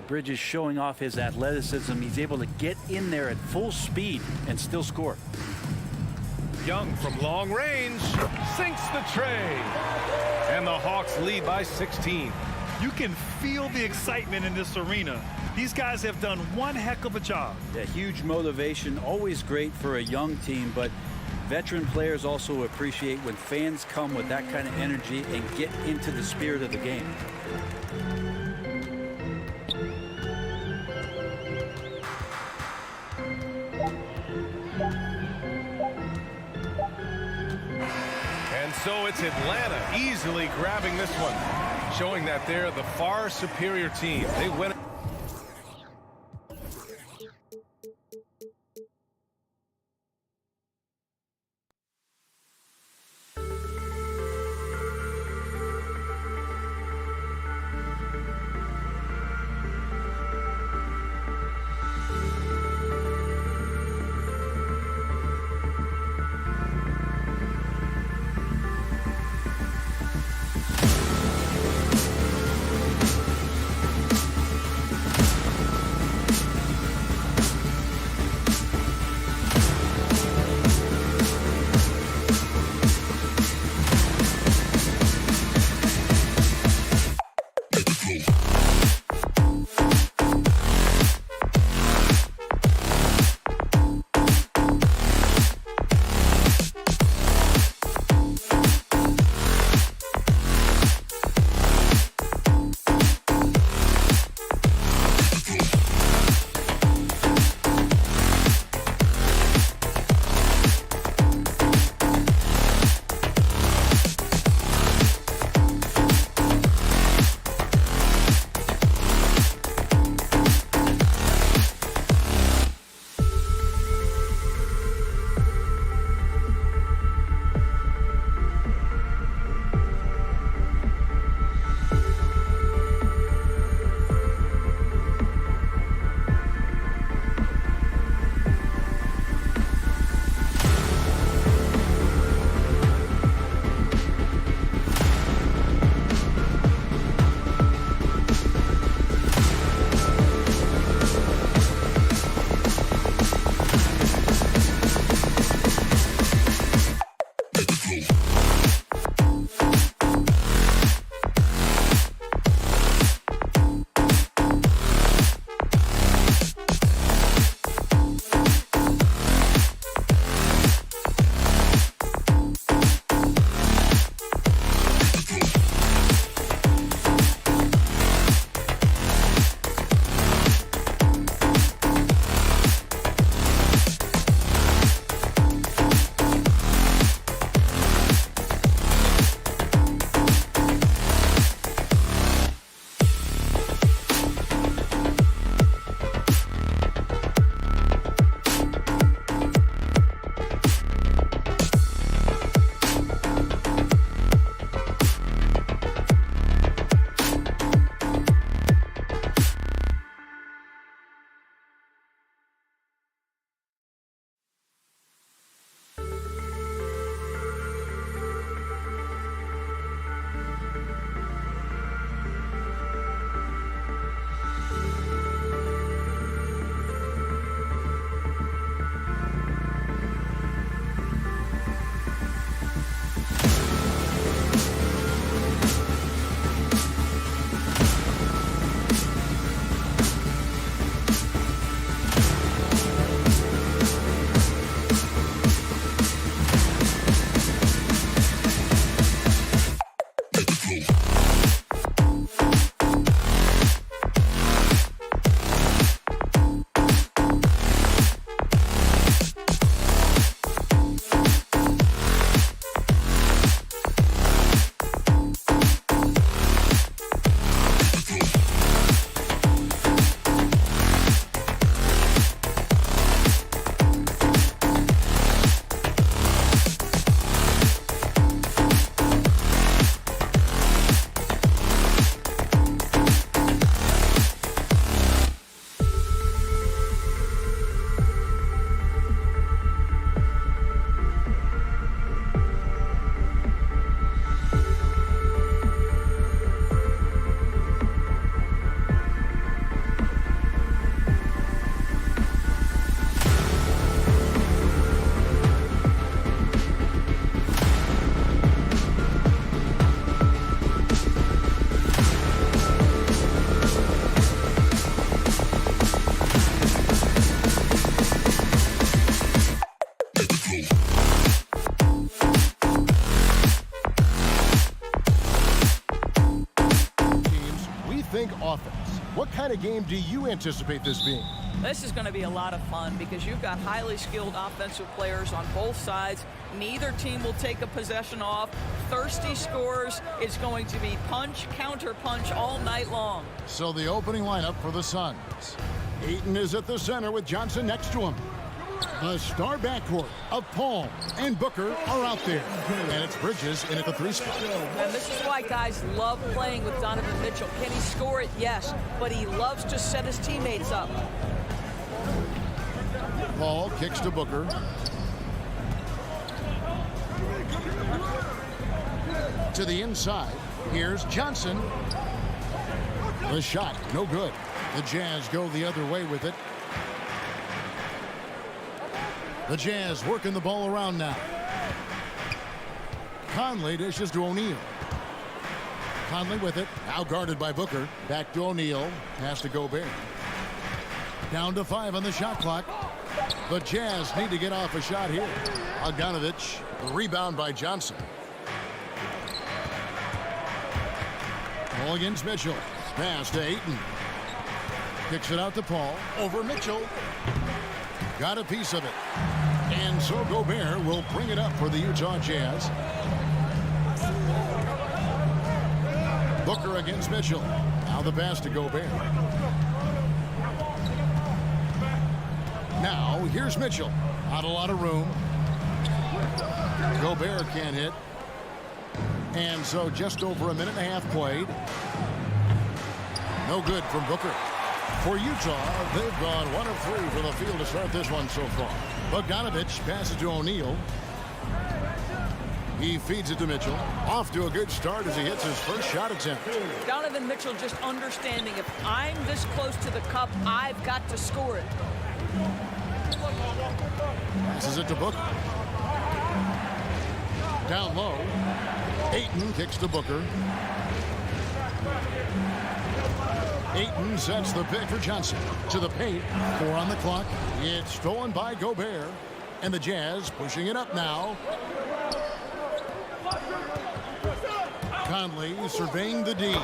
Bridges showing off his athleticism. He's able to get in there at full speed and still score. Young from long range sinks the tray. And the Hawks lead by 16. You can feel the excitement in this arena. These guys have done one heck of a job. Yeah, huge motivation, always great for a young team, but veteran players also appreciate when fans come with that kind of energy and get into the spirit of the game. so it's Atlanta easily grabbing this one, showing that they're the far superior team. They win. What kind of game do you anticipate this being? This is going to be a lot of fun because you've got highly skilled offensive players on both sides. Neither team will take a possession off. Thirsty scores. It's going to be punch, counter punch all night long. So the opening lineup for the Suns. Ayton is at the center with Johnson next to him. The star backcourt of Paul and Booker are out there. And it's Bridges in at the 3 spot. And this is why guys love playing with Donovan Mitchell. Can he score it? Yes. But he loves to set his teammates up. Paul kicks to Booker. To the inside. Here's Johnson. The shot, no good. The Jazz go the other way with it. The Jazz working the ball around now. Conley dishes to O'Neal. Conley with it. Now guarded by Booker. Back to O'Neal. Pass to Gobert. Down to 5 on the shot clock. The Jazz need to get off a shot here. Bogdanovich. Rebound by Johnson. Ball against Mitchell. Pass to Ayton. Kicks it out to Paul. Over Mitchell. Got a piece of it. And so Gobert will bring it up for the Utah Jazz. Booker against Mitchell. Now the pass to Gobert. Now here's Mitchell. Not a lot of room. Gobert can't hit. And so just over a minute and a half played. No good from Booker. For Utah, they've gone 1 of 3 from the field to start this one so far. Bogdanovich passes to O'Neal. He feeds it to Mitchell. Off to a good start as he hits his first shot attempt. Donovan Mitchell just understanding if I'm this close to the cup, I've got to score it. Passes it to Booker. Down low. Ayton kicks to Booker. Ayton sets the pick for Johnson. To the paint. 4 on the clock. It's stolen by Gobert. And the Jazz pushing it up now. Conley surveying the D.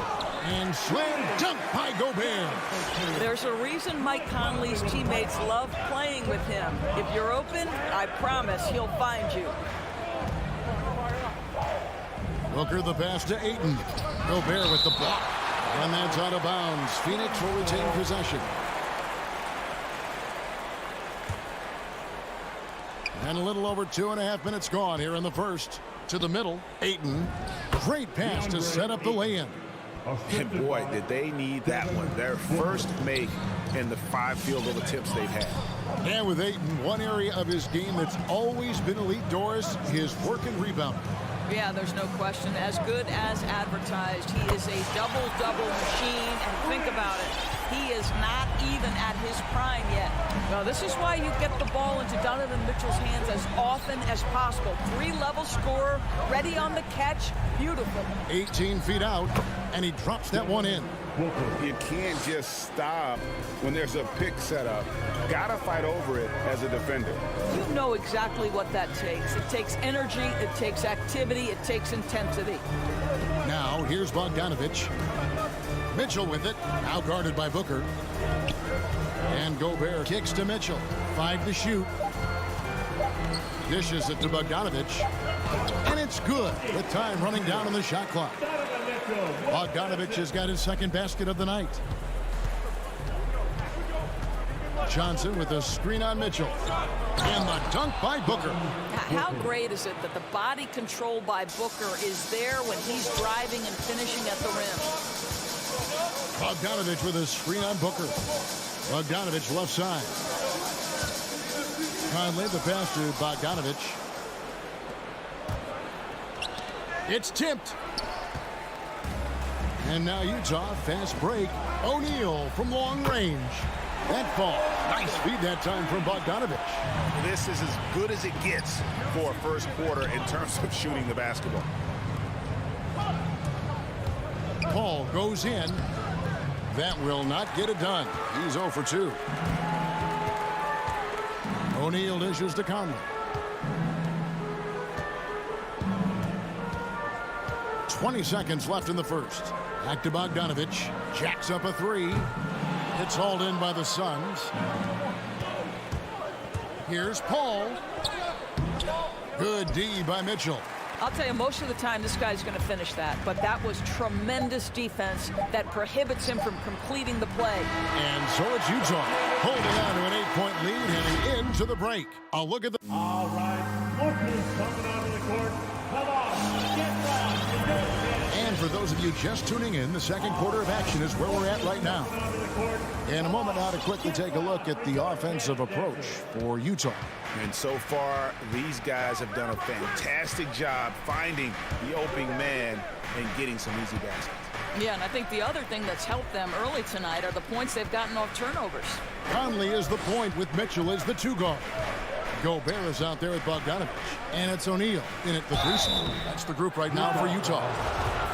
And slam dunk by Gobert. There's a reason Mike Conley's teammates love playing with him. If you're open, I promise he'll find you. Booker the pass to Ayton. Gobert with the block. And that's out of bounds. Phoenix will retain possession. And a little over 2.5 minutes gone here in the first. To the middle, Ayton. Great pass to set up the lay-in. And boy, did they need that one. Their first make in the 5 field goal attempts they've had. And with Ayton, one area of his game that's always been elite, Doris, his work and rebound. Yeah, there's no question. As good as advertised, he is a double-double machine. And think about it, he is not even at his prime yet. Now, this is why you get the ball into Donovan Mitchell's hands as often as possible. 3-level scorer, ready on the catch, beautiful. 18 feet out, and he drops that one in. You can't just stop when there's a pick set up. Gotta fight over it as a defender. You know exactly what that takes. It takes energy, it takes activity, it takes intensity. Now, here's Bogdanovich. Mitchell with it, now guarded by Booker. And Gobert kicks to Mitchell. 5 to shoot. Dishes it to Bogdanovich. And it's good with time running down on the shot clock. Bogdanovich has got his second basket of the night. Johnson with a screen on Mitchell. And the dunk by Booker. How great is it that the body control by Booker is there when he's driving and finishing at the rim? Bogdanovich with a screen on Booker. Bogdanovich left side. Conley the pass to Bogdanovich. It's tipped. And now Utah, fast break. O'Neal from long range. That ball, nice feed that time from Bogdanovich. This is as good as it gets for a first quarter in terms of shooting the basketball. Paul goes in. That will not get it done. He's 0 for 2. O'Neal dishes to Conley. 20 seconds left in the first. Back to Bogdanovich. Jacks up a three. It's hauled in by the Suns. Here's Paul. Good D by Mitchell. I'll tell you, most of the time this guy's going to finish that, but that was tremendous defense that prohibits him from completing the play. And so it's Utah holding on to an 8-point lead heading into the break. I'll look at the... All right, workers coming onto the court. Come on, get down. And for those of you just tuning in, the second quarter of action is where we're at right now. In a moment now to quickly take a look at the offensive approach for Utah. And so far, these guys have done a fantastic job finding the opening man and getting some easy baskets. Yeah, and I think the other thing that's helped them early tonight are the points they've gotten off turnovers. Conley is the point with Mitchell as the two guard. Gobert is out there with Bogdanovich. And it's O'Neal in at the 3 spot. That's the group right now for Utah.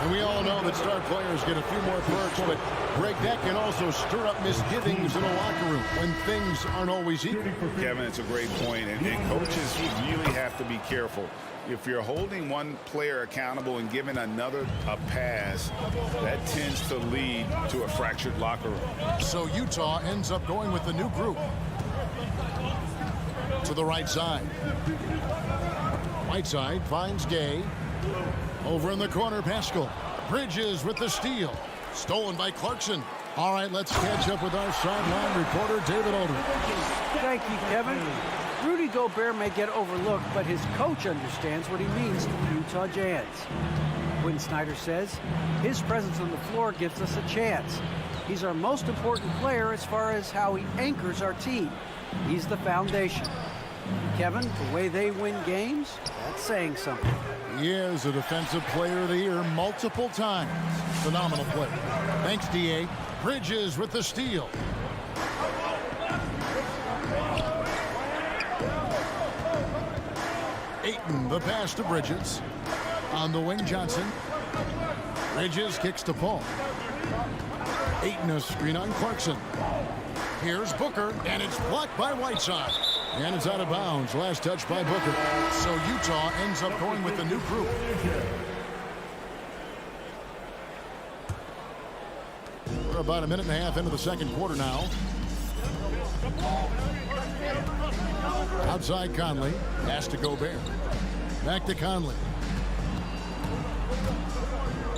And we all know that star players get a few more perks, but Greg, that can also stir up misgivings in a locker room when things aren't always equal. Kevin, it's a great point, and coaches really have to be careful. If you're holding one player accountable and giving another a pass, that tends to lead to a fractured locker room. So Utah ends up going with the new group. To the right side. Whiteside finds Gay. Over in the corner, Pascal. Bridges with the steal. Stolen by Clarkson. All right, let's catch up with our sideline reporter, David Aldridge. Thank you, Kevin. Rudy Gobert may get overlooked, but his coach understands what he means to the Utah Jazz. Quinn Snyder says, his presence on the floor gives us a chance. He's our most important player as far as how he anchors our team. He's the foundation. Kevin, the way they win games, that's saying something. He is a defensive player of the year multiple times. Phenomenal play. Thanks, D.A. Bridges with the steal. Ayton, the pass to Bridges. On the wing, Johnson. Bridges kicks to Paul. Ayton, a screen on Clarkson. Here's Booker, and it's blocked by Whiteside. And it's out of bounds. Last touch by Booker. So Utah ends up going with the new group. We're about a minute and a half into the second quarter now. Outside Conley. Pass to Gobert. Back to Conley.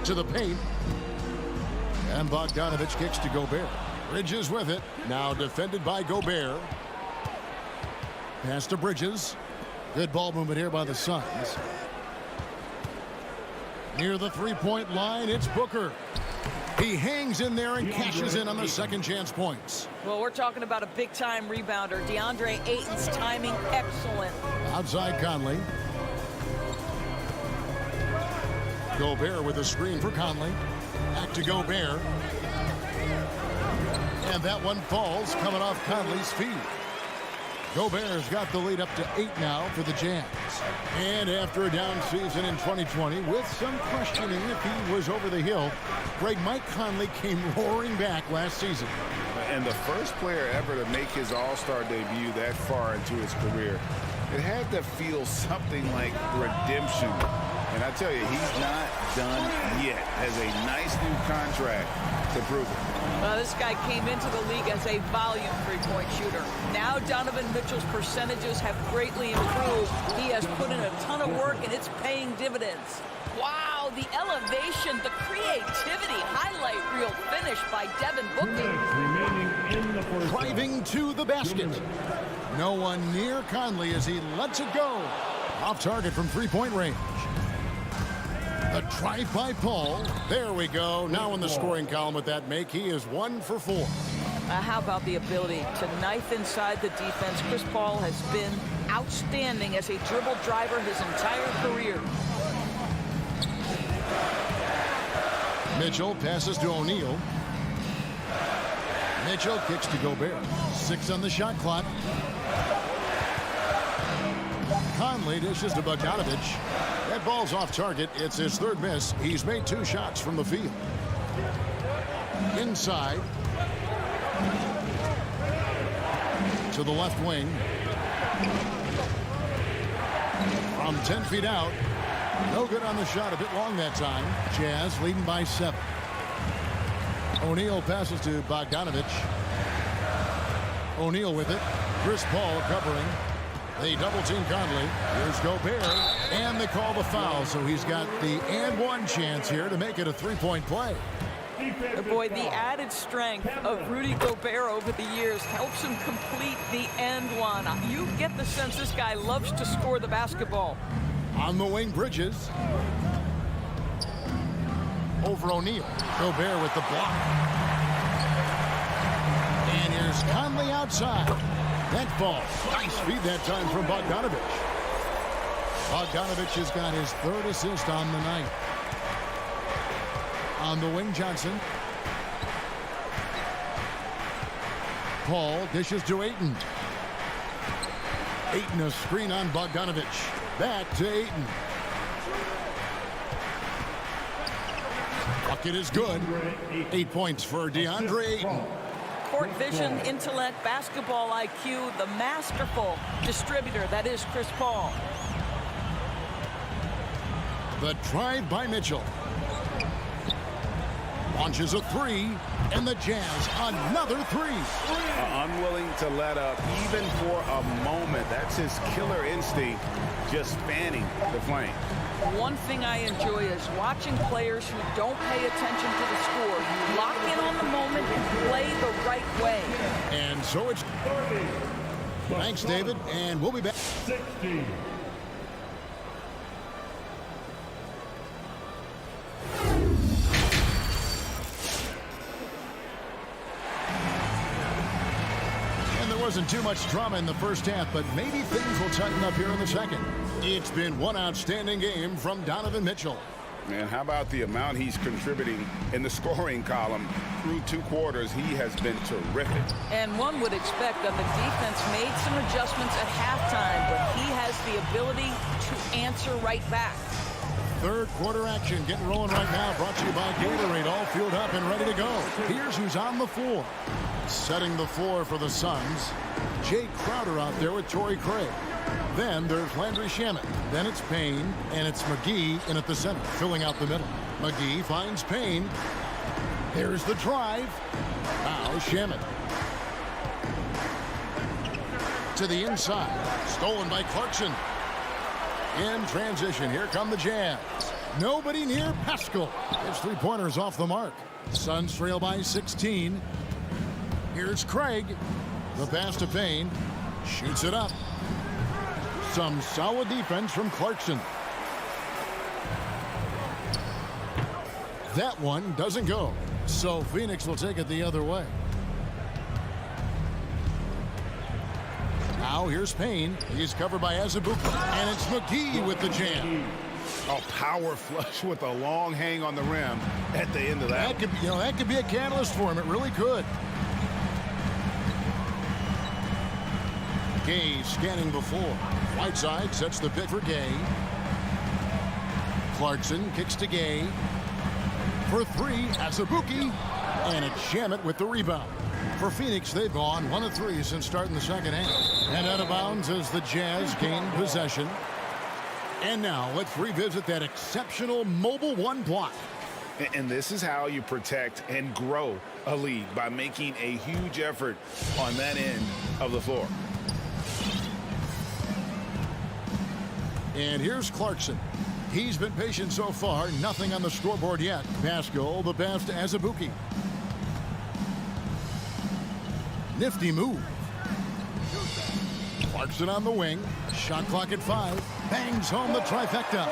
To the paint. And Bogdanovich kicks to Gobert. Bridges with it. Now defended by Gobert. Pass to Bridges. Good ball movement here by the Suns. Near the three-point line, it's Booker. He hangs in there and cashes in on the second chance points. Well, we're talking about a big-time rebounder. DeAndre Ayton's timing excellent. Outside Conley. Gobert with a screen for Conley. Back to Gobert. And that one falls coming off Conley's feet. Gobert's got the lead up to 8 now for the Jazz. And after a down season in 2020, with some questioning if he was over the hill, Mike Conley came roaring back last season. And the first player ever to make his All-Star debut that far into his career, it had to feel something like redemption. And I tell you, he's not done yet. Has a nice new contract to prove it. Well, this guy came into the league as a volume three-point shooter. Now Donovan Mitchell's percentages have greatly improved. He has put in a ton of work, and it's paying dividends. Wow, the elevation, the creativity, highlight reel finish by Devin Booker. Driving to the basket. No one near Conley as he lets it go. Off target from three-point range. A drive by Paul. There we go. Now in the scoring column with that make, he is 1 for 4. How about the ability to knife inside the defense? Chris Paul has been outstanding as a dribble driver his entire career. Mitchell passes to O'Neal. Mitchell kicks to Gobert. 6 on the shot clock. Conley dishes to Bogdanovich. That ball's off target. It's his third miss. He's made 2 shots from the field. Inside. To the left wing. From 10 feet out. No good on the shot. A bit long that time. Jazz leading by 7. O'Neal passes to Bogdanovich. O'Neal with it. Chris Paul covering. They double team Conley. Here's Gobert. And they call the foul. So he's got the and one chance here to make it a three-point play. Boy, the added strength of Rudy Gobert over the years helps him complete the and one. You get the sense this guy loves to score the basketball. On the wing, Bridges. Over O'Neal. Gobert with the block. And here's Conley outside. That falls. Nice feed that time from Bogdanovich. Bogdanovich has got his 3rd assist on the night. On the wing, Johnson. Paul dishes to Ayton. Ayton a screen on Bogdanovich. Back to Ayton. Bucket is good. 8 points for DeAndre Ayton. Court vision, intellect, basketball IQ, the masterful distributor that is Chris Paul. The drive by Mitchell. Launches a 3, and the Jazz another 3. Unwilling to let up even for a moment. That's his killer instinct, just fanning the flame. One thing I enjoy is watching players who don't pay attention to the score lock in on the moment and play the right way. And so it's... Thanks, David, and we'll be back. 60. Wasn't too much drama in the first half, but maybe things will tighten up here in the second. It's been one outstanding game from Donovan Mitchell. And how about the amount he's contributing in the scoring column? Through 2 quarters, he has been terrific. And one would expect that the defense made some adjustments at halftime, but he has the ability to answer right back. 3rd quarter action getting rolling right now, brought to you by Gatorade, all fueled up and ready to go. Here's who's on the floor. Setting the floor for the Suns, Jay Crowder out there with Torrey Craig. Then there's Landry Shamet. Then it's Payne, and it's McGee in at the center, filling out the middle. McGee finds Payne. There's the drive. Now Shamet. To the inside. Stolen by Clarkson. In transition, here come the Jazz. Nobody near Pascal. His 3-pointers off the mark. Suns trail by 16. Here's Craig. The pass to Payne. Shoots it up. Some solid defense from Clarkson. That one doesn't go. So Phoenix will take it the other way. Now here's Payne. He's covered by Azubuike. And it's McGee with the jam. A power flush with a long hang on the rim at the end of that. That could be a catalyst for him. It really could. Gay scanning before. Whiteside sets the pick for Gay. Clarkson kicks to Gay. For 3, Azubuike. And it's Shamet with the rebound. For Phoenix, they've gone 1 of 3 since starting the second half. And out of bounds as the Jazz gain possession. And now let's revisit that exceptional mobile 1 block. And this is how you protect and grow a lead, by making a huge effort on that end of the floor. And here's Clarkson. He's been patient so far. Nothing on the scoreboard yet. Pascal, the pass to Azubuike. Nifty move. Clarkson on the wing. Shot clock at 5. Bangs home the trifecta.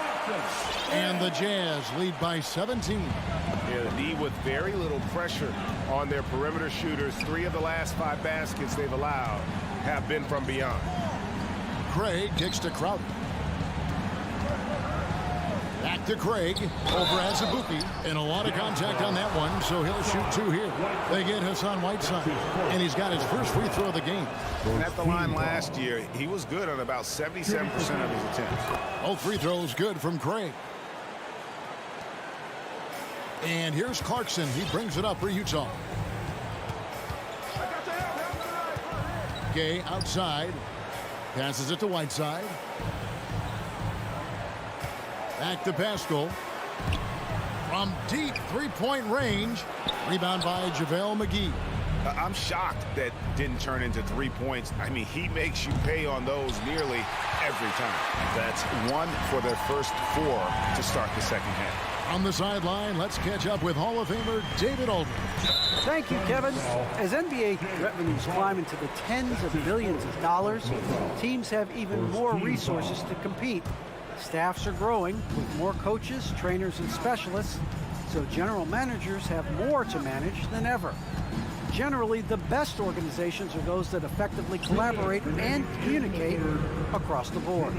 And the Jazz lead by 17. Yeah, the D with very little pressure on their perimeter shooters. 3 of the last 5 baskets they've allowed have been from beyond. Craig kicks to Crowder. Back to Craig over Azubuike, and a lot of contact on that one, so he'll shoot 2 here. They get Hassan Whiteside, and he's got his first free throw of the game. And at the line last year, he was good on about 77% of his attempts. All free throws good from Craig. And here's Clarkson. He brings it up for Utah. Gay outside. Passes it to Whiteside. Back to Pascal. From deep three-point range. Rebound by JaVale McGee. I'm shocked that didn't turn into 3 points. I mean, he makes you pay on those nearly every time. That's 1 for their first 4 to start the second half. On the sideline, let's catch up with Hall of Famer David Aldridge. Thank you, Kevin. As NBA revenues climb into the tens of billions of dollars, teams have even more resources to compete. Staffs are growing with more coaches, trainers, and specialists, so general managers have more to manage than ever. Generally, the best organizations are those that effectively collaborate and communicate across the board.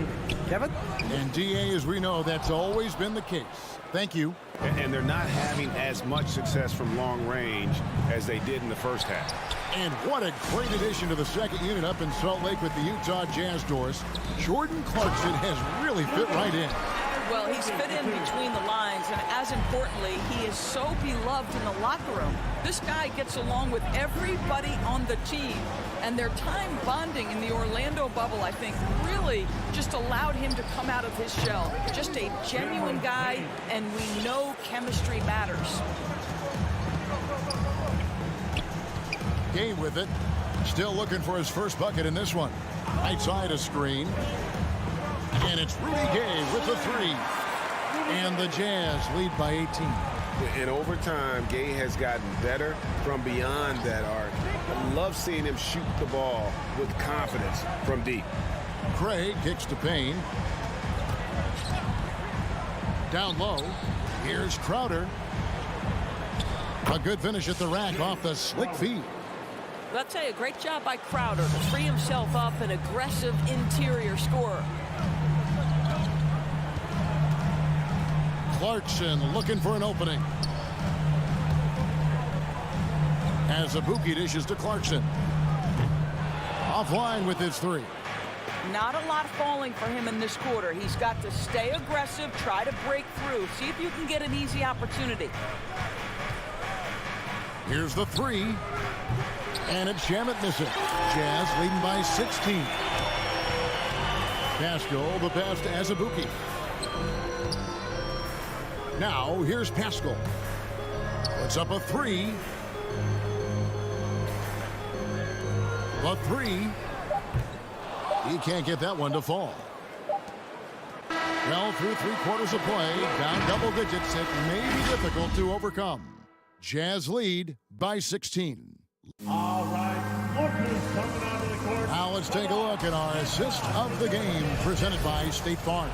Kevin? And DA, as we know, that's always been the case. Thank you. And they're not having as much success from long range as they did in the first half. And what a great addition to the second unit up in Salt Lake with the Utah Jazz, Doris. Jordan Clarkson has really fit right in. Well, he's fit in between the lines, and as importantly, he is so beloved in the locker room. This guy gets along with everybody on the team, and their time bonding in the Orlando bubble, I think, really just allowed him to come out of his shell. Just a genuine guy, and we know chemistry matters. Gay with it. Still looking for his first bucket in this one. Right side a screen. And it's Rudy Gay with the 3. And the Jazz lead by 18. In overtime, Gay has gotten better from beyond that arc. I love seeing him shoot the ball with confidence from deep. Craig kicks to Payne. Down low. Here's Crowder. A good finish at the rack off the slick feed. I'll tell you, a great job by Crowder to free himself up, an aggressive interior scorer. Clarkson looking for an opening. As Abuki dishes to Clarkson. Offline with his 3. Not a lot falling for him in this quarter. He's got to stay aggressive, try to break through, see if you can get an easy opportunity. Here's the 3. And it's Shamet missing. Jazz leading by 16. Pascal, the pass to Azubuike. Now, here's Pascal. Puts up a 3. The 3. He can't get that one to fall. Well, through 3 quarters of play, down double digits, it may be difficult to overcome. Jazz lead by 16. All right, look who's coming out of the court. Now let's take a look at our assist of the game presented by State Farm.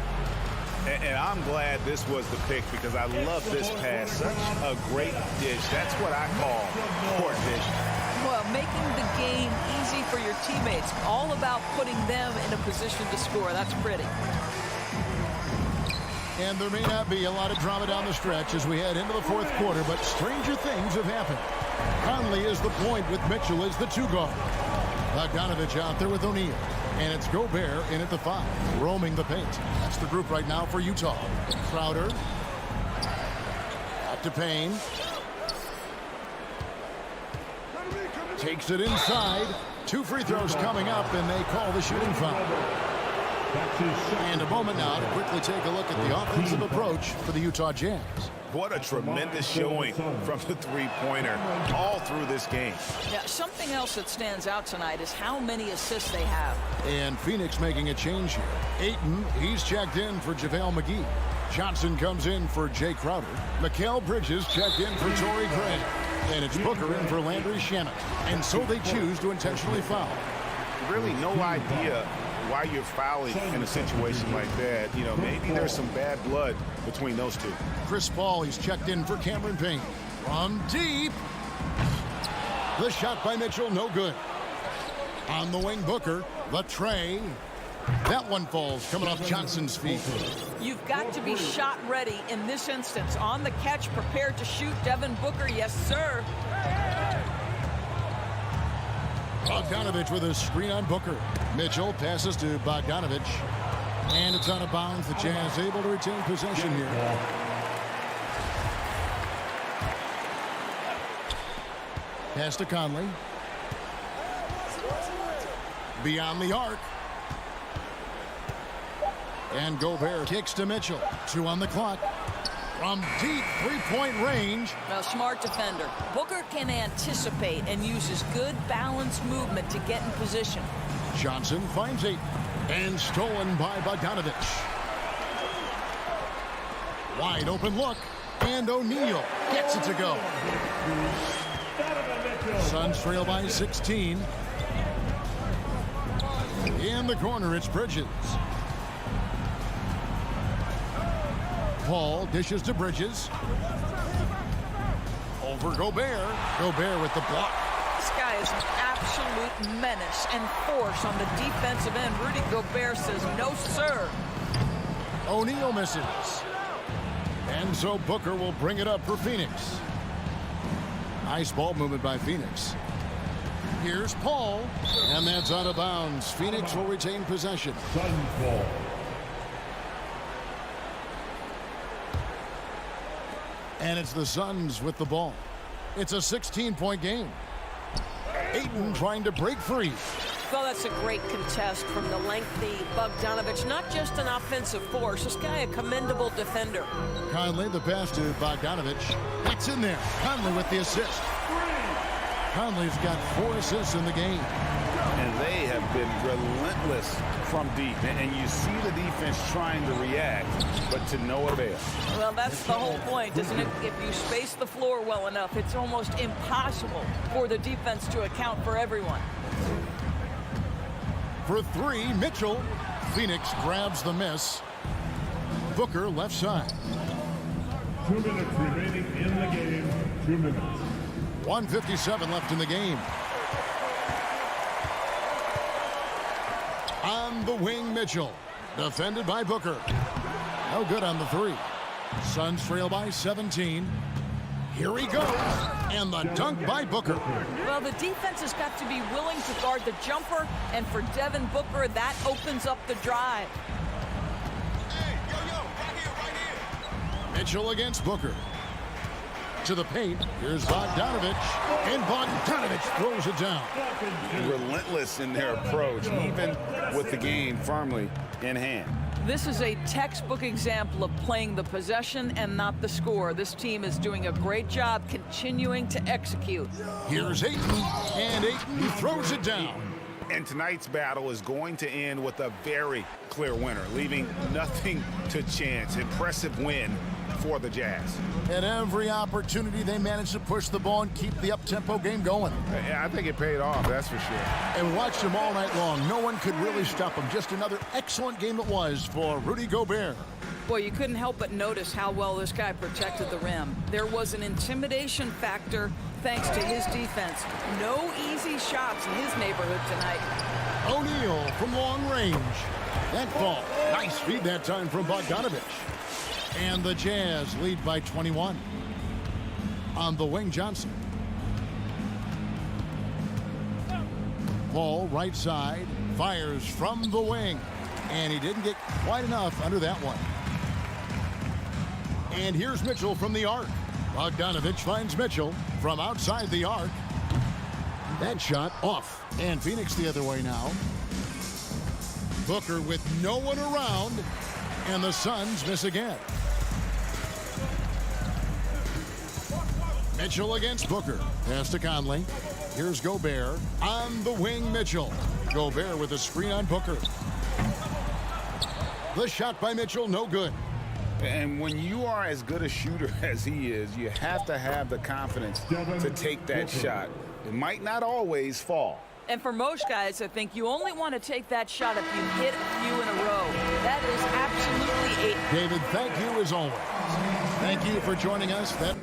And I'm glad this was the pick because I love this pass. Such a great dish. That's what I call court vision. Well, making the game easy for your teammates. All about putting them in a position to score. That's pretty. And there may not be a lot of drama down the stretch as we head into the 4th quarter, but stranger things have happened. Conley is the point with Mitchell as the 2 guard. Bogdanovich out there with O'Neal. And it's Gobert in at the 5, roaming the paint. That's the group right now for Utah. Crowder. Out to Payne. Takes it inside. 2 free throws coming up, and they call the shooting foul. And a moment now to quickly take a look at the offensive approach for the Utah Jazz. What a tremendous showing from the three-pointer all through this game. Yeah, something else that stands out tonight is how many assists they have. And Phoenix making a change here. Ayton, he's checked in for JaVale McGee. Johnson comes in for Jay Crowder. Mikal Bridges checked in for Torrey Craig. And it's Booker in for Landry Shamet. And so they choose to intentionally foul. Really no idea why you're fouling in a situation like that. You know, maybe there's some bad blood between those two. Chris Paul, he's checked in for Cameron Payne. From deep. The shot by Mitchell, no good. On the wing, Booker. The tray. That one falls, coming off Johnson's feet. You've got to be shot ready in this instance. On the catch, prepared to shoot. Devin Booker, yes, sir. Bogdanovich with a screen on Booker. Mitchell passes to Bogdanovich. And it's out of bounds. The Jazz able to retain possession here. Pass to Conley. Beyond the arc. And Gobert kicks to Mitchell. 2 on the clock. From deep three-point range. A smart defender. Booker can anticipate and uses good balanced movement to get in position. Johnson finds 8. And stolen by Bogdanovich. Wide open look. And O'Neal gets it to go. Suns trail by 16. In the corner, it's Bridges. Paul dishes to Bridges. Over Gobert. Gobert with the block. This guy is an absolute menace and force on the defensive end. Rudy Gobert says, no, sir. O'Neal misses. And so Booker will bring it up for Phoenix. Nice ball movement by Phoenix. Here's Paul. And that's out of bounds. Phoenix will retain possession. Suns ball. And it's the Suns with the ball. It's a 16-point game. Ayton trying to break free. Well, that's a great contest from the lengthy Bogdanovich. Not just an offensive force. This guy a commendable defender. Conley, the pass to Bogdanovich. That's in there. Conley with the assist. Conley's got 4 assists in the game. And they have been relentless from deep. And you see the defense trying to react, but to no avail. Well, that's the whole point, isn't it? If you space the floor well enough, it's almost impossible for the defense to account for everyone. For 3, Mitchell. Phoenix grabs the miss. Booker left side. 2 minutes remaining in the game. 2 minutes. 1:57 left in the game. On the wing, Mitchell. Defended by Booker. No good on the 3. Suns trail by 17. Here he goes. And the dunk by Booker. Well, the defense has got to be willing to guard the jumper, and for Devin Booker, that opens up the drive. Mitchell against Booker. To the paint. Here's Bogdanovich. And Bogdanovich throws it down. Relentless in their approach, even with the game firmly in hand. This is a textbook example of playing the possession and not the score. This team is doing a great job continuing to execute. Here's Ayton, and Ayton throws it down. And tonight's battle is going to end with a very clear winner, leaving nothing to chance. Impressive win for the Jazz. At every opportunity, they managed to push the ball and keep the up-tempo game going. I think it paid off, that's for sure. And watched them all night long. No one could really stop them. Just another excellent game it was for Rudy Gobert. Boy, you couldn't help but notice how well this guy protected the rim. There was an intimidation factor thanks to his defense. No easy shots in his neighborhood tonight. O'Neal from long range. That ball. Nice feed that time from Bogdanovich. And the Jazz lead by 21. On the wing, Johnson. Paul, right side, fires from the wing. And he didn't get quite enough under that one. And here's Mitchell from the arc. Bogdanovich finds Mitchell from outside the arc. That shot off. And Phoenix the other way now. Booker with no one around. And the Suns miss again. Mitchell against Booker. Pass to Conley. Here's Gobert. On the wing, Mitchell. Gobert with a screen on Booker. The shot by Mitchell, no good. And when you are as good a shooter as he is, you have to have the confidence to take that shot. It might not always fall. And for most guys, I think you only want to take that shot if you hit a few in a row. That is absolutely a... David, thank you as always. Thank you for joining us. That